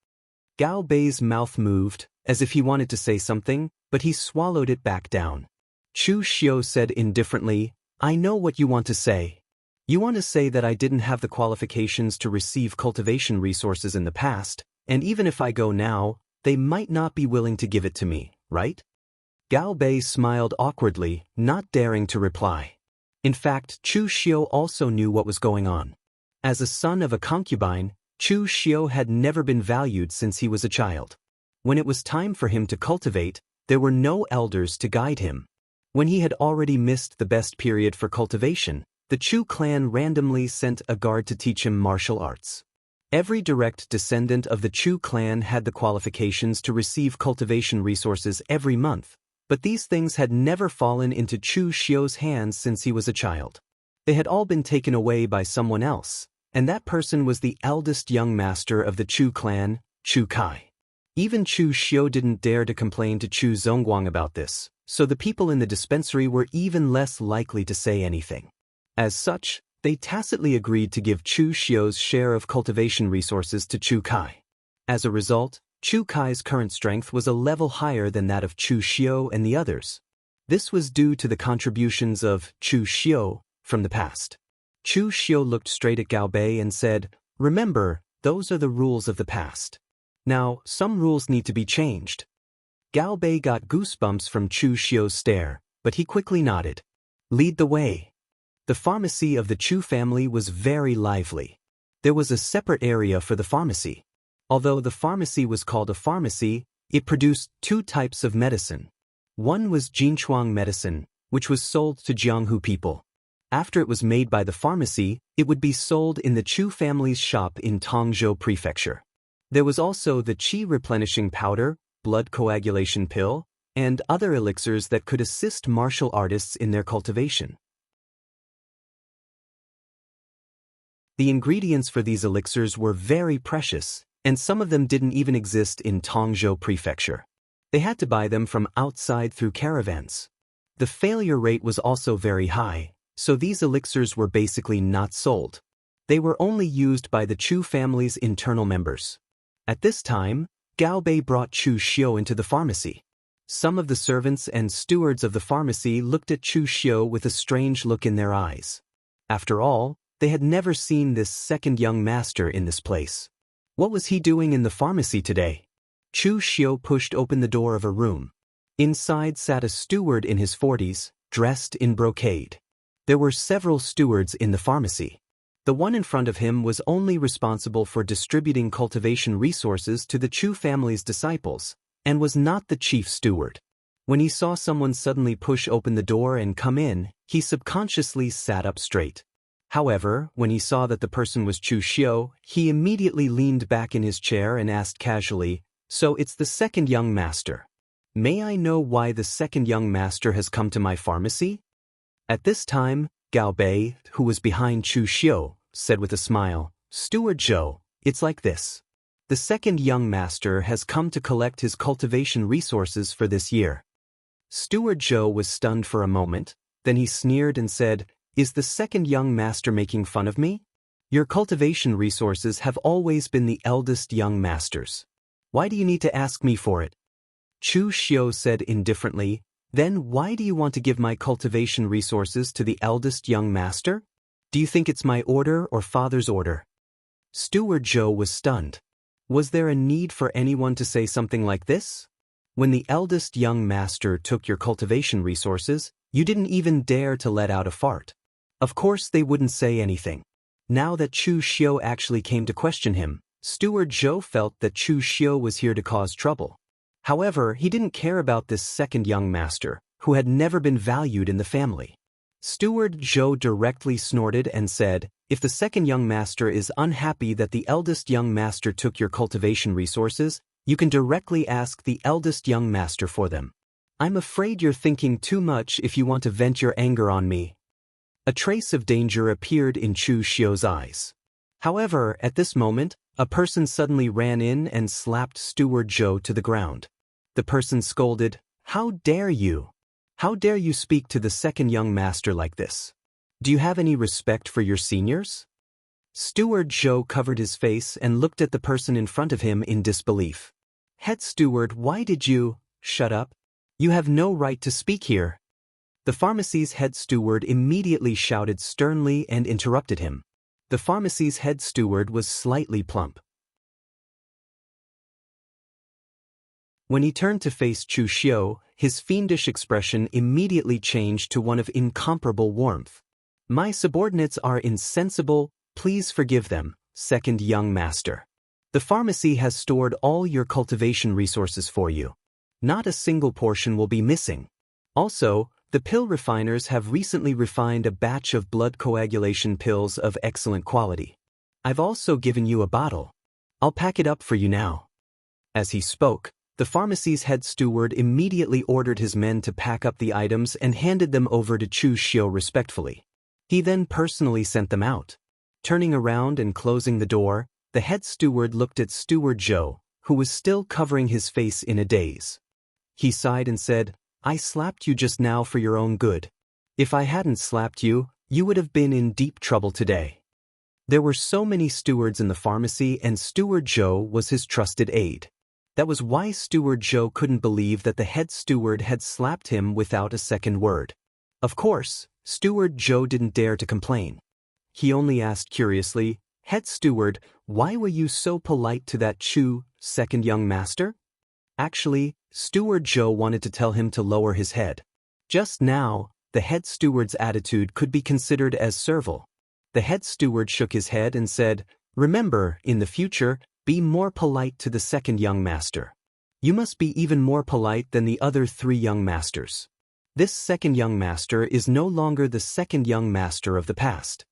Gao Bei's mouth moved, as if he wanted to say something, but he swallowed it back down. Chu Xiu said indifferently, "I know what you want to say. You want to say that I didn't have the qualifications to receive cultivation resources in the past, and even if I go now, they might not be willing to give it to me, right?" Gao Bei smiled awkwardly, not daring to reply. In fact, Chu Xiu also knew what was going on. As a son of a concubine, Chu Xiu had never been valued since he was a child. When it was time for him to cultivate, there were no elders to guide him. When he had already missed the best period for cultivation, the Chu clan randomly sent a guard to teach him martial arts. Every direct descendant of the Chu clan had the qualifications to receive cultivation resources every month, but these things had never fallen into Chu Xiu's hands since he was a child. They had all been taken away by someone else, and that person was the eldest young master of the Chu clan, Chu Kai. Even Chu Xiu didn't dare to complain to Chu Zongguang about this, so the people in the dispensary were even less likely to say anything. As such, they tacitly agreed to give Chu Xiu's share of cultivation resources to Chu Kai. As a result, Chu Kai's current strength was a level higher than that of Chu Xiu and the others. This was due to the contributions of Chu Xiu from the past. Chu Xiu looked straight at Gao Bei and said, "Remember, those are the rules of the past. Now, some rules need to be changed." Gao Bei got goosebumps from Chu Xiu's stare, but he quickly nodded. "Lead the way." The pharmacy of the Chu family was very lively. There was a separate area for the pharmacy. Although the pharmacy was called a pharmacy, it produced two types of medicine. One was Jinchuang medicine, which was sold to Jianghu people. After it was made by the pharmacy, it would be sold in the Chu family's shop in Tongzhou Prefecture. There was also the qi replenishing powder, blood coagulation pill, and other elixirs that could assist martial artists in their cultivation. The ingredients for these elixirs were very precious, and some of them didn't even exist in Tongzhou Prefecture. They had to buy them from outside through caravans. The failure rate was also very high, so these elixirs were basically not sold. They were only used by the Chu family's internal members. At this time, Gao Bei brought Chu Xiu into the pharmacy. Some of the servants and stewards of the pharmacy looked at Chu Xiu with a strange look in their eyes. After all, they had never seen this second young master in this place. What was he doing in the pharmacy today? Chu Xiu pushed open the door of a room. Inside sat a steward in his 40s, dressed in brocade. There were several stewards in the pharmacy. The one in front of him was only responsible for distributing cultivation resources to the Chu family's disciples, and was not the chief steward. When he saw someone suddenly push open the door and come in, he subconsciously sat up straight. However, when he saw that the person was Chu Xiu, he immediately leaned back in his chair and asked casually, "So it's the second young master. May I know why the second young master has come to my pharmacy?" At this time, Gao Bei, who was behind Chu Xiu, said with a smile, "Steward Zhou, it's like this. The second young master has come to collect his cultivation resources for this year." Steward Zhou was stunned for a moment, then he sneered and said, "Is the second young master making fun of me? Your cultivation resources have always been the eldest young master's. Why do you need to ask me for it?" Chu Xiu said indifferently, "Then why do you want to give my cultivation resources to the eldest young master? Do you think it's my order or father's order?" Steward Zhou was stunned. Was there a need for anyone to say something like this? When the eldest young master took your cultivation resources, you didn't even dare to let out a fart. Of course they wouldn't say anything. Now that Chu Xiu actually came to question him, Steward Zhou felt that Chu Xiu was here to cause trouble. However, he didn't care about this second young master, who had never been valued in the family. Steward Zhou directly snorted and said, "If the second young master is unhappy that the eldest young master took your cultivation resources, you can directly ask the eldest young master for them. I'm afraid you're thinking too much if you want to vent your anger on me." A trace of danger appeared in Chu Xiu's eyes. However, at this moment, a person suddenly ran in and slapped Steward Zhou to the ground. The person scolded, "How dare you? How dare you speak to the second young master like this? Do you have any respect for your seniors?" Steward Zhou covered his face and looked at the person in front of him in disbelief. "Head steward, why did you—" "Shut up. You have no right to speak here." The pharmacy's head steward immediately shouted sternly and interrupted him. The pharmacy's head steward was slightly plump. When he turned to face Chu Xiu, his fiendish expression immediately changed to one of incomparable warmth. "My subordinates are insensible, please forgive them, second young master. The pharmacy has stored all your cultivation resources for you. Not a single portion will be missing. Also, the pill refiners have recently refined a batch of blood coagulation pills of excellent quality. I've also given you a bottle. I'll pack it up for you now." As he spoke, the pharmacy's head steward immediately ordered his men to pack up the items and handed them over to Chu Xiu respectfully. He then personally sent them out. Turning around and closing the door, the head steward looked at Steward Zhou, who was still covering his face in a daze. He sighed and said, "I slapped you just now for your own good. If I hadn't slapped you, you would have been in deep trouble today." There were so many stewards in the pharmacy and Steward Zhou was his trusted aide. That was why Steward Zhou couldn't believe that the head steward had slapped him without a second word. Of course, Steward Zhou didn't dare to complain. He only asked curiously, "Head steward, why were you so polite to that second young master?" Actually, Steward Zhou wanted to tell him to lower his head. Just now, the head steward's attitude could be considered as servile. The head steward shook his head and said, "Remember, in the future, be more polite to the second young master. You must be even more polite than the other 3 young masters. This second young master is no longer the second young master of the past."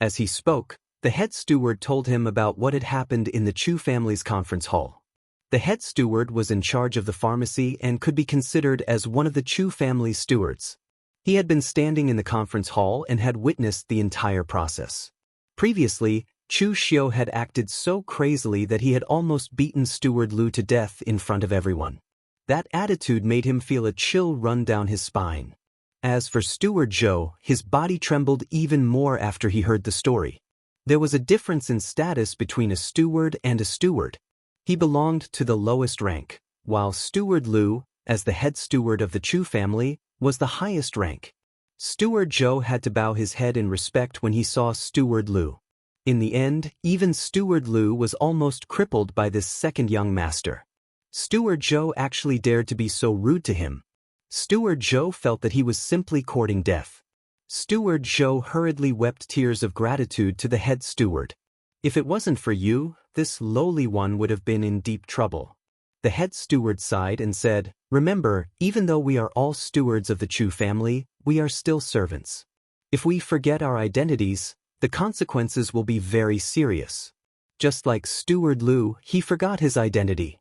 As he spoke, the head steward told him about what had happened in the Chu family's conference hall. The head steward was in charge of the pharmacy and could be considered as one of the Chu family's stewards. He had been standing in the conference hall and had witnessed the entire process. Previously, Chu Xiu had acted so crazily that he had almost beaten Steward Lu to death in front of everyone. That attitude made him feel a chill run down his spine. As for Steward Zhou, his body trembled even more after he heard the story. There was a difference in status between a steward and a steward. He belonged to the lowest rank, while Steward Lu, as the head steward of the Chu family, was the highest rank. Steward Zhou had to bow his head in respect when he saw Steward Lu. In the end, even Steward Lu was almost crippled by this second young master. Steward Zhou actually dared to be so rude to him. Steward Zhou felt that he was simply courting death. Steward Zhou hurriedly wept tears of gratitude to the head steward. "If it wasn't for you, this lowly one would have been in deep trouble." The head steward sighed and said, "Remember, even though we are all stewards of the Chu family, we are still servants. If we forget our identities, the consequences will be very serious." Just like Steward Lu, he forgot his identity.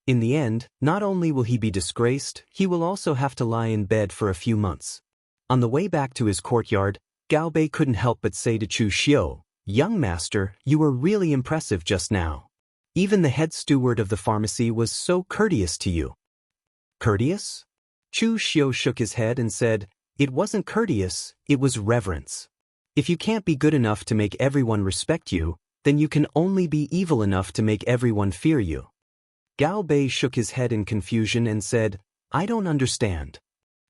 In the end, not only will he be disgraced, he will also have to lie in bed for a few months. On the way back to his courtyard, Gao Bei couldn't help but say to Chu Xiu, "Young master, you were really impressive just now. Even the head steward of the pharmacy was so courteous to you." "Courteous?" Chu Xiu shook his head and said, "It wasn't courteous, it was reverence. If you can't be good enough to make everyone respect you, then you can only be evil enough to make everyone fear you." Gao Bei shook his head in confusion and said, "I don't understand."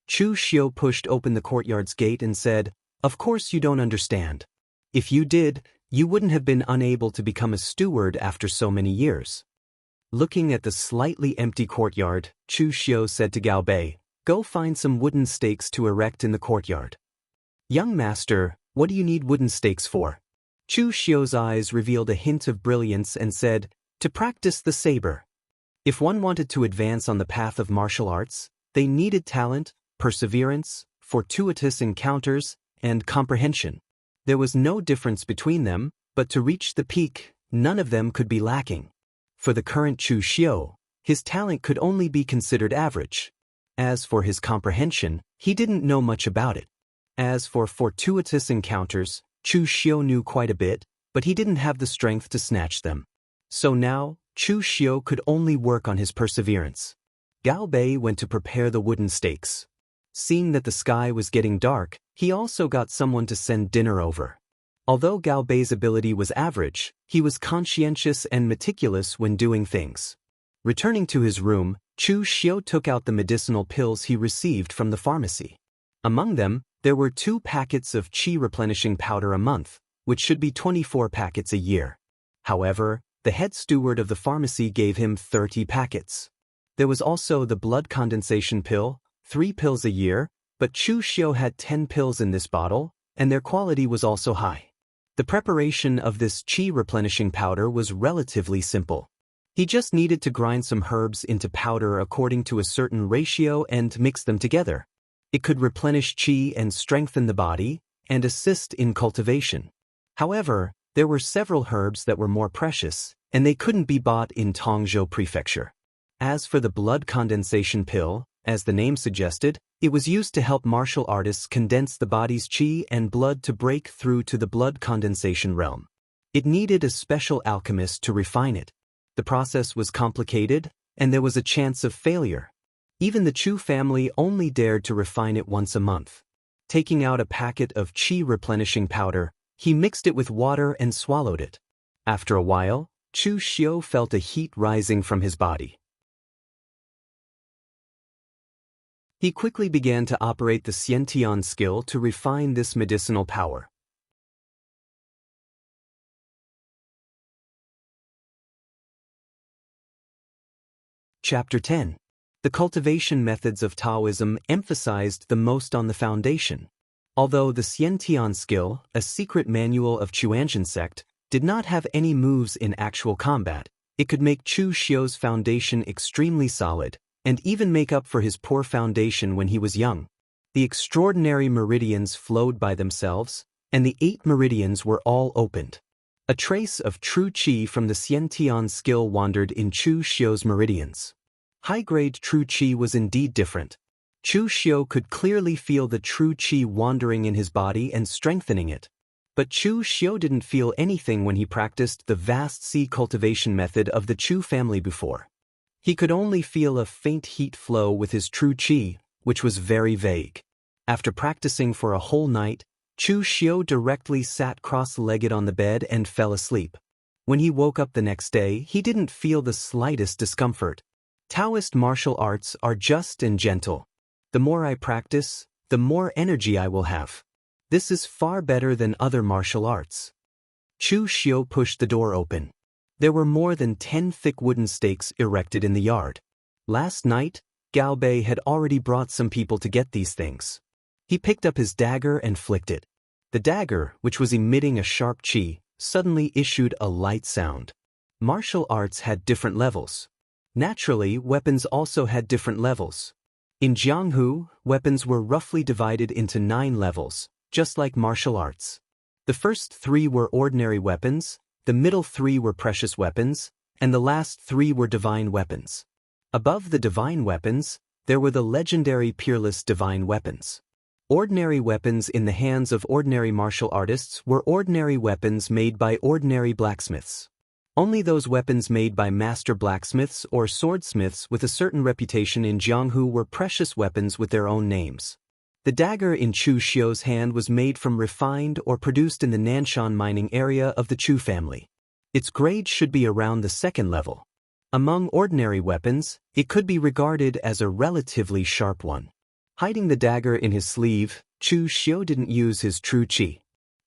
Chu Xiu pushed open the courtyard's gate and said, "Of course you don't understand. If you did, you wouldn't have been unable to become a steward after so many years." Looking at the slightly empty courtyard, Chu Xiu said to Gao Bei, "Go find some wooden stakes to erect in the courtyard." "Young master, what do you need wooden stakes for?" Chu Xiu's eyes revealed a hint of brilliance and said, "To practice the saber." If one wanted to advance on the path of martial arts, they needed talent, perseverance, fortuitous encounters, and comprehension. There was no difference between them, but to reach the peak, none of them could be lacking. For the current Chu Xiu, his talent could only be considered average. As for his comprehension, he didn't know much about it. As for fortuitous encounters, Chu Xiu knew quite a bit, but he didn't have the strength to snatch them. So now, Chu Xiu could only work on his perseverance. Gao Bei went to prepare the wooden stakes. Seeing that the sky was getting dark, he also got someone to send dinner over. Although Gao Bei's ability was average, he was conscientious and meticulous when doing things. Returning to his room, Chu Xiu took out the medicinal pills he received from the pharmacy. Among them, there were 2 packets of qi replenishing powder a month, which should be 24 packets a year. However, the head steward of the pharmacy gave him 30 packets. There was also the blood condensation pill, 3 pills a year, but Chu Xiu had 10 pills in this bottle, and their quality was also high. The preparation of this qi replenishing powder was relatively simple. He just needed to grind some herbs into powder according to a certain ratio and mix them together. It could replenish qi and strengthen the body, and assist in cultivation. However, there were several herbs that were more precious, and they couldn't be bought in Tongzhou Prefecture. As for the blood condensation pill, as the name suggested, it was used to help martial artists condense the body's qi and blood to break through to the blood condensation realm. It needed a special alchemist to refine it. The process was complicated, and there was a chance of failure. Even the Chu family only dared to refine it once a month. Taking out a packet of qi replenishing powder, he mixed it with water and swallowed it. After a while, Chu Xiu felt a heat rising from his body. He quickly began to operate the Xiantian skill to refine this medicinal power. Chapter 10. The cultivation methods of Taoism emphasized the most on the foundation. Although the Xiantian skill, a secret manual of Chuanzhen sect, did not have any moves in actual combat, it could make Chu Xiu's foundation extremely solid, and even make up for his poor foundation when he was young. The extraordinary meridians flowed by themselves, and the 8 meridians were all opened. A trace of true qi from the Xiantian skill wandered in Chu Xiu's meridians. High-grade true qi was indeed different. Chu Xiu could clearly feel the true qi wandering in his body and strengthening it. But Chu Xiu didn't feel anything when he practiced the vast sea cultivation method of the Chu family before. He could only feel a faint heat flow with his true qi, which was very vague. After practicing for a whole night, Chu Xiu directly sat cross-legged on the bed and fell asleep. When he woke up the next day, he didn't feel the slightest discomfort. Taoist martial arts are just and gentle. The more I practice, the more energy I will have. This is far better than other martial arts. Chu Xiu pushed the door open. There were more than 10 thick wooden stakes erected in the yard. Last night, Gao Bei had already brought some people to get these things. He picked up his dagger and flicked it. The dagger, which was emitting a sharp qi, suddenly issued a light sound. Martial arts had different levels. Naturally, weapons also had different levels. In Jianghu, weapons were roughly divided into 9 levels, just like martial arts. The first 3 were ordinary weapons, the middle 3 were precious weapons, and the last 3 were divine weapons. Above the divine weapons, there were the legendary peerless divine weapons. Ordinary weapons in the hands of ordinary martial artists were ordinary weapons made by ordinary blacksmiths. Only those weapons made by master blacksmiths or swordsmiths with a certain reputation in Jianghu were precious weapons with their own names. The dagger in Chu Xiu's hand was made from refined or produced in the Nanshan mining area of the Chu family. Its grade should be around the 2nd level. Among ordinary weapons, it could be regarded as a relatively sharp one. Hiding the dagger in his sleeve, Chu Xiu didn't use his true qi.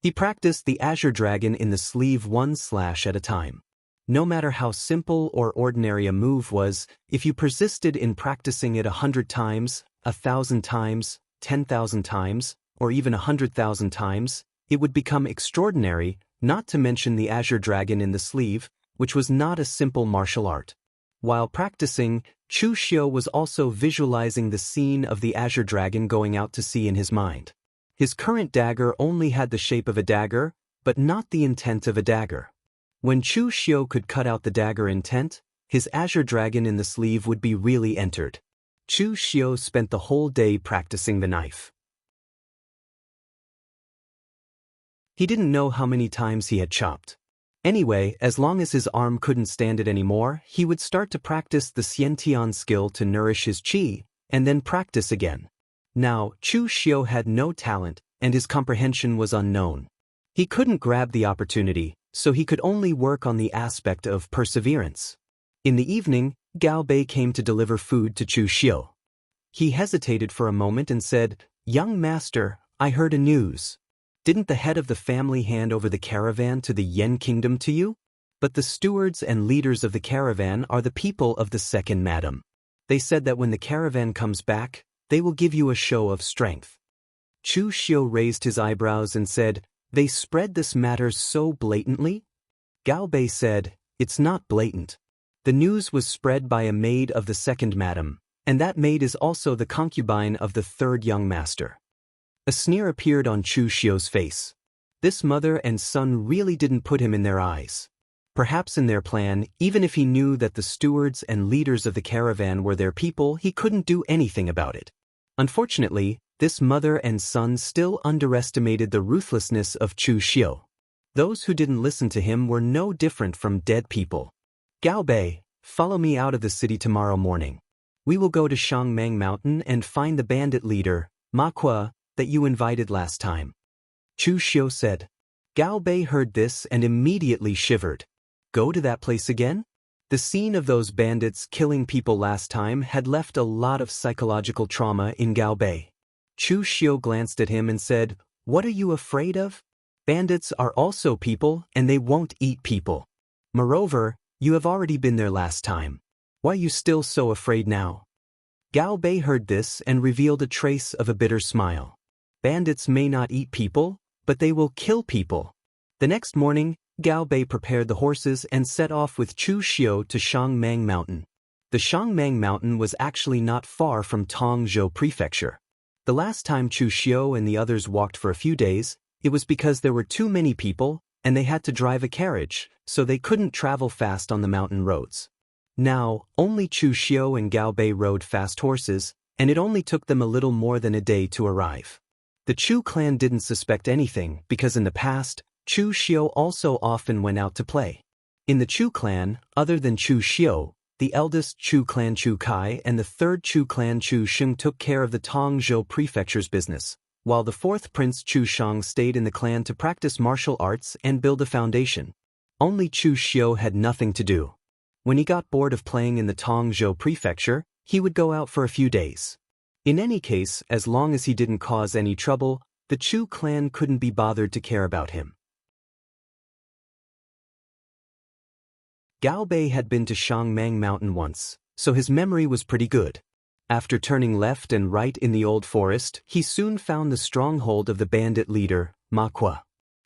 He practiced the Azure Dragon in the sleeve 1 slash at a time. No matter how simple or ordinary a move was, if you persisted in practicing it 100 times, 1,000 times, 10,000 times, or even 100,000 times, it would become extraordinary, not to mention the Azure Dragon in the sleeve, which was not a simple martial art. While practicing, Chu Xiu was also visualizing the scene of the Azure Dragon going out to sea in his mind. His current dagger only had the shape of a dagger, but not the intent of a dagger. When Chu Xiu could cut out the dagger intent, his Azure Dragon in the sleeve would be really entered. Chu Xiu spent the whole day practicing the knife. He didn't know how many times he had chopped. Anyway, as long as his arm couldn't stand it anymore, he would start to practice the Xiantian skill to nourish his qi, and then practice again. Now, Chu Xiu had no talent, and his comprehension was unknown. He couldn't grab the opportunity, so he could only work on the aspect of perseverance. In the evening, Gao Bei came to deliver food to Chu Xiu. He hesitated for a moment and said, "Young master, I heard a news. Didn't the head of the family hand over the caravan to the Yen kingdom to you? But the stewards and leaders of the caravan are the people of the 2nd madam. They said that when the caravan comes back, they will give you a show of strength." Chu Xiu raised his eyebrows and said, "They spread this matter so blatantly?" Gao Bei said, "It's not blatant. The news was spread by a maid of the 2nd madam, and that maid is also the concubine of the 3rd young master." A sneer appeared on Chu Xiu's face. This mother and son really didn't put him in their eyes. Perhaps in their plan, even if he knew that the stewards and leaders of the caravan were their people, he couldn't do anything about it. Unfortunately, this mother and son still underestimated the ruthlessness of Chu Xiu. Those who didn't listen to him were no different from dead people. "Gao Bei, follow me out of the city tomorrow morning. We will go to Shangmeng Mountain and find the bandit leader, Ma Kuo, that you invited last time." Chu Xiu said. Gao Bei heard this and immediately shivered. Go to that place again? The scene of those bandits killing people last time had left a lot of psychological trauma in Gao Bei. Chu Xiu glanced at him and said, "What are you afraid of? Bandits are also people and they won't eat people. Moreover, you have already been there last time. Why are you still so afraid now?" Gao Bei heard this and revealed a trace of a bitter smile. Bandits may not eat people, but they will kill people. The next morning, Gao Bei prepared the horses and set off with Chu Xiu to Shangmang Mountain. The Shangmang Mountain was actually not far from Tongzhou Prefecture. The last time Chu Xiu and the others walked for a few days, it was because there were too many people, and they had to drive a carriage, so they couldn't travel fast on the mountain roads. Now, only Chu Xiu and Gao Bei rode fast horses, and it only took them a little more than a day to arrive. The Chu clan didn't suspect anything because in the past, Chu Xiu also often went out to play. In the Chu clan, other than Chu Xiu, the eldest Chu clan Chu Kai and the third Chu clan Chu Sheng took care of the Tongzhou Prefecture's business, while the fourth prince Chu Shang stayed in the clan to practice martial arts and build a foundation. Only Chu Xiu had nothing to do. When he got bored of playing in the Tongzhou Prefecture, he would go out for a few days. In any case, as long as he didn't cause any trouble, the Chu clan couldn't be bothered to care about him. Gao Bei had been to Shangmang Mountain once, so his memory was pretty good. After turning left and right in the old forest, he soon found the stronghold of the bandit leader, Ma Kuo.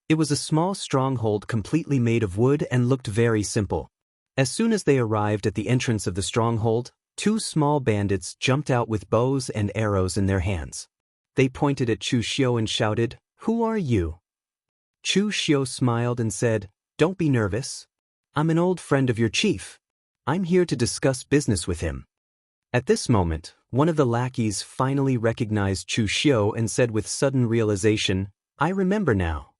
It was a small stronghold completely made of wood and looked very simple. As soon as they arrived at the entrance of the stronghold, two small bandits jumped out with bows and arrows in their hands. They pointed at Chu Xiu and shouted, "Who are you?" Chu Xiu smiled and said, "Don't be nervous. I'm an old friend of your chief. I'm here to discuss business with him." At this moment, one of the lackeys finally recognized Chu Xiu and said with sudden realization, "I remember now.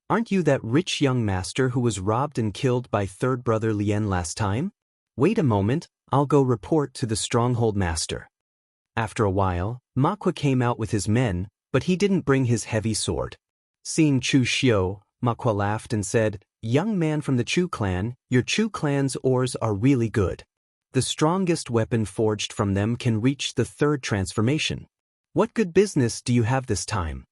Aren't you that rich young master who was robbed and killed by third brother Lien last time? Wait a moment, I'll go report to the stronghold master." After a while, Ma Kuo came out with his men, but he didn't bring his heavy sword. Seeing Chu Xiu, Ma Kuo laughed and said, "Young man from the Chu clan, your Chu clan's oars are really good. The strongest weapon forged from them can reach the third transformation. What good business do you have this time?"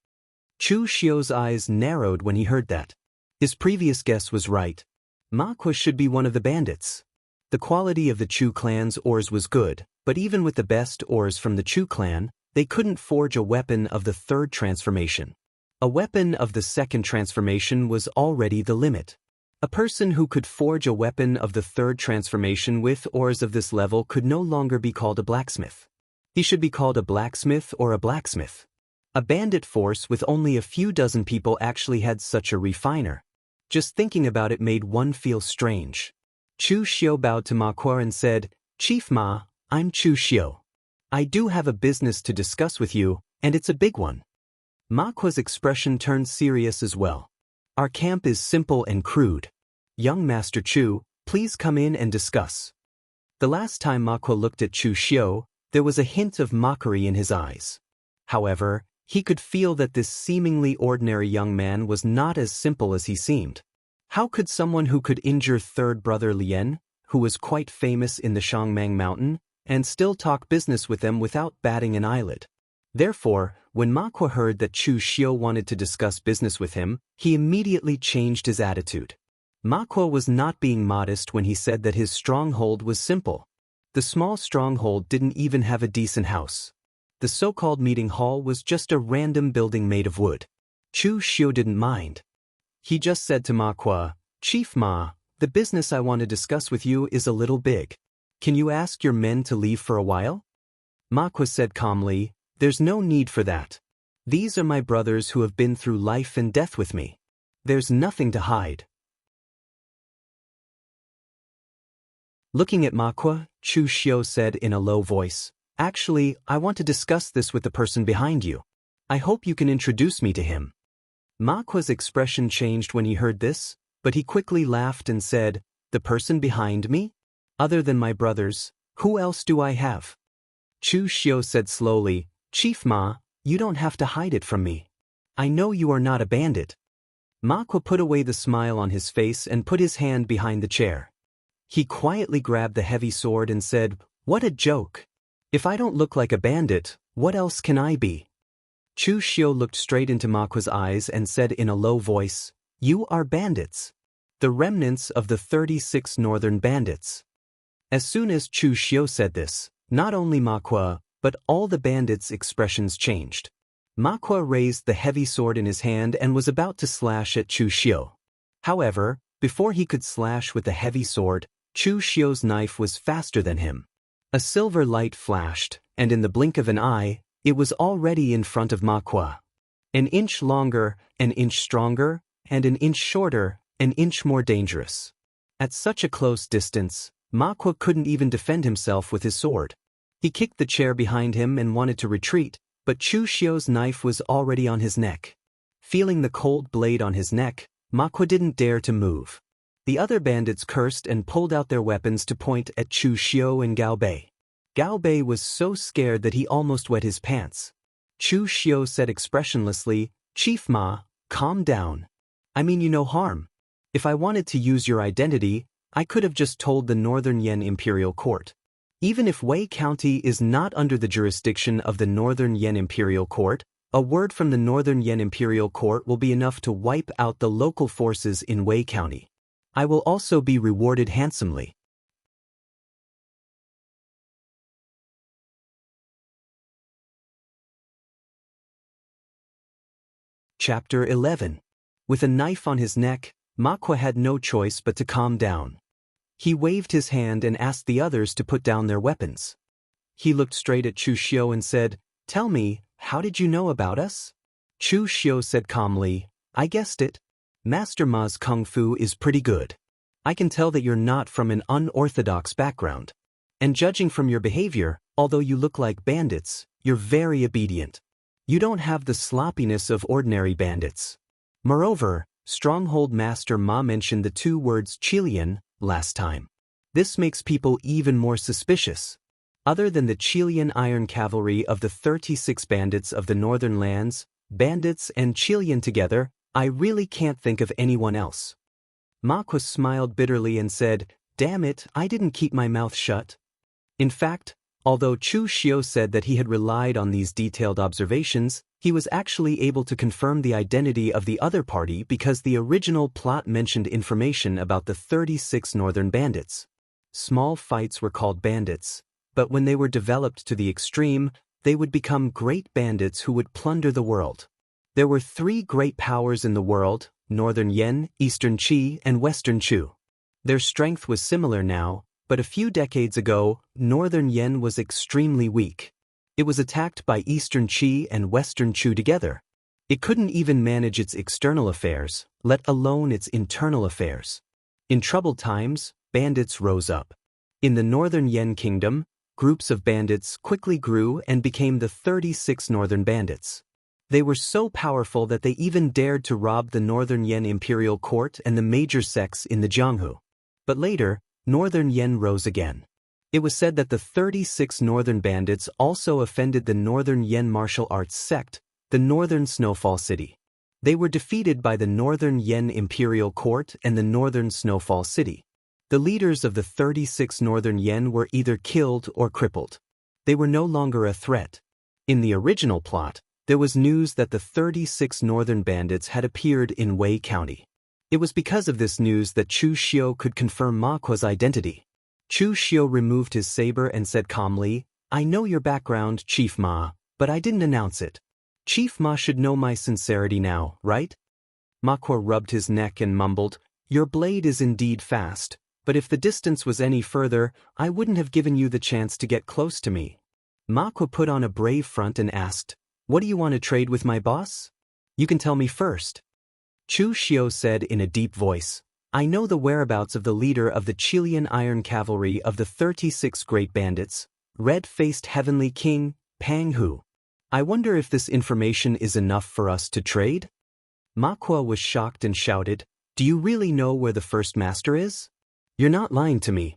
Chu Xiu's eyes narrowed when he heard that. His previous guess was right. Ma Kuo should be one of the bandits. The quality of the Chu clan's oars was good, but even with the best oars from the Chu clan, they couldn't forge a weapon of the third transformation. A weapon of the second transformation was already the limit. A person who could forge a weapon of the third transformation with oars of this level could no longer be called a blacksmith. He should be called a blacksmith or a blacksmith. A bandit force with only a few dozen people actually had such a refiner. Just thinking about it made one feel strange. Chu Xiu bowed to Ma Kuo and said, "Chief Ma, I'm Chu Xiu. I do have a business to discuss with you, and it's a big one." Ma Kuo's expression turned serious as well. "Our camp is simple and crude. Young Master Chu, please come in and discuss." The last time Ma Kuo looked at Chu Xiu, there was a hint of mockery in his eyes. However, he could feel that this seemingly ordinary young man was not as simple as he seemed. How could someone who could injure third brother Lien, who was quite famous in the Shangmang Mountain, and still talk business with them without batting an eyelid? Therefore, when Ma Kuo heard that Chu Xiu wanted to discuss business with him, he immediately changed his attitude. Ma Kuo was not being modest when he said that his stronghold was simple. The small stronghold didn't even have a decent house. The so-called meeting hall was just a random building made of wood. Chu Xiu didn't mind. He just said to Ma Kuo, "Chief Ma, the business I want to discuss with you is a little big. Can you ask your men to leave for a while?" Ma Kuo said calmly, "There's no need for that. These are my brothers who have been through life and death with me. There's nothing to hide." Looking at Ma Kuo, Chu Xiu said in a low voice, "Actually, I want to discuss this with the person behind you. I hope you can introduce me to him." Ma Kuo's expression changed when he heard this, but he quickly laughed and said, "The person behind me? Other than my brothers, who else do I have?" Chu Xiu said slowly, "Chief Ma, you don't have to hide it from me. I know you are not a bandit." Ma Kuo put away the smile on his face and put his hand behind the chair. He quietly grabbed the heavy sword and said, "What a joke! If I don't look like a bandit, what else can I be?" Chu Xiu looked straight into Ma Kuo's eyes and said in a low voice, "You are bandits. The remnants of the 36 northern bandits." As soon as Chu Xiu said this, not only Ma Kuo, but all the bandits' expressions changed. Ma Kuo raised the heavy sword in his hand and was about to slash at Chu Xiu. However, before he could slash with the heavy sword, Chu Xiu's knife was faster than him. A silver light flashed, and in the blink of an eye, it was already in front of Ma Kuo. An inch longer, an inch stronger, and an inch shorter, an inch more dangerous. At such a close distance, Ma Kuo couldn't even defend himself with his sword. He kicked the chair behind him and wanted to retreat, but Chu Xiu's knife was already on his neck. Feeling the cold blade on his neck, Ma Kuo didn't dare to move. The other bandits cursed and pulled out their weapons to point at Chu Xiu and Gao Bei. Gao Bei was so scared that he almost wet his pants. Chu Xiu said expressionlessly, "Chief Ma, calm down. I mean you no harm. If I wanted to use your identity, I could have just told the Northern Yan Imperial Court. Even if Wei County is not under the jurisdiction of the Northern Yan Imperial Court, a word from the Northern Yan Imperial Court will be enough to wipe out the local forces in Wei County. I will also be rewarded handsomely." Chapter 11. With a knife on his neck, Ma Kuo had no choice but to calm down. He waved his hand and asked the others to put down their weapons. He looked straight at Chu Xiu and said, "Tell me, how did you know about us?" Chu Xiu said calmly, "I guessed it. Master Ma's kung fu is pretty good. I can tell that you're not from an unorthodox background. And judging from your behavior, although you look like bandits, you're very obedient. You don't have the sloppiness of ordinary bandits." Moreover, Stronghold Master Ma mentioned the two words Chilean last time. This makes people even more suspicious. Other than the Chilean Iron Cavalry of the 36 bandits of the northern lands, bandits and Chilean together, I really can't think of anyone else. Ma Kuo smiled bitterly and said, "Damn it, I didn't keep my mouth shut." In fact, although Chu Xiu said that he had relied on these detailed observations, he was actually able to confirm the identity of the other party because the original plot mentioned information about the 36 northern bandits. Small fights were called bandits, but when they were developed to the extreme, they would become great bandits who would plunder the world. There were three great powers in the world: Northern Yan, Eastern Qi, and Western Chu. Their strength was similar now, but a few decades ago, Northern Yan was extremely weak. It was attacked by Eastern Qi and Western Chu together. It couldn't even manage its external affairs, let alone its internal affairs. In troubled times, bandits rose up. In the Northern Yan Kingdom, groups of bandits quickly grew and became the 36 Northern Bandits. They were so powerful that they even dared to rob the Northern Yan Imperial Court and the major sects in the Jianghu. But later, Northern Yan rose again. It was said that the 36 Northern Bandits also offended the Northern Yan martial arts sect, the Northern Snowfall City. They were defeated by the Northern Yan Imperial Court and the Northern Snowfall City. The leaders of the 36 Northern Yan were either killed or crippled. They were no longer a threat. In the original plot, there was news that the 36 Northern Bandits had appeared in Wei County. It was because of this news that Chu Xiu could confirm Ma Kuo's identity. Chu Xiu removed his saber and said calmly, "I know your background, Chief Ma, but I didn't announce it. Chief Ma should know my sincerity now, right?" Ma Kuo rubbed his neck and mumbled, "Your blade is indeed fast, but if the distance was any further, I wouldn't have given you the chance to get close to me." Ma Kuo put on a brave front and asked, "What do you want to trade with my boss? You can tell me first." Chu Xiu said in a deep voice, "I know the whereabouts of the leader of the Chilean Iron Cavalry of the 36 Great Bandits, red-faced Heavenly King, Pang Hu. I wonder if this information is enough for us to trade?" Ma Kuo was shocked and shouted, "Do you really know where the first master is? You're not lying to me."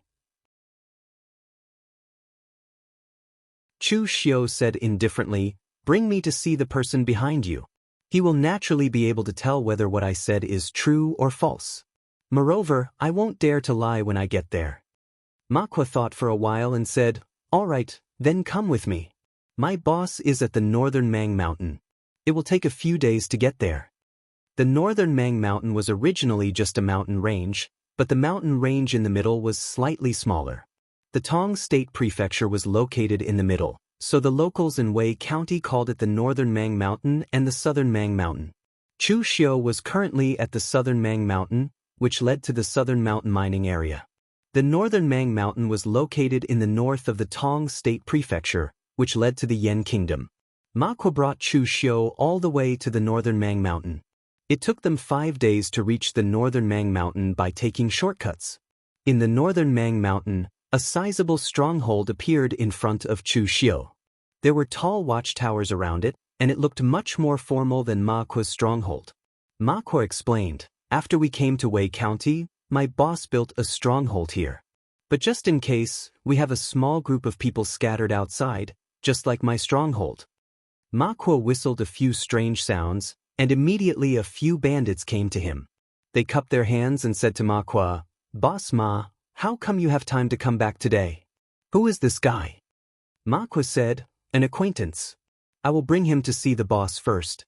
Chu Xiu said indifferently, "Bring me to see the person behind you." He will naturally be able to tell whether what I said is true or false. Moreover, I won't dare to lie when I get there. Makwa thought for a while and said, "All right, then come with me. My boss is at the northern Mang Mountain. It will take a few days to get there." The northern Mang Mountain was originally just a mountain range, but the mountain range in the middle was slightly smaller. The Tong State Prefecture was located in the middle, so the locals in Wei County called it the northern Mang Mountain and the southern Mang Mountain. Chu Xiu was currently at the southern Mang Mountain, which led to the southern mountain mining area. The northern Mang Mountain was located in the north of the Tong State Prefecture, which led to the Yan Kingdom. Makwa brought Chu Xiu all the way to the northern Mang Mountain. It took them 5 days to reach the northern Mang Mountain by taking shortcuts. In the northern Mang Mountain, a sizable stronghold appeared in front of Chu Xiu. There were tall watchtowers around it, and it looked much more formal than Makwa's stronghold. Makwa explained, "After we came to Wei County, my boss built a stronghold here. But just in case, we have a small group of people scattered outside, just like my stronghold." Makwa whistled a few strange sounds, and immediately a few bandits came to him. They cupped their hands and said to Makwa, "Boss Ma, how come you have time to come back today? Who is this guy?" Makwa said, "An acquaintance. I will bring him to see the boss first."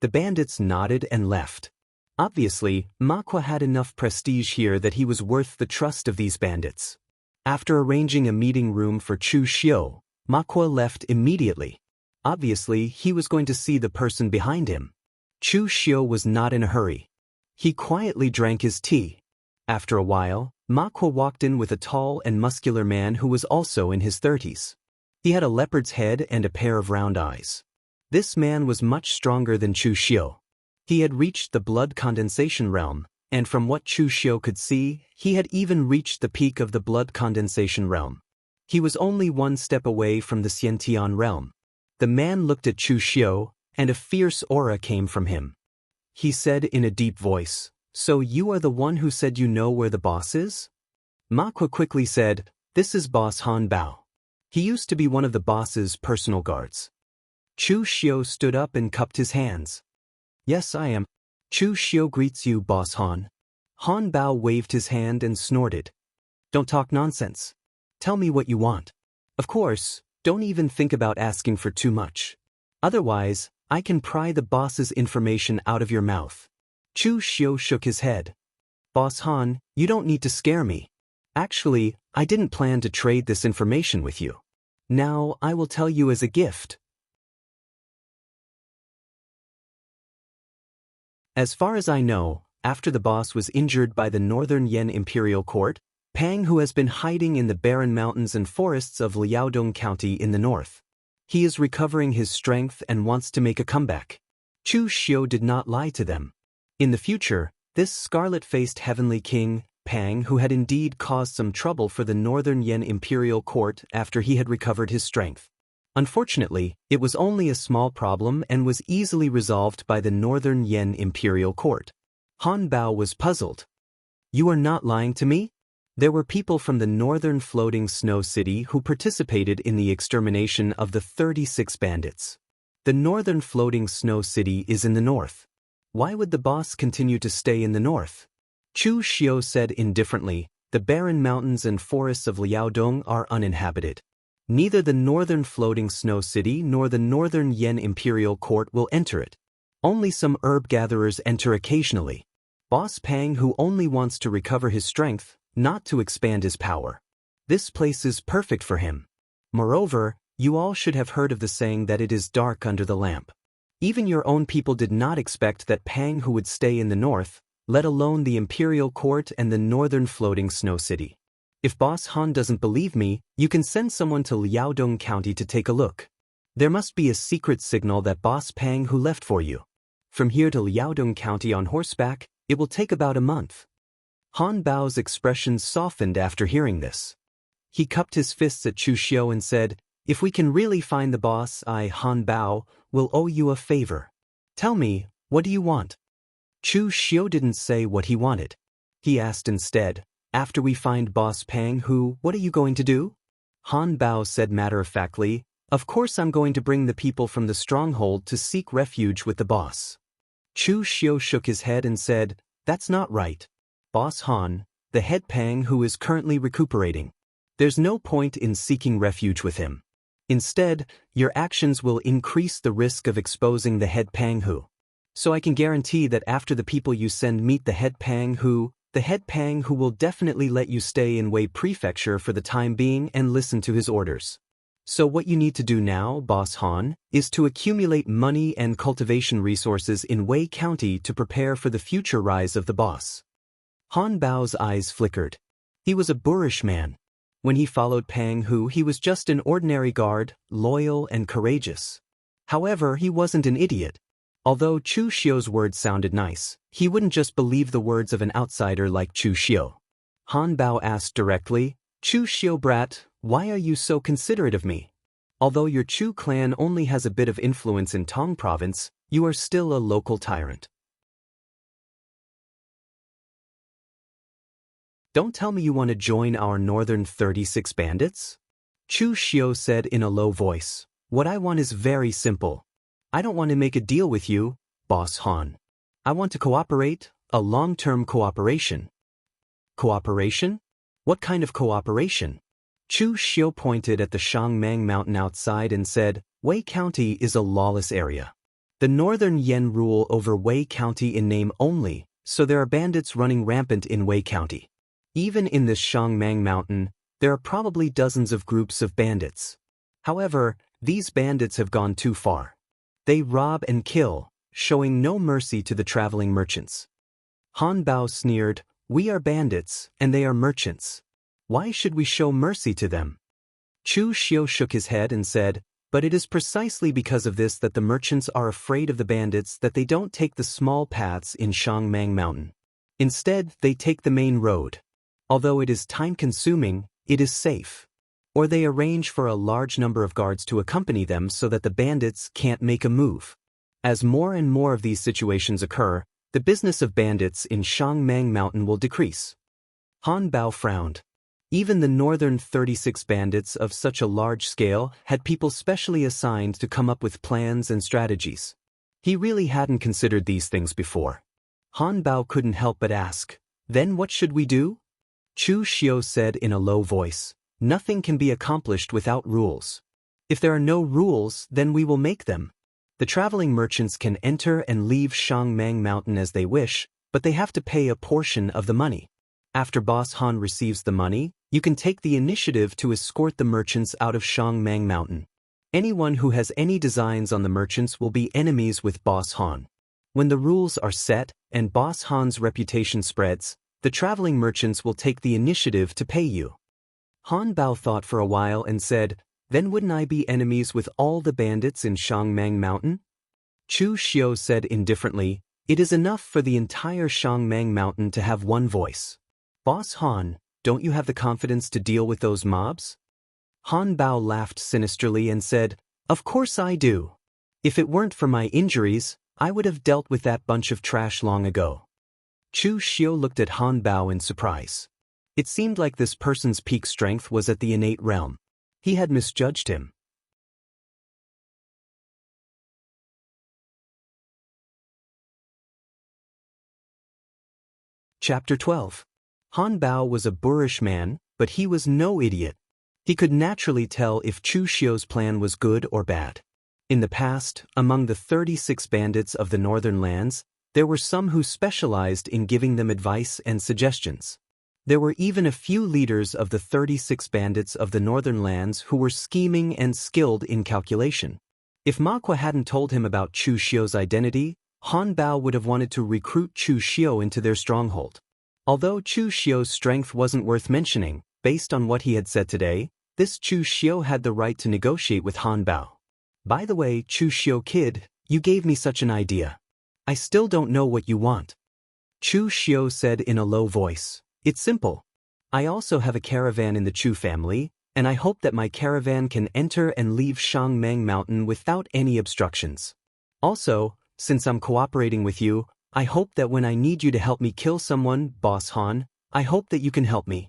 The bandits nodded and left. Obviously, Makwa had enough prestige here that he was worth the trust of these bandits. After arranging a meeting room for Chu Xiu, Makwa left immediately. Obviously, he was going to see the person behind him. Chu Xiu was not in a hurry. He quietly drank his tea. After a while, Makwa walked in with a tall and muscular man who was also in his 30s. He had a leopard's head and a pair of round eyes. This man was much stronger than Chu Xiu. He had reached the blood condensation realm, and from what Chu Xiu could see, he had even reached the peak of the blood condensation realm. He was only 1 step away from the Xiantian realm. The man looked at Chu Xiu, and a fierce aura came from him. He said in a deep voice, "So you are the one who said you know where the boss is?" Makwa quickly said, "This is Boss Han Bao. He used to be one of the boss's personal guards." Chu Xiu stood up and cupped his hands. "Yes, I am. Chu Xiu greets you, Boss Han." Han Bao waved his hand and snorted. "Don't talk nonsense. Tell me what you want. Of course, don't even think about asking for too much. Otherwise, I can pry the boss's information out of your mouth." Chu Xiu shook his head. "Boss Han, you don't need to scare me. Actually, I didn't plan to trade this information with you. Now, I will tell you as a gift." As far as I know, after the boss was injured by the Northern Yan Imperial Court, Pang, who has been hiding in the barren mountains and forests of Liaodong County in the north. He is recovering his strength and wants to make a comeback. Chu Xiu did not lie to them. In the future, this scarlet-faced heavenly king, Pang, who had indeed caused some trouble for the Northern Yan Imperial Court after he had recovered his strength. Unfortunately, it was only a small problem and was easily resolved by the Northern Yan Imperial Court. Han Bao was puzzled. "You are not lying to me?" There were people from the Northern Floating Snow City who participated in the extermination of the 36 bandits. The Northern Floating Snow City is in the north. Why would the boss continue to stay in the north? Chu Xiu said indifferently, "The barren mountains and forests of Liaodong are uninhabited. Neither the Northern Floating Snow City nor the Northern Yan Imperial Court will enter it. Only some herb gatherers enter occasionally. Boss Pang, who only wants to recover his strength, not to expand his power. This place is perfect for him. Moreover, you all should have heard of the saying that it is dark under the lamp. Even your own people did not expect that Pang who would stay in the north, let alone the Imperial Court and the Northern Floating Snow City. If Boss Han doesn't believe me, you can send someone to Liaodong County to take a look. There must be a secret signal that Boss Pang who left for you. From here to Liaodong County on horseback, it will take about a month." Han Bao's expression softened after hearing this. He cupped his fists at Chu Xiu and said, "If we can really find the boss, I, Han Bao, will owe you a favor. Tell me, what do you want?" Chu Xiu didn't say what he wanted. He asked instead, "After we find Boss Pang who, what are you going to do?" Han Bao said matter-of-factly, Of course I'm going to bring the people from the stronghold to seek refuge with the boss. Chu Xiu shook his head and said, "That's not right. Boss Han, the head Pang who is currently recuperating. There's no point in seeking refuge with him. Instead, your actions will increase the risk of exposing the head Pang who. So I can guarantee that after the people you send meet the head Pang who will definitely let you stay in Wei Prefecture for the time being and listen to his orders. So what you need to do now, Boss Han, is to accumulate money and cultivation resources in Wei County to prepare for the future rise of the boss." Han Bao's eyes flickered. He was a boorish man. When he followed Pang Hu, he was just an ordinary guard, loyal and courageous. However, he wasn't an idiot. Although Chu Xiu's words sounded nice, he wouldn't just believe the words of an outsider like Chu Xiu. Han Bao asked directly, "Chu Xiu brat, why are you so considerate of me? Although your Chu clan only has a bit of influence in Tong province, you are still a local tyrant. Don't tell me you want to join our northern 36 bandits?" Chu Xiu said in a low voice. "What I want is very simple. I don't want to make a deal with you, Boss Han. I want to cooperate, a long-term cooperation." "Cooperation? What kind of cooperation?" Chu Xiu pointed at the Shangmang Mountain outside and said, "Wei County is a lawless area. The northern Yen rule over Wei County in name only, so there are bandits running rampant in Wei County. Even in this Shangmang Mountain, there are probably dozens of groups of bandits. However, these bandits have gone too far. They rob and kill, showing no mercy to the traveling merchants." Han Bao sneered, "We are bandits, and they are merchants. Why should we show mercy to them?" Chu Xiu shook his head and said, "But it is precisely because of this that the merchants are afraid of the bandits that they don't take the small paths in Shangmang Mountain. Instead, they take the main road. Although it is time-consuming, it is safe. Or they arrange for a large number of guards to accompany them so that the bandits can't make a move. As more and more of these situations occur, the business of bandits in Shangmang Mountain will decrease." Han Bao frowned. Even the northern 36 bandits of such a large scale had people specially assigned to come up with plans and strategies. He really hadn't considered these things before. Han Bao couldn't help but ask, "Then what should we do?" Chu Xiu said in a low voice, "Nothing can be accomplished without rules. If there are no rules, then we will make them. The traveling merchants can enter and leave Shangmang Mountain as they wish, but they have to pay a portion of the money. After Boss Han receives the money, you can take the initiative to escort the merchants out of Shangmang Mountain. Anyone who has any designs on the merchants will be enemies with Boss Han. When the rules are set and Boss Han's reputation spreads, the traveling merchants will take the initiative to pay you." Han Bao thought for a while and said, "Then wouldn't I be enemies with all the bandits in Shangmang Mountain?" Chu Xiu said indifferently, "It is enough for the entire Shangmang Mountain to have one voice. Boss Han, don't you have the confidence to deal with those mobs?" Han Bao laughed sinisterly and said, "Of course I do. If it weren't for my injuries, I would have dealt with that bunch of trash long ago." Chu Xiu looked at Han Bao in surprise. It seemed like this person's peak strength was at the innate realm. He had misjudged him. Chapter 12. Han Bao was a boorish man, but he was no idiot. He could naturally tell if Chu Xiu's plan was good or bad. In the past, among the 36 bandits of the northern lands, there were some who specialized in giving them advice and suggestions. There were even a few leaders of the 36 bandits of the northern lands who were scheming and skilled in calculation. If Ma Kuo hadn't told him about Chu Xiu's identity, Han Bao would have wanted to recruit Chu Xiu into their stronghold. Although Chu Xiu's strength wasn't worth mentioning, based on what he had said today, this Chu Xiu had the right to negotiate with Han Bao. "By the way, Chu Xiu kid, you gave me such an idea. I still don't know what you want." Chu Xiu said in a low voice, "It's simple. I also have a caravan in the Chu family, and I hope that my caravan can enter and leave Shangmang Mountain without any obstructions. Also, since I'm cooperating with you, I hope that when I need you to help me kill someone, Boss Han, I hope that you can help me."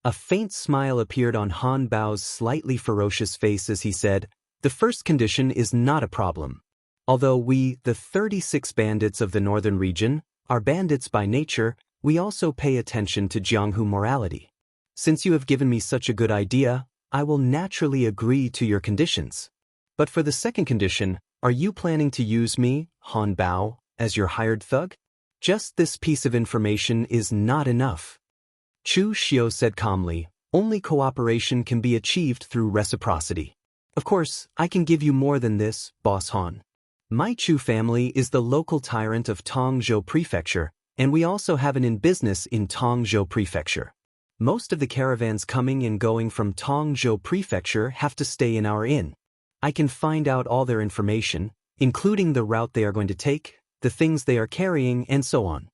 A faint smile appeared on Han Bao's slightly ferocious face as he said, The first condition is not a problem. Although we, the 36 bandits of the northern region, are bandits by nature, we also pay attention to Jianghu morality. Since you have given me such a good idea, I will naturally agree to your conditions. But for the second condition, are you planning to use me, Han Bao, as your hired thug? Just this piece of information is not enough. Chu Xiu said calmly, only cooperation can be achieved through reciprocity. Of course, I can give you more than this, Boss Han. My Chu family is the local tyrant of Tongzhou Prefecture, and we also have an in business in Tongzhou Prefecture. Most of the caravans coming and going from Tongzhou Prefecture have to stay in our inn. I can find out all their information, including the route they are going to take, the things they are carrying, and so on.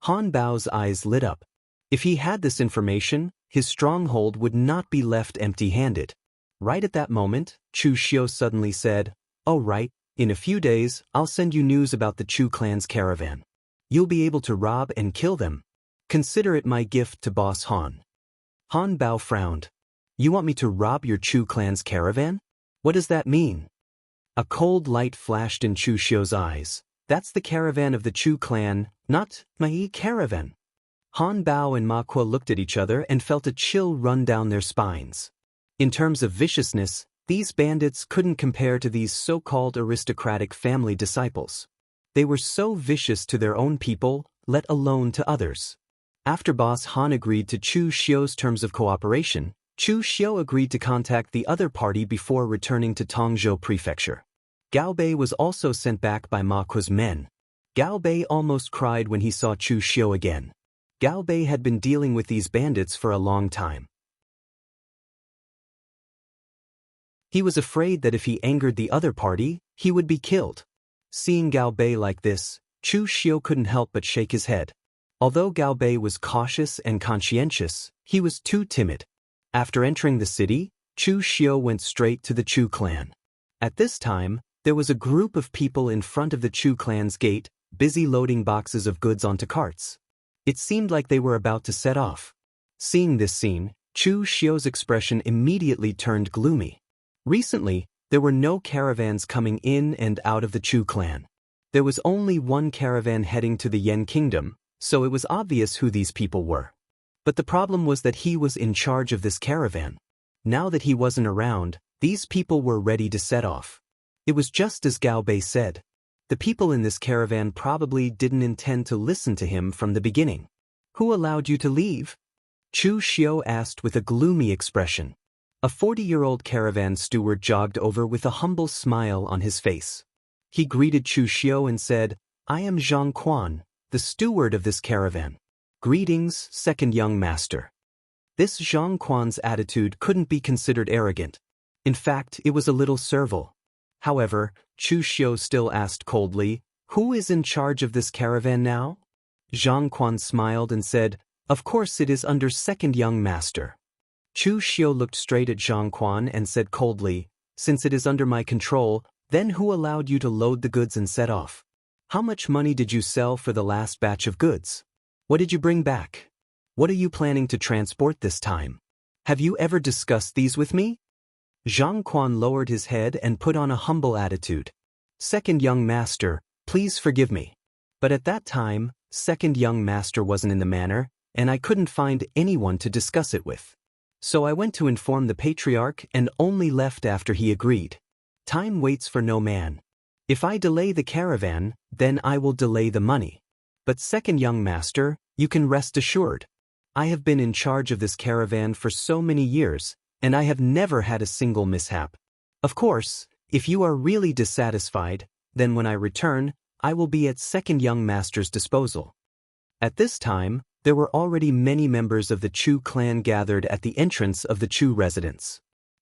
Han Bao's eyes lit up. If he had this information, his stronghold would not be left empty-handed. Right at that moment, Chu Xiu suddenly said, "Oh right, in a few days, I'll send you news about the Chu clan's caravan. You'll be able to rob and kill them. Consider it my gift to Boss Han." Han Bao frowned. "You want me to rob your Chu clan's caravan? What does that mean?" A cold light flashed in Chu Xiu's eyes. "That's the caravan of the Chu clan, not my caravan." Han Bao and Ma Kuo looked at each other and felt a chill run down their spines. In terms of viciousness, these bandits couldn't compare to these so-called aristocratic family disciples. They were so vicious to their own people, let alone to others. After Boss Han agreed to Chu Xiu's terms of cooperation, Chu Xiu agreed to contact the other party before returning to Tongzhou Prefecture. Gao Bei was also sent back by Ma Kuo's men. Gao Bei almost cried when he saw Chu Xiu again. Gao Bei had been dealing with these bandits for a long time. He was afraid that if he angered the other party, he would be killed. Seeing Gao Bei like this, Chu Xiu couldn't help but shake his head. Although Gao Bei was cautious and conscientious, he was too timid. After entering the city, Chu Xiu went straight to the Chu clan. At this time, there was a group of people in front of the Chu clan's gate, busy loading boxes of goods onto carts. It seemed like they were about to set off. Seeing this scene, Chu Xiu's expression immediately turned gloomy. Recently, there were no caravans coming in and out of the Chu clan. There was only one caravan heading to the Yan Kingdom, so it was obvious who these people were. But the problem was that he was in charge of this caravan. Now that he wasn't around, these people were ready to set off. It was just as Gao Bei said. The people in this caravan probably didn't intend to listen to him from the beginning. "Who allowed you to leave?" Chu Xiu asked with a gloomy expression. A 40-year-old caravan steward jogged over with a humble smile on his face. He greeted Chu Xiu and said, "I am Zhang Quan, the steward of this caravan. Greetings, second young master." This Zhang Quan's attitude couldn't be considered arrogant. In fact, it was a little servile. However, Chu Xiu still asked coldly, "Who is in charge of this caravan now?" Zhang Quan smiled and said, "Of course it is under second young master." Chu Xiu looked straight at Zhang Quan and said coldly, "Since it is under my control, then who allowed you to load the goods and set off? How much money did you sell for the last batch of goods? What did you bring back? What are you planning to transport this time? Have you ever discussed these with me?" Zhang Quan lowered his head and put on a humble attitude. "Second young master, please forgive me. But at that time, second young master wasn't in the manor, and I couldn't find anyone to discuss it with. So I went to inform the patriarch and only left after he agreed. Time waits for no man. If I delay the caravan, then I will delay the money. But second young master, you can rest assured. I have been in charge of this caravan for so many years, and I have never had a single mishap. Of course, if you are really dissatisfied, then when I return, I will be at second young master's disposal." At this time, there were already many members of the Chu clan gathered at the entrance of the Chu residence.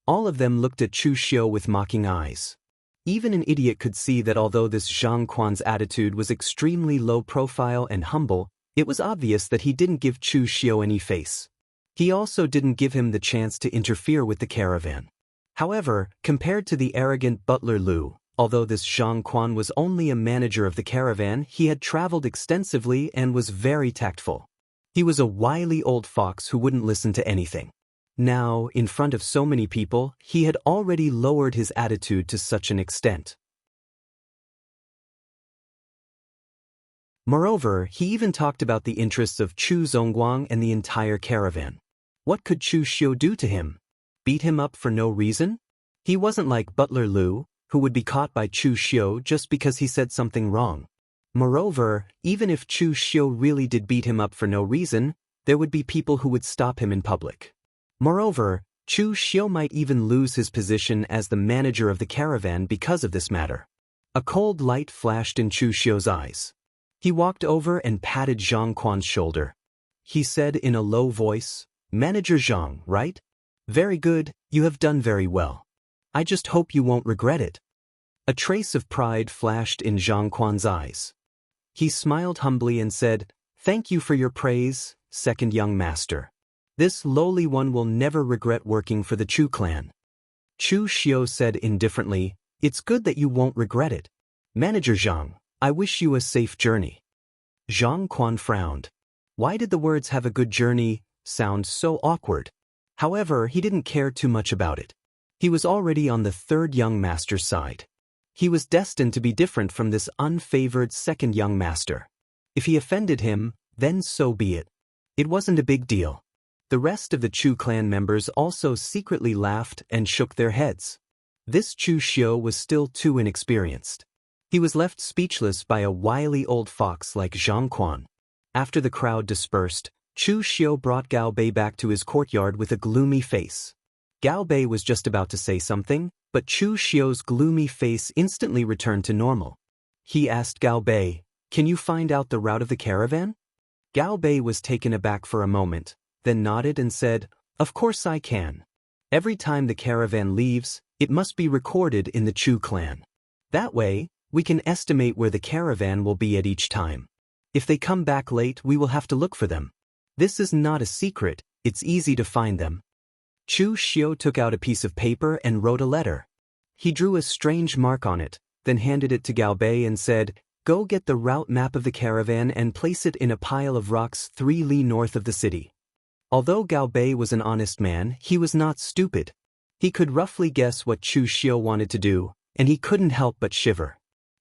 All of them looked at Chu Xiu with mocking eyes. Even an idiot could see that although this Zhang Quan's attitude was extremely low profile and humble, it was obvious that he didn't give Chu Xiu any face. He also didn't give him the chance to interfere with the caravan. However, compared to the arrogant butler Lu, although this Zhang Quan was only a manager of the caravan, he had traveled extensively and was very tactful. He was a wily old fox who wouldn't listen to anything. Now, in front of so many people, he had already lowered his attitude to such an extent. Moreover, he even talked about the interests of Chu Zongguang and the entire caravan. What could Chu Xiu do to him? Beat him up for no reason? He wasn't like Butler Liu, who would be caught by Chu Xiu just because he said something wrong. Moreover, even if Chu Xiu really did beat him up for no reason, there would be people who would stop him in public. Moreover, Chu Xiu might even lose his position as the manager of the caravan because of this matter. A cold light flashed in Chu Xiu's eyes. He walked over and patted Zhang Quan's shoulder. He said in a low voice, "Manager Zhang, right? Very good, you have done very well. I just hope you won't regret it." A trace of pride flashed in Zhang Quan's eyes. He smiled humbly and said, "Thank you for your praise, second young master. This lowly one will never regret working for the Chu clan." Chu Xiu said indifferently, "It's good that you won't regret it. Manager Zhang, I wish you a safe journey." Zhang Quan frowned. Why did the words "have a good journey" sound so awkward? However, he didn't care too much about it. He was already on the third young master's side. He was destined to be different from this unfavored second young master. If he offended him, then so be it. It wasn't a big deal. The rest of the Chu clan members also secretly laughed and shook their heads. This Chu Xiu was still too inexperienced. He was left speechless by a wily old fox like Zhang Quan. After the crowd dispersed, Chu Xiu brought Gao Bei back to his courtyard with a gloomy face. Gao Bei was just about to say something, but Chu Xiu's gloomy face instantly returned to normal. He asked Gao Bei, "Can you find out the route of the caravan?" Gao Bei was taken aback for a moment, then nodded and said, "Of course I can. Every time the caravan leaves, it must be recorded in the Chu clan. That way, we can estimate where the caravan will be at each time. If they come back late, we will have to look for them. This is not a secret, it's easy to find them." Chu Xiu took out a piece of paper and wrote a letter. He drew a strange mark on it, then handed it to Gao Bei and said, "Go get the route map of the caravan and place it in a pile of rocks 3 li north of the city." Although Gao Bei was an honest man, he was not stupid. He could roughly guess what Chu Xiu wanted to do, and he couldn't help but shiver.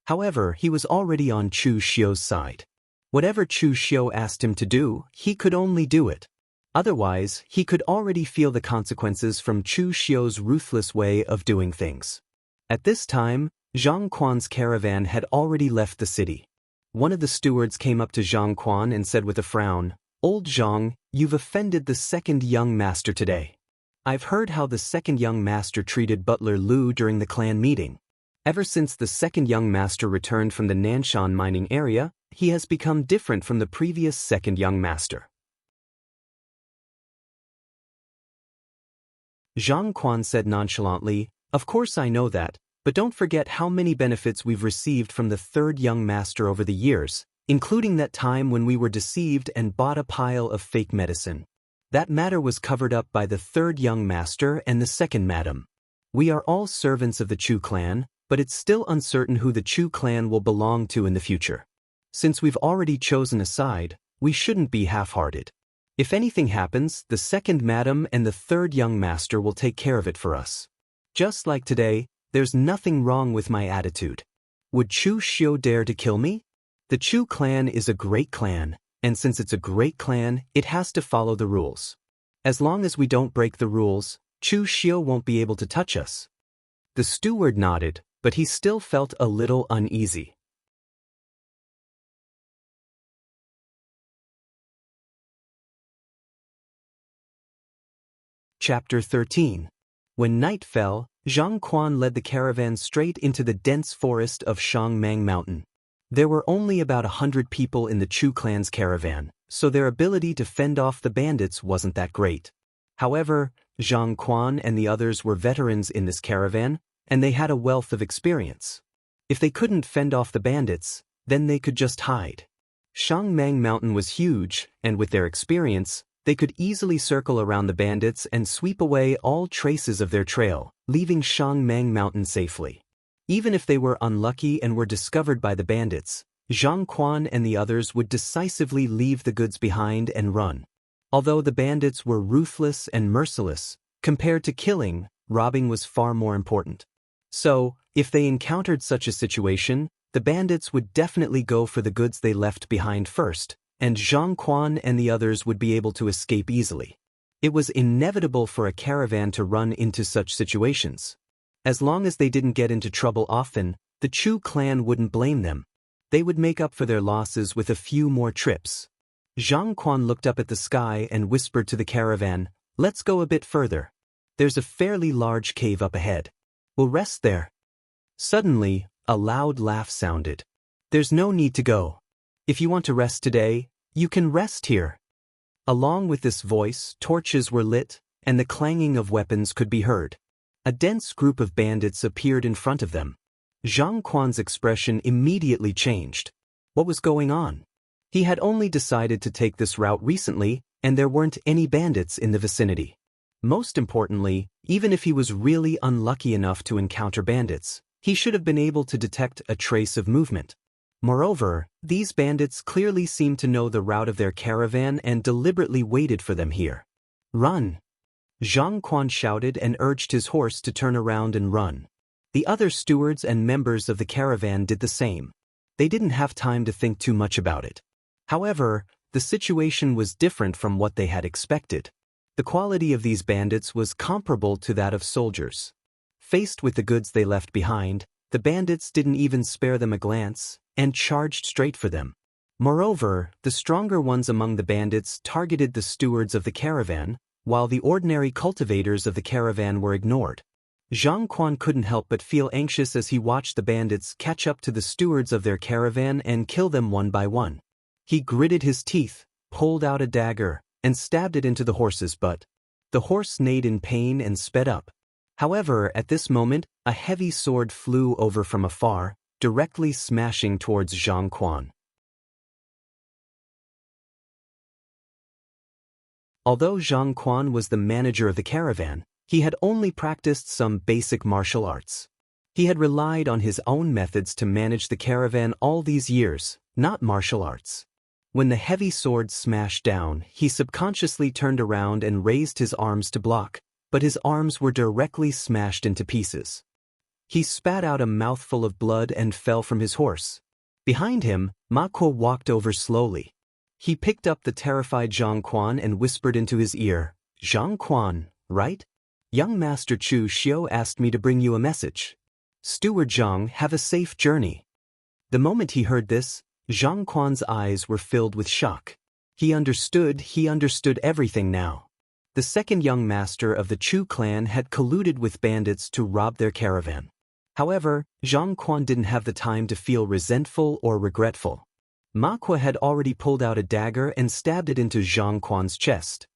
However, he was already on Chu Xiu's side. Whatever Chu Xiu asked him to do, he could only do it. Otherwise, he could already feel the consequences from Chu Xiu's ruthless way of doing things. At this time, Zhang Quan's caravan had already left the city. One of the stewards came up to Zhang Quan and said with a frown, "Old Zhang, you've offended the second young master today. I've heard how the second young master treated Butler Liu during the clan meeting. Ever since the second young master returned from the Nanshan mining area, he has become different from the previous second young master." Zhang Quan said nonchalantly, "Of course I know that, but don't forget how many benefits we've received from the third young master over the years, including that time when we were deceived and bought a pile of fake medicine. That matter was covered up by the third young master and the second madam. We are all servants of the Chu clan, but it's still uncertain who the Chu clan will belong to in the future. Since we've already chosen a side, we shouldn't be half-hearted. If anything happens, the second madam and the third young master will take care of it for us. Just like today, there's nothing wrong with my attitude. Would Chu Xiu dare to kill me? The Chu clan is a great clan, and since it's a great clan, it has to follow the rules. As long as we don't break the rules, Chu Xiu won't be able to touch us." The steward nodded, but he still felt a little uneasy. Chapter 13. When night fell, Zhang Quan led the caravan straight into the dense forest of Shangmang Mountain. There were only about 100 people in the Chu clan's caravan, so their ability to fend off the bandits wasn't that great. However, Zhang Quan and the others were veterans in this caravan, and they had a wealth of experience. If they couldn't fend off the bandits, then they could just hide. Shangmang Mountain was huge, and with their experience, they could easily circle around the bandits and sweep away all traces of their trail, leaving Shangmang Mountain safely. Even if they were unlucky and were discovered by the bandits, Zhang Quan and the others would decisively leave the goods behind and run. Although the bandits were ruthless and merciless, compared to killing, robbing was far more important. So, if they encountered such a situation, the bandits would definitely go for the goods they left behind first, and Zhang Quan and the others would be able to escape easily. It was inevitable for a caravan to run into such situations. As long as they didn't get into trouble often, the Chu clan wouldn't blame them. They would make up for their losses with a few more trips. Zhang Quan looked up at the sky and whispered to the caravan, "Let's go a bit further. There's a fairly large cave up ahead. We'll rest there." Suddenly, a loud laugh sounded. "There's no need to go. If you want to rest today, you can rest here." Along with this voice, torches were lit, and the clanging of weapons could be heard. A dense group of bandits appeared in front of them. Zhang Quan's expression immediately changed. What was going on? He had only decided to take this route recently, and there weren't any bandits in the vicinity. Most importantly, even if he was really unlucky enough to encounter bandits, he should have been able to detect a trace of movement. Moreover, these bandits clearly seemed to know the route of their caravan and deliberately waited for them here. "Run!" Zhang Quan shouted and urged his horse to turn around and run. The other stewards and members of the caravan did the same. They didn't have time to think too much about it. However, the situation was different from what they had expected. The quality of these bandits was comparable to that of soldiers. Faced with the goods they left behind, the bandits didn't even spare them a glance, and charged straight for them. Moreover, the stronger ones among the bandits targeted the stewards of the caravan, while the ordinary cultivators of the caravan were ignored. Zhang Quan couldn't help but feel anxious as he watched the bandits catch up to the stewards of their caravan and kill them one by one. He gritted his teeth, pulled out a dagger, and stabbed it into the horse's butt. The horse neighed in pain and sped up. However, at this moment, a heavy sword flew over from afar, directly smashing towards Zhang Quan. Although Zhang Quan was the manager of the caravan, he had only practiced some basic martial arts. He had relied on his own methods to manage the caravan all these years, not martial arts. When the heavy sword smashed down, he subconsciously turned around and raised his arms to block, but his arms were directly smashed into pieces. He spat out a mouthful of blood and fell from his horse. Behind him, Ma Kuo walked over slowly. He picked up the terrified Zhang Quan and whispered into his ear, "Zhang Quan, right? Young Master Chu Xiu asked me to bring you a message. Steward Zhang, have a safe journey." The moment he heard this, Zhang Quan's eyes were filled with shock. He understood everything now. The second young master of the Chu clan had colluded with bandits to rob their caravan. However, Zhang Quan didn't have the time to feel resentful or regretful. Ma Kuo had already pulled out a dagger and stabbed it into Zhang Quan's chest.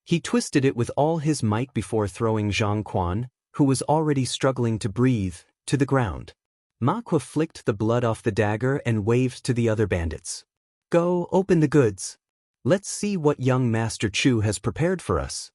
He twisted it with all his might before throwing Zhang Quan, who was already struggling to breathe, to the ground. Ma Kuo flicked the blood off the dagger and waved to the other bandits. "Go, open the goods. Let's see what young Master Chu has prepared for us."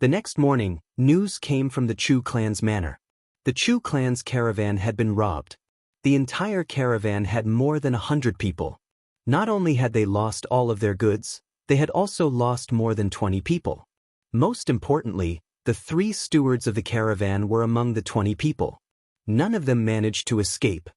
The next morning, news came from the Chu clan's manor. The Chu clan's caravan had been robbed. The entire caravan had more than 100 people. Not only had they lost all of their goods, they had also lost more than 20 people. Most importantly, the 3 stewards of the caravan were among the 20 people. None of them managed to escape.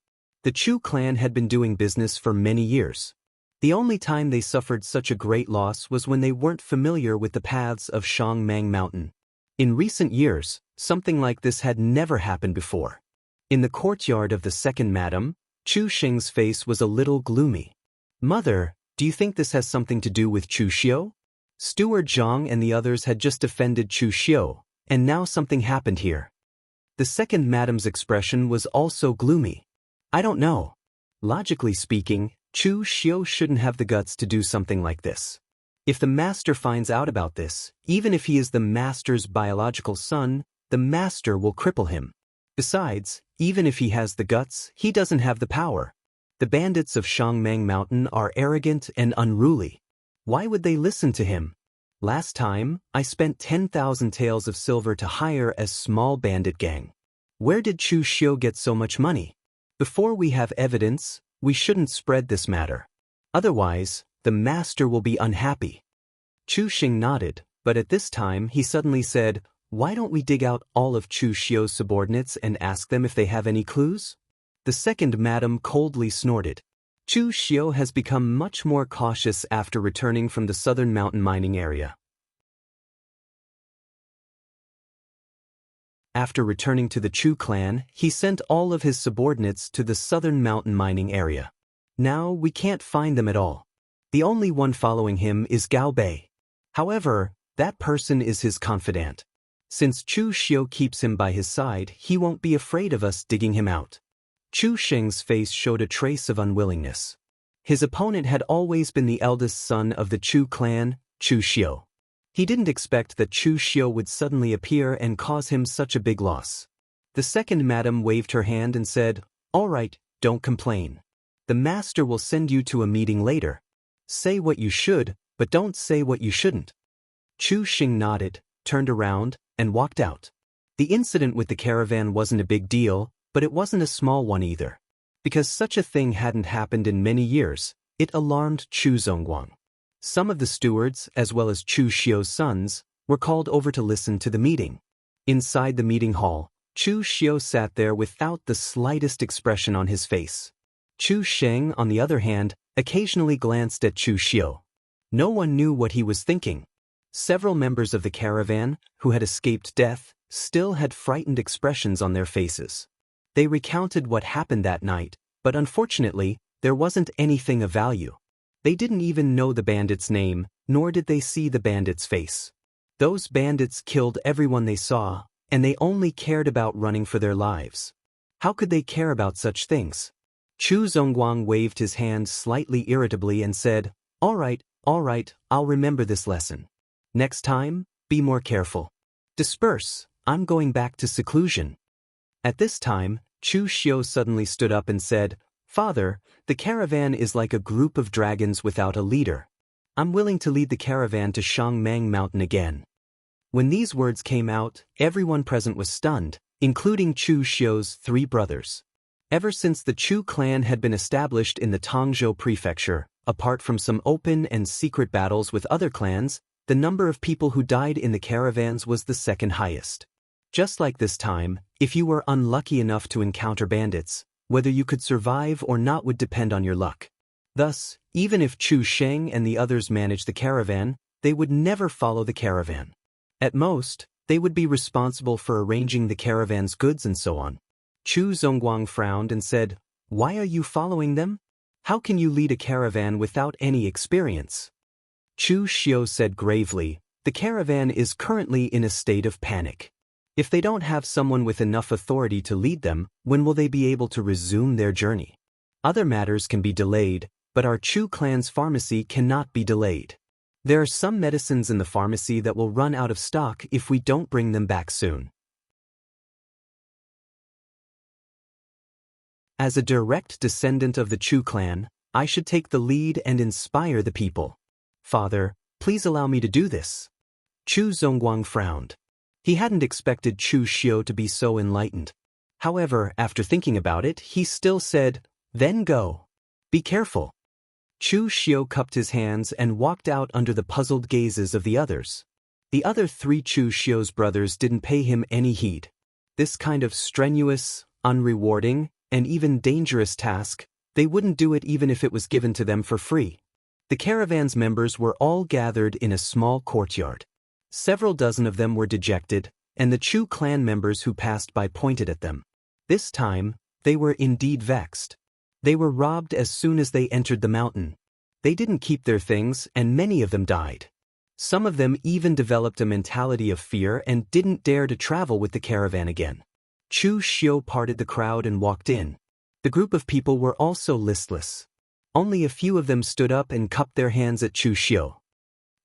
The Chu clan had been doing business for many years. The only time they suffered such a great loss was when they weren't familiar with the paths of Shangmang Mountain. In recent years, something like this had never happened before. In the courtyard of the second madam, Chu Xing's face was a little gloomy. "Mother, do you think this has something to do with Chu Xiu? Steward Zhang and the others had just defended Chu Xiu, and now something happened here." The second madam's expression was also gloomy. "I don't know. Logically speaking, Chu Xiu shouldn't have the guts to do something like this. If the master finds out about this, even if he is the master's biological son, the master will cripple him. Besides, even if he has the guts, he doesn't have the power. The bandits of Shangmang Mountain are arrogant and unruly. Why would they listen to him? Last time, I spent 10,000 taels of silver to hire a small bandit gang. Where did Chu Xiu get so much money? Before we have evidence, we shouldn't spread this matter. Otherwise, the master will be unhappy." Chu Xing nodded, but at this time he suddenly said, "Why don't we dig out all of Chu Xiu's subordinates and ask them if they have any clues?" The second madam coldly snorted. Chu Xiu has become much more cautious after returning from the southern mountain mining area. After returning to the Chu clan, he sent all of his subordinates to the southern mountain mining area. Now we can't find them at all. The only one following him is Gao Bei. However, that person is his confidant. Since Chu Xiu keeps him by his side, he won't be afraid of us digging him out. Chu Xing's face showed a trace of unwillingness. His opponent had always been the eldest son of the Chu clan, Chu Xiu. He didn't expect that Chu Xiu would suddenly appear and cause him such a big loss. The second madam waved her hand and said, "All right, don't complain. The master will send you to a meeting later. Say what you should, but don't say what you shouldn't." Chu Xing nodded, turned around, and walked out. The incident with the caravan wasn't a big deal, but it wasn't a small one either. Because such a thing hadn't happened in many years, it alarmed Chu Zongguang. Some of the stewards, as well as Chu Xiu's sons, were called over to listen to the meeting. Inside the meeting hall, Chu Xiu sat there without the slightest expression on his face. Chu Sheng, on the other hand, occasionally glanced at Chu Xiu. No one knew what he was thinking. Several members of the caravan, who had escaped death, still had frightened expressions on their faces. They recounted what happened that night, but unfortunately, there wasn't anything of value. They didn't even know the bandit's name, nor did they see the bandit's face. Those bandits killed everyone they saw, and they only cared about running for their lives. How could they care about such things? Chu Zongguang waved his hand slightly irritably and said, all right, I'll remember this lesson. Next time, be more careful. Disperse, I'm going back to seclusion." At this time, Chu Xiu suddenly stood up and said, "Father, the caravan is like a group of dragons without a leader. I'm willing to lead the caravan to Shangmang Mountain again." When these words came out, everyone present was stunned, including Chu Xiu's 3 brothers. Ever since the Chu clan had been established in the Tongzhou prefecture, apart from some open and secret battles with other clans, the number of people who died in the caravans was the second highest. Just like this time, if you were unlucky enough to encounter bandits, whether you could survive or not would depend on your luck. Thus, even if Chu Sheng and the others managed the caravan, they would never follow the caravan. At most, they would be responsible for arranging the caravan's goods and so on. Chu Zongguang frowned and said, "Why are you following them? How can you lead a caravan without any experience?" Chu Xiu said gravely, "The caravan is currently in a state of panic. If they don't have someone with enough authority to lead them, when will they be able to resume their journey? Other matters can be delayed, but our Chu clan's pharmacy cannot be delayed. There are some medicines in the pharmacy that will run out of stock if we don't bring them back soon." As a direct descendant of the Chu clan, I should take the lead and inspire the people. Father, please allow me to do this. Chu Zongguang frowned. He hadn't expected Chu Xiu to be so enlightened. However, after thinking about it, he still said, "Then go. Be careful." Chu Xiu cupped his hands and walked out under the puzzled gazes of the others. The other 3 Chu Xiu's brothers didn't pay him any heed. This kind of strenuous, unrewarding, and even dangerous task, they wouldn't do it even if it was given to them for free. The caravan's members were all gathered in a small courtyard. Several dozen of them were dejected, and the Chu clan members who passed by pointed at them. This time, they were indeed vexed. They were robbed as soon as they entered the mountain. They didn't keep their things, and many of them died. Some of them even developed a mentality of fear and didn't dare to travel with the caravan again. Chu Xiu parted the crowd and walked in. The group of people were also listless. Only a few of them stood up and cupped their hands at Chu Xiu.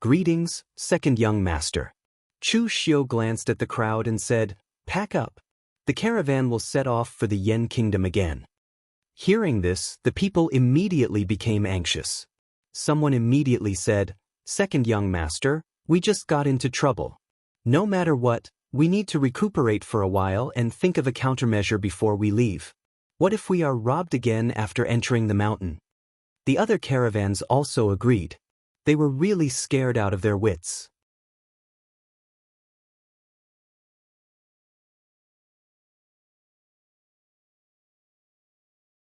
"Greetings, second young master." Chu Xiu glanced at the crowd and said, "Pack up. The caravan will set off for the Yan Kingdom again." Hearing this, the people immediately became anxious. Someone immediately said, "Second young master, we just got into trouble. No matter what, we need to recuperate for a while and think of a countermeasure before we leave. What if we are robbed again after entering the mountain?" The other caravans also agreed. They were really scared out of their wits.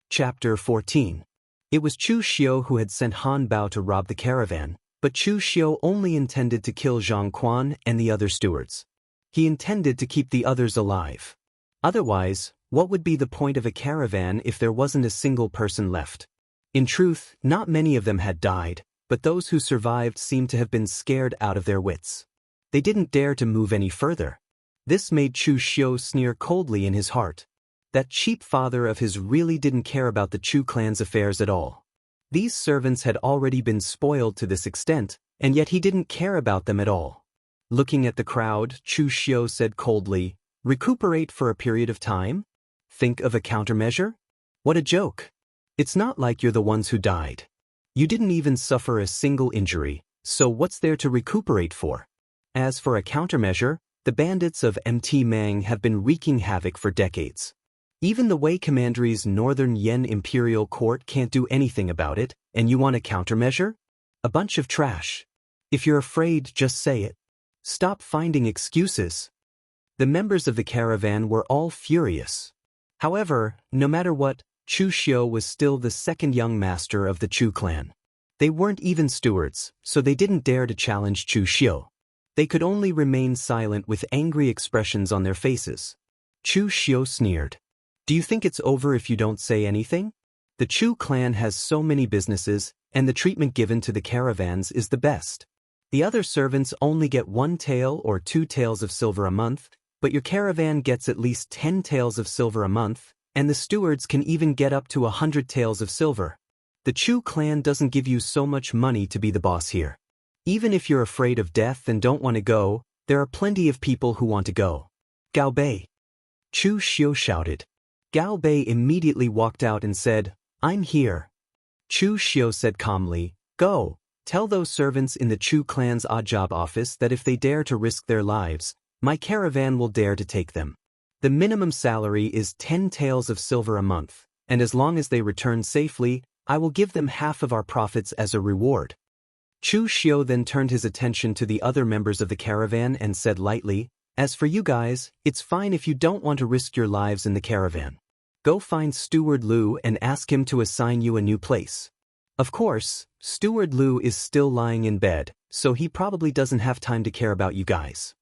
Chapter 14. It was Chu Xiu who had sent Han Bao to rob the caravan, but Chu Xiu only intended to kill Zhang Quan and the other stewards. He intended to keep the others alive. Otherwise, what would be the point of a caravan if there wasn't a single person left? In truth, not many of them had died, but those who survived seemed to have been scared out of their wits. They didn't dare to move any further. This made Chu Xiu sneer coldly in his heart. That cheap father of his really didn't care about the Chu clan's affairs at all. These servants had already been spoiled to this extent, and yet he didn't care about them at all. Looking at the crowd, Chu Xiu said coldly, "Recuperate for a period of time? Think of a countermeasure? What a joke. It's not like you're the ones who died. You didn't even suffer a single injury, so what's there to recuperate for? As for a countermeasure, the bandits of MT Mang have been wreaking havoc for decades. Even the Wei Commandery's Northern Yen Imperial Court can't do anything about it, and you want a countermeasure? A bunch of trash. If you're afraid, just say it. Stop finding excuses." The members of the caravan were all furious. However, no matter what, Chu Xiu was still the second young master of the Chu clan. They weren't even stewards, so they didn't dare to challenge Chu Xiu. They could only remain silent with angry expressions on their faces. Chu Xiu sneered. "Do you think it's over if you don't say anything? The Chu clan has so many businesses, and the treatment given to the caravans is the best. The other servants only get 1 tael or 2 taels of silver a month, but your caravan gets at least 10 taels of silver a month, and the stewards can even get up to 100 taels of silver. The Chu clan doesn't give you so much money to be the boss here. Even if you're afraid of death and don't want to go, there are plenty of people who want to go. Gao Bei." Chu Xiu shouted. Gao Bei immediately walked out and said, "I'm here." Chu Xiu said calmly, "Go, tell those servants in the Chu clan's odd job office that if they dare to risk their lives, my caravan will dare to take them. The minimum salary is 10 taels of silver a month, and as long as they return safely, I will give them half of our profits as a reward." Chu Xiu then turned his attention to the other members of the caravan and said lightly, "As for you guys, it's fine if you don't want to risk your lives in the caravan. Go find Steward Lu and ask him to assign you a new place. Of course, Steward Lu is still lying in bed, so he probably doesn't have time to care about you guys."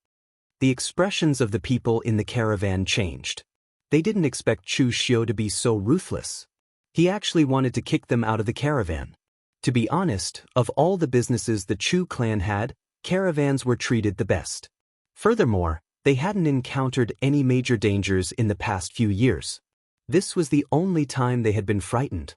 The expressions of the people in the caravan changed. They didn't expect Chu Xiu to be so ruthless. He actually wanted to kick them out of the caravan. To be honest, of all the businesses the Chu clan had, caravans were treated the best. Furthermore, they hadn't encountered any major dangers in the past few years. This was the only time they had been frightened.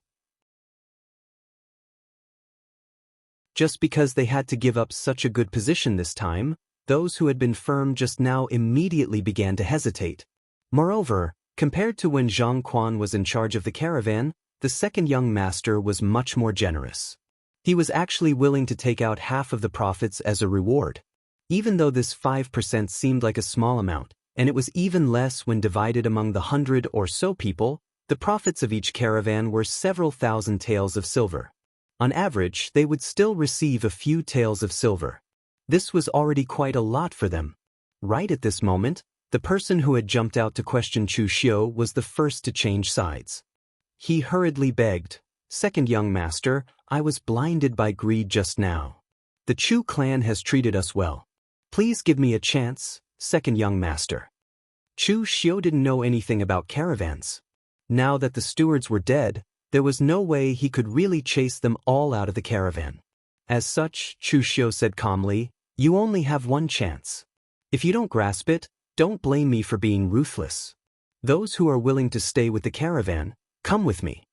Just because they had to give up such a good position this time, those who had been firm just now immediately began to hesitate. Moreover, compared to when Zhang Quan was in charge of the caravan, the second young master was much more generous. He was actually willing to take out half of the profits as a reward. Even though this 5% seemed like a small amount, and it was even less when divided among the 100 or so people, the profits of each caravan were several thousand taels of silver. On average, they would still receive a few taels of silver. This was already quite a lot for them. Right at this moment, the person who had jumped out to question Chu Xiu was the first to change sides. He hurriedly begged, "Second young master, I was blinded by greed just now. The Chu clan has treated us well. Please give me a chance, second young master." Chu Xiu didn't know anything about caravans. Now that the stewards were dead, there was no way he could really chase them all out of the caravan. As such, Chu Xiu said calmly, "You only have one chance. If you don't grasp it, don't blame me for being ruthless. Those who are willing to stay with the caravan, come with me."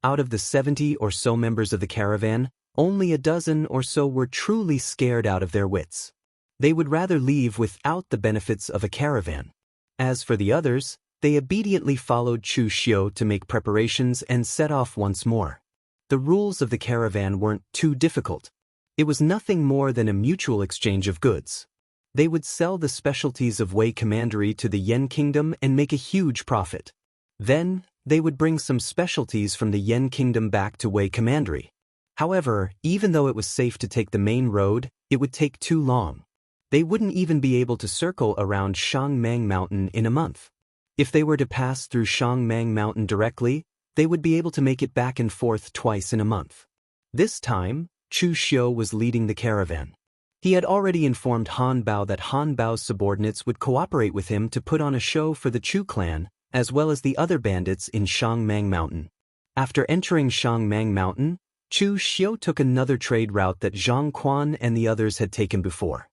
Out of the 70 or so members of the caravan, only a dozen or so were truly scared out of their wits. They would rather leave without the benefits of a caravan. As for the others, they obediently followed Chu Xiu to make preparations and set off once more. The rules of the caravan weren't too difficult. It was nothing more than a mutual exchange of goods. They would sell the specialties of Wei Commandery to the Yen Kingdom and make a huge profit. Then, they would bring some specialties from the Yen Kingdom back to Wei Commandery. However, even though it was safe to take the main road, it would take too long. They wouldn't even be able to circle around Shangmang Mountain in a month. If they were to pass through Shangmang Mountain directly, they would be able to make it back and forth twice in a month. This time, Chu Xiu was leading the caravan. He had already informed Han Bao that Han Bao's subordinates would cooperate with him to put on a show for the Chu clan, as well as the other bandits in Shangmang Mountain. After entering Shangmang Mountain, Chu Xiu took another trade route that Zhang Quan and the others had taken before.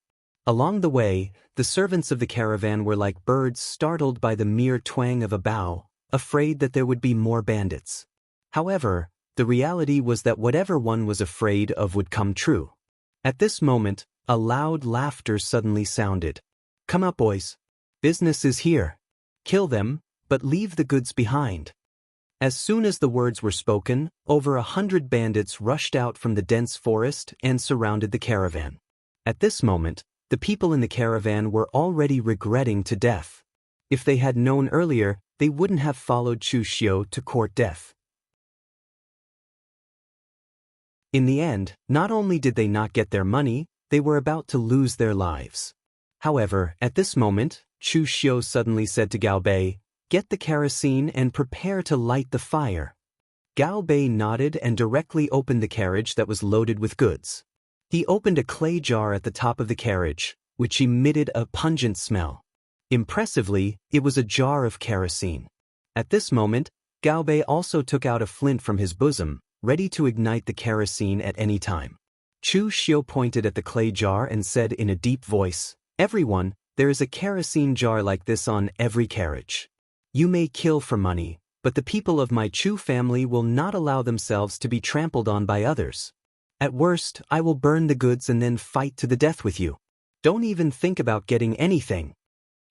Along the way, the servants of the caravan were like birds startled by the mere twang of a bow, afraid that there would be more bandits. However, the reality was that whatever one was afraid of would come true. At this moment, a loud laughter suddenly sounded. "Come up, boys. Business is here. Kill them, but leave the goods behind." As soon as the words were spoken, over 100 bandits rushed out from the dense forest and surrounded the caravan. At this moment, the people in the caravan were already regretting to death. If they had known earlier, they wouldn't have followed Chu Xiu to court death. In the end, not only did they not get their money, they were about to lose their lives. However, at this moment, Chu Xiu suddenly said to Gao Bei, "Get the kerosene and prepare to light the fire." Gao Bei nodded and directly opened the carriage that was loaded with goods. He opened a clay jar at the top of the carriage, which emitted a pungent smell. Impressively, it was a jar of kerosene. At this moment, Gao Bei also took out a flint from his bosom, ready to ignite the kerosene at any time. Chu Xiu pointed at the clay jar and said in a deep voice, "Everyone, there is a kerosene jar like this on every carriage. You may kill for money, but the people of my Chu family will not allow themselves to be trampled on by others. At worst, I will burn the goods and then fight to the death with you. Don't even think about getting anything."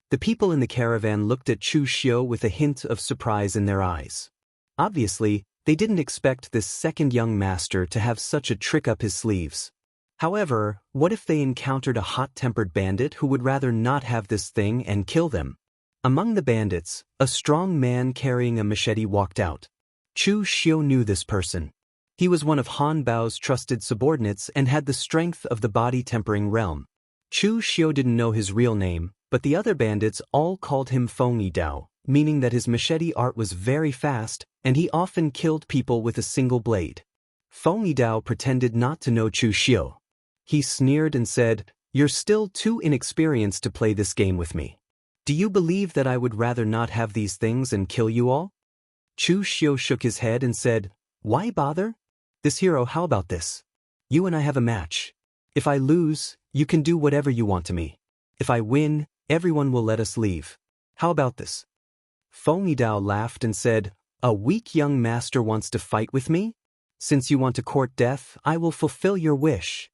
The people in the caravan looked at Chu Xiu with a hint of surprise in their eyes. Obviously, they didn't expect this second young master to have such a trick up his sleeves. However, what if they encountered a hot-tempered bandit who would rather not have this thing and kill them? Among the bandits, a strong man carrying a machete walked out. Chu Xiu knew this person. He was one of Han Bao's trusted subordinates and had the strength of the body-tempering realm. Chu Xiu didn't know his real name, but the other bandits all called him Feng Yidao, meaning that his machete art was very fast, and he often killed people with a single blade. Feng Yidao pretended not to know Chu Xiu. He sneered and said, "You're still too inexperienced to play this game with me. Do you believe that I would rather not have these things and kill you all?" Chu Xiu shook his head and said, "Why bother? This hero, how about this? You and I have a match. If I lose, you can do whatever you want to me. If I win, everyone will let us leave. How about this?" Feng Yidao laughed and said, "A weak young master wants to fight with me? Since you want to court death, I will fulfill your wish."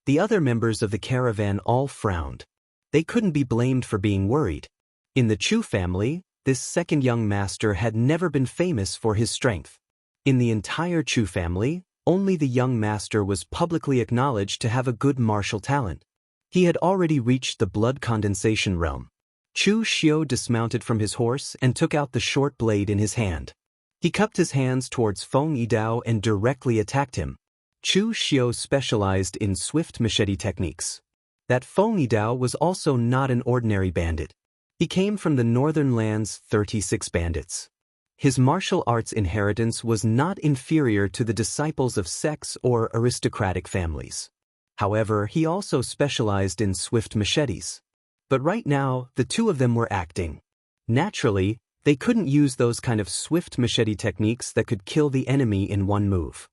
The other members of the caravan all frowned. They couldn't be blamed for being worried. In the Chu family, this second young master had never been famous for his strength. In the entire Chu family, only the young master was publicly acknowledged to have a good martial talent. He had already reached the blood condensation realm. Chu Xiu dismounted from his horse and took out the short blade in his hand. He cupped his hands towards Feng Yidao and directly attacked him. Chu Xiu specialized in swift machete techniques. That Feng Yidao was also not an ordinary bandit. He came from the northern land's 36 bandits. His martial arts inheritance was not inferior to the disciples of sects or aristocratic families. However, he also specialized in swift machetes. But right now, the two of them were acting. Naturally, they couldn't use those kind of swift machete techniques that could kill the enemy in one move.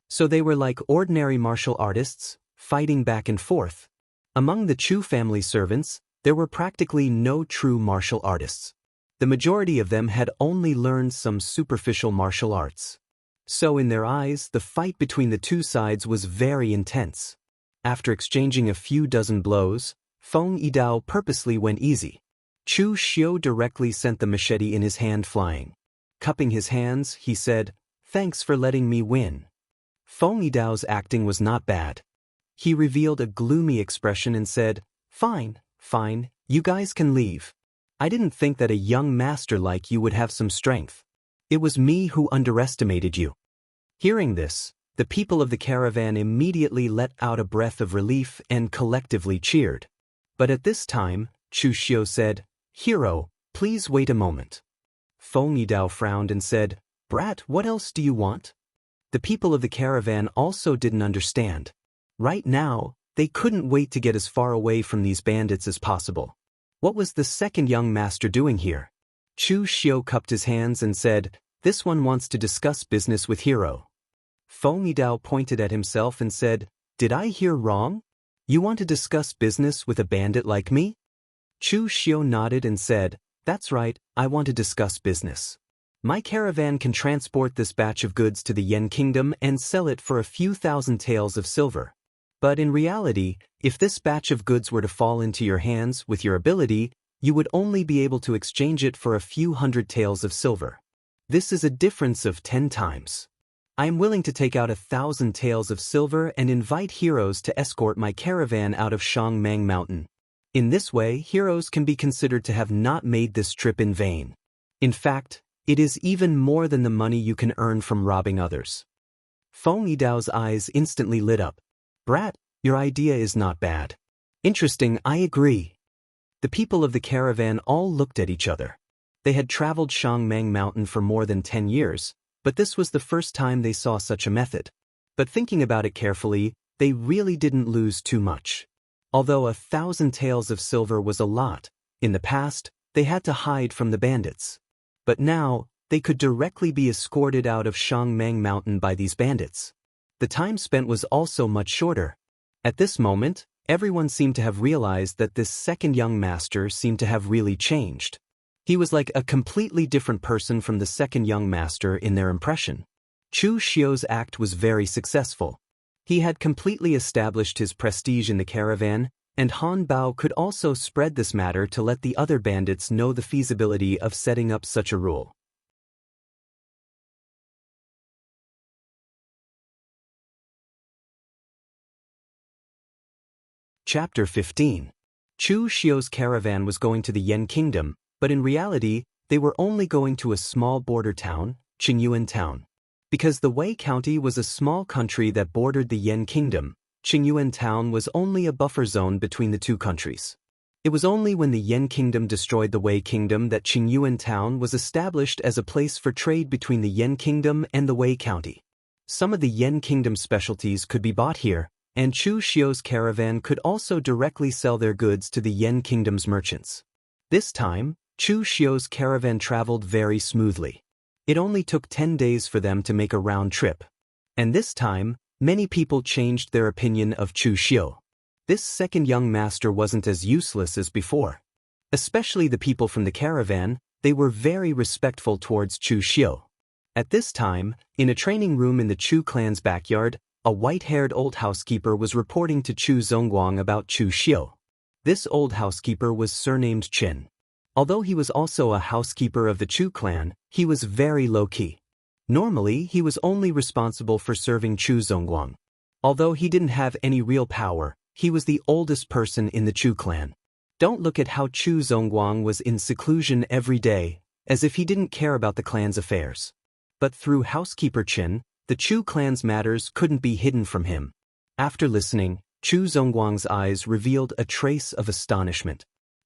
So they were like ordinary martial artists, fighting back and forth. Among the Chu family servants, there were practically no true martial artists. The majority of them had only learned some superficial martial arts. So in their eyes, the fight between the two sides was very intense. After exchanging a few dozen blows, Feng Yidao purposely went easy. Chu Xiu directly sent the machete in his hand flying. Cupping his hands, he said, "Thanks for letting me win." Feng Yidao's acting was not bad. He revealed a gloomy expression and said, Fine, you guys can leave. I didn't think that a young master like you would have some strength. It was me who underestimated you. Hearing this, the people of the caravan immediately let out a breath of relief and collectively cheered. But at this time, Chu Xiu said, "Hero, please wait a moment." Feng Yidao frowned and said, "Brat, what else do you want?" The people of the caravan also didn't understand. Right now, they couldn't wait to get as far away from these bandits as possible. What was the second young master doing here? Chu Xiu cupped his hands and said, "This one wants to discuss business with Hero." Feng Yidao pointed at himself and said, "Did I hear wrong? You want to discuss business with a bandit like me?" Chu Xiu nodded and said, "That's right, I want to discuss business. My caravan can transport this batch of goods to the Yen Kingdom and sell it for a few thousand taels of silver. But in reality, if this batch of goods were to fall into your hands with your ability, you would only be able to exchange it for a few hundred taels of silver. This is a difference of 10 times. I am willing to take out 1,000 taels of silver and invite heroes to escort my caravan out of Shangmang Mountain. In this way, heroes can be considered to have not made this trip in vain. In fact, it is even more than the money you can earn from robbing others." Feng Yidao's eyes instantly lit up. "Brat, your idea is not bad. Interesting, I agree." The people of the caravan all looked at each other. They had traveled Shangmang Mountain for more than 10 years, but this was the first time they saw such a method. But thinking about it carefully, they really didn't lose too much. Although 1,000 taels of silver was a lot, in the past, they had to hide from the bandits. But now, they could directly be escorted out of Shangmang Mountain by these bandits. The time spent was also much shorter. At this moment, everyone seemed to have realized that this second young master seemed to have really changed. He was like a completely different person from the second young master in their impression. Chu Xiu's act was very successful. He had completely established his prestige in the caravan, and Han Bao could also spread this matter to let the other bandits know the feasibility of setting up such a rule. Chapter 15. Chu Xiu's caravan was going to the Yen Kingdom, but in reality, they were only going to a small border town, Qingyuan Town. Because the Wei County was a small country that bordered the Yen Kingdom, Qingyuan Town was only a buffer zone between the two countries. It was only when the Yen Kingdom destroyed the Wei Kingdom that Qingyuan Town was established as a place for trade between the Yen Kingdom and the Wei County. Some of the Yen Kingdom specialties could be bought here, and Chu Xiu's caravan could also directly sell their goods to the Yen Kingdom's merchants. This time, Chu Xiu's caravan traveled very smoothly. It only took 10 days for them to make a round trip. And this time, many people changed their opinion of Chu Xiu. This second young master wasn't as useless as before. Especially the people from the caravan, they were very respectful towards Chu Xiu. At this time, in a training room in the Chu clan's backyard, a white-haired old housekeeper was reporting to Chu Zongguang about Chu Xiu. This old housekeeper was surnamed Qin. Although he was also a housekeeper of the Chu clan, he was very low-key. Normally, he was only responsible for serving Chu Zongguang. Although he didn't have any real power, he was the oldest person in the Chu clan. Don't look at how Chu Zongguang was in seclusion every day, as if he didn't care about the clan's affairs. But through housekeeper Qin, the Chu clan's matters couldn't be hidden from him. After listening, Chu Zongguang's eyes revealed a trace of astonishment.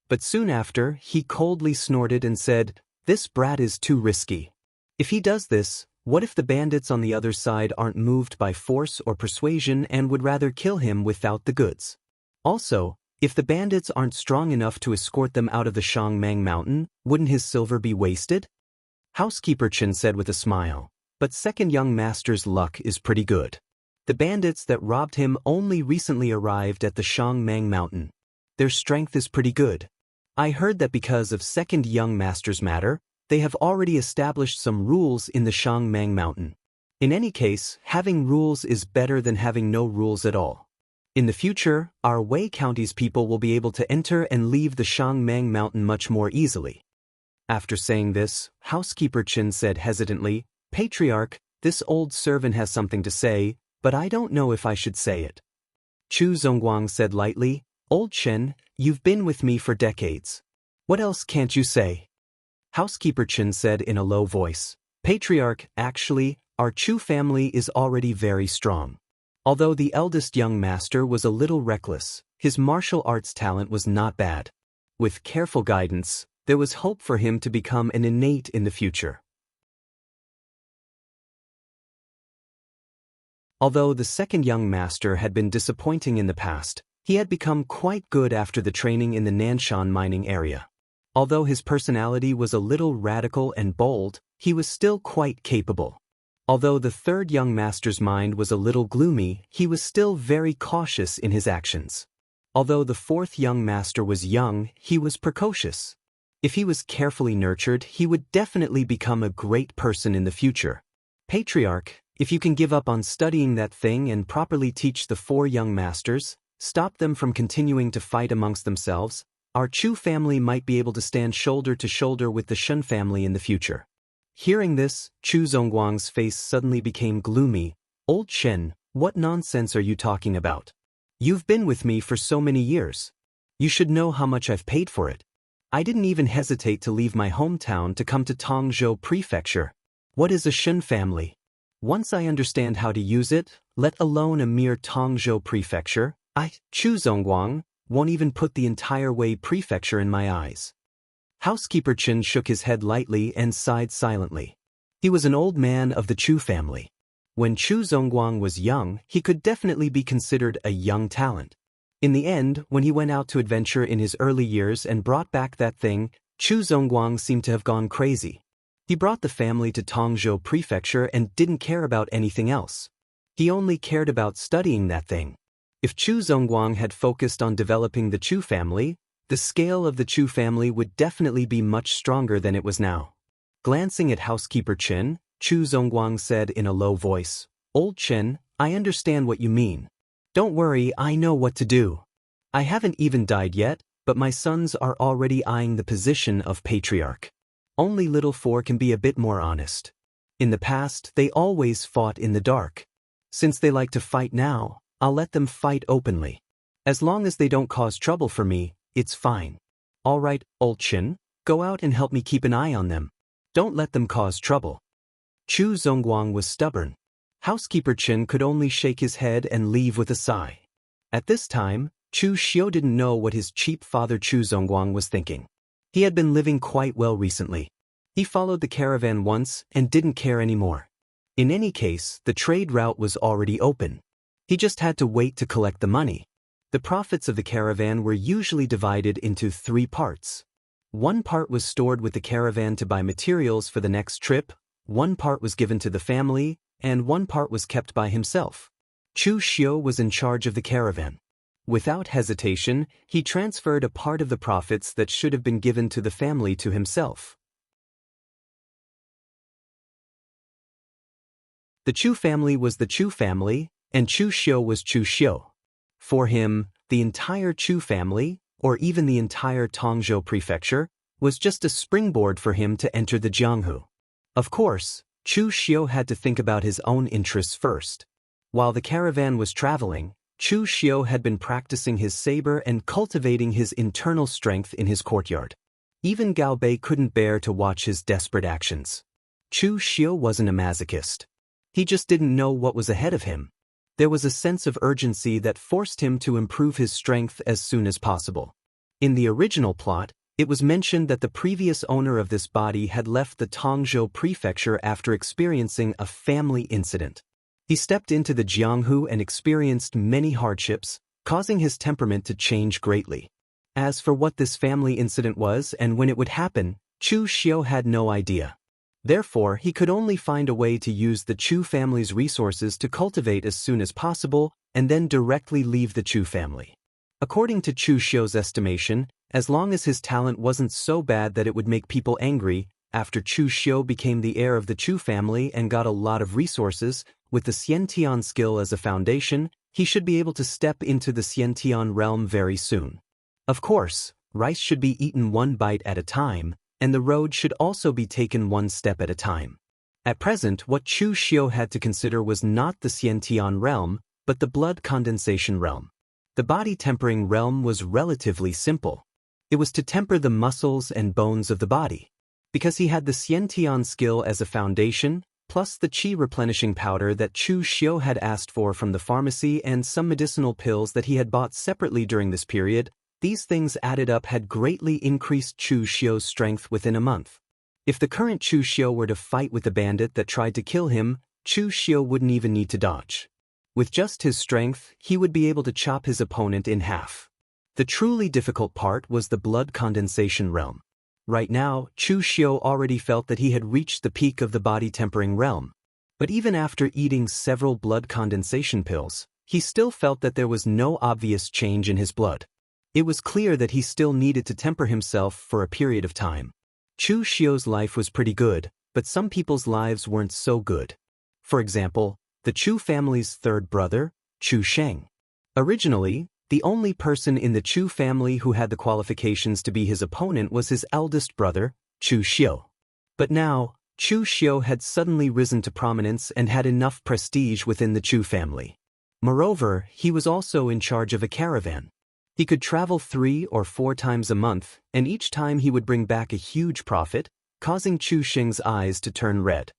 But soon after, he coldly snorted and said, "This brat is too risky. If he does this, what if the bandits on the other side aren't moved by force or persuasion and would rather kill him without the goods? Also, if the bandits aren't strong enough to escort them out of the Shangmang Mountain, wouldn't his silver be wasted?" Housekeeper Qin said with a smile, "But second young master's luck is pretty good. The bandits that robbed him only recently arrived at the Shangmang Mountain. Their strength is pretty good. I heard that because of second young master's matter, they have already established some rules in the Shangmang Mountain. In any case, having rules is better than having no rules at all. In the future, our Wei County's people will be able to enter and leave the Shangmang Mountain much more easily." After saying this, housekeeper Qin said hesitantly, "Patriarch, this old servant has something to say, but I don't know if I should say it." Chu Zongguang said lightly, "Old Qin, you've been with me for decades. What else can't you say?" Housekeeper Qin said in a low voice, Patriarch, actually, our Chu family is already very strong. Although the eldest young master was a little reckless, his martial arts talent was not bad. With careful guidance, there was hope for him to become an innate in the future. Although the second young master had been disappointing in the past, he had become quite good after the training in the Nanshan mining area. Although his personality was a little radical and bold, he was still quite capable. Although the third young master's mind was a little gloomy, he was still very cautious in his actions. Although the fourth young master was young, he was precocious. If he was carefully nurtured, he would definitely become a great person in the future. Patriarch, if you can give up on studying that thing and properly teach the four young masters, stop them from continuing to fight amongst themselves, our Chu family might be able to stand shoulder to shoulder with the Shun family in the future. Hearing this, Chu Zongguang's face suddenly became gloomy. Old Chen, what nonsense are you talking about? You've been with me for so many years. You should know how much I've paid for it. I didn't even hesitate to leave my hometown to come to Tongzhou Prefecture. What is a Shun family? Once I understand how to use it, let alone a mere Tongzhou Prefecture, Chu Zongguang, won't even put the entire Wei Prefecture in my eyes. Housekeeper Chen shook his head lightly and sighed silently. He was an old man of the Chu family. When Chu Zongguang was young, he could definitely be considered a young talent. In the end, when he went out to adventure in his early years and brought back that thing, Chu Zongguang seemed to have gone crazy. He brought the family to Tongzhou Prefecture and didn't care about anything else. He only cared about studying that thing. If Chu Zongguang had focused on developing the Chu family, the scale of the Chu family would definitely be much stronger than it was now. Glancing at housekeeper Chen, Chu Zongguang said in a low voice, "Old Chen, I understand what you mean. Don't worry, I know what to do. I haven't even died yet, but my sons are already eyeing the position of patriarch. Only little four can be a bit more honest. In the past, they always fought in the dark. Since they like to fight now, I'll let them fight openly. As long as they don't cause trouble for me, it's fine. All right, Old Chen, go out and help me keep an eye on them. Don't let them cause trouble." Chu Zongguang was stubborn. Housekeeper Chen could only shake his head and leave with a sigh. At this time, Chu Xiu didn't know what his cheap father Chu Zongguang was thinking. He had been living quite well recently. He followed the caravan once and didn't care anymore. In any case, the trade route was already open. He just had to wait to collect the money. The profits of the caravan were usually divided into 3 parts. 1 part was stored with the caravan to buy materials for the next trip, 1 part was given to the family, and 1 part was kept by himself. Chu Xiu was in charge of the caravan. Without hesitation, he transferred a part of the profits that should have been given to the family to himself. The Chu family was the Chu family, and Chu Xiu was Chu Xiu. For him, the entire Chu family, or even the entire Tongzhou Prefecture, was just a springboard for him to enter the Jianghu. Of course, Chu Xiu had to think about his own interests first. While the caravan was traveling, Chu Xiu had been practicing his saber and cultivating his internal strength in his courtyard. Even Gao Bei couldn't bear to watch his desperate actions. Chu Xiu wasn't a masochist. He just didn't know what was ahead of him. There was a sense of urgency that forced him to improve his strength as soon as possible. In the original plot, it was mentioned that the previous owner of this body had left the Tongzhou Prefecture after experiencing a family incident. He stepped into the Jianghu and experienced many hardships, causing his temperament to change greatly. As for what this family incident was and when it would happen, Chu Xiu had no idea. Therefore, he could only find a way to use the Chu family's resources to cultivate as soon as possible and then directly leave the Chu family. According to Chu Xiu's estimation, as long as his talent wasn't so bad that it would make people angry, after Chu Xiu became the heir of the Chu family and got a lot of resources, with the Xiantian skill as a foundation, he should be able to step into the Xiantian realm very soon. Of course, rice should be eaten 1 bite at a time, and the road should also be taken 1 step at a time. At present, what Chu Xiu had to consider was not the Xiantian realm, but the blood condensation realm. The body tempering realm was relatively simple. It was to temper the muscles and bones of the body. Because he had the Xiantian skill as a foundation, plus the qi replenishing powder that Chu Xiu had asked for from the pharmacy and some medicinal pills that he had bought separately during this period, these things added up had greatly increased Chu Xiu's strength within a month. If the current Chu Xiu were to fight with the bandit that tried to kill him, Chu Xiu wouldn't even need to dodge. With just his strength, he would be able to chop his opponent in half. The truly difficult part was the blood condensation realm. Right now, Chu Xiu already felt that he had reached the peak of the body-tempering realm. But even after eating several blood condensation pills, he still felt that there was no obvious change in his blood. It was clear that he still needed to temper himself for a period of time. Chu Xiu's life was pretty good, but some people's lives weren't so good. For example, the Chu family's third brother, Chu Sheng. Originally, the only person in the Chu family who had the qualifications to be his opponent was his eldest brother, Chu Xiu. But now, Chu Xiu had suddenly risen to prominence and had enough prestige within the Chu family. Moreover, he was also in charge of a caravan. He could travel 3 or 4 times a month, and each time he would bring back a huge profit, causing Chu Sheng's eyes to turn red.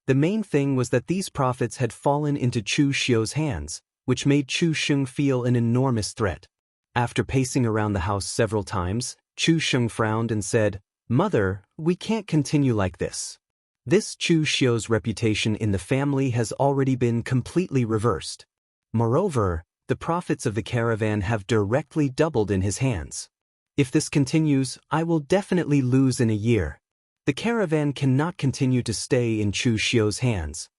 The main thing was that these profits had fallen into Chu Xiu's hands, which made Chu Sheng feel an enormous threat. After pacing around the house several times, Chu Sheng frowned and said, "Mother, we can't continue like this. This Chu Xiu's reputation in the family has already been completely reversed. Moreover, the profits of the caravan have directly doubled in his hands. If this continues, I will definitely lose in a year. The caravan cannot continue to stay in Chu Xiu's hands."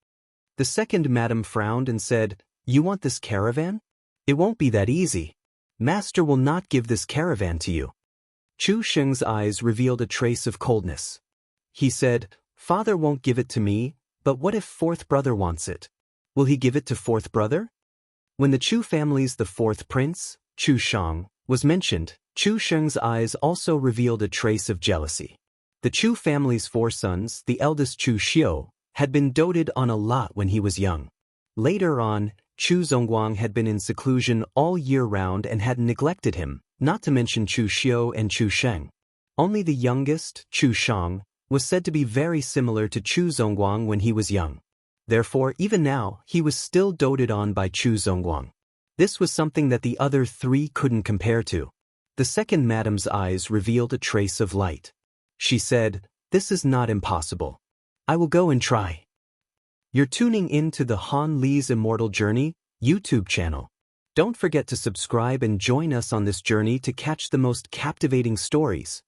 The second madam frowned and said, "You want this caravan? It won't be that easy. Master will not give this caravan to you." Chu Sheng's eyes revealed a trace of coldness. He said, "Father won't give it to me, but what if fourth brother wants it? Will he give it to fourth brother?" When the Chu family's the fourth prince, Chu Shang, was mentioned, Chu Sheng's eyes also revealed a trace of jealousy. The Chu family's 4 sons, the eldest Chu Xiu, had been doted on a lot when he was young. Later on, Chu Zongguang had been in seclusion all year round and had neglected him, not to mention Chu Xiu and Chu Sheng. Only the youngest, Chu Shang, was said to be very similar to Chu Zongguang when he was young. Therefore, even now, he was still doted on by Chu Zongguang. This was something that the other 3 couldn't compare to. The second madam's eyes revealed a trace of light. She said, "This is not impossible. I will go and try." You're tuning in to the Han Li's Immortal Journey YouTube channel. Don't forget to subscribe and join us on this journey to catch the most captivating stories.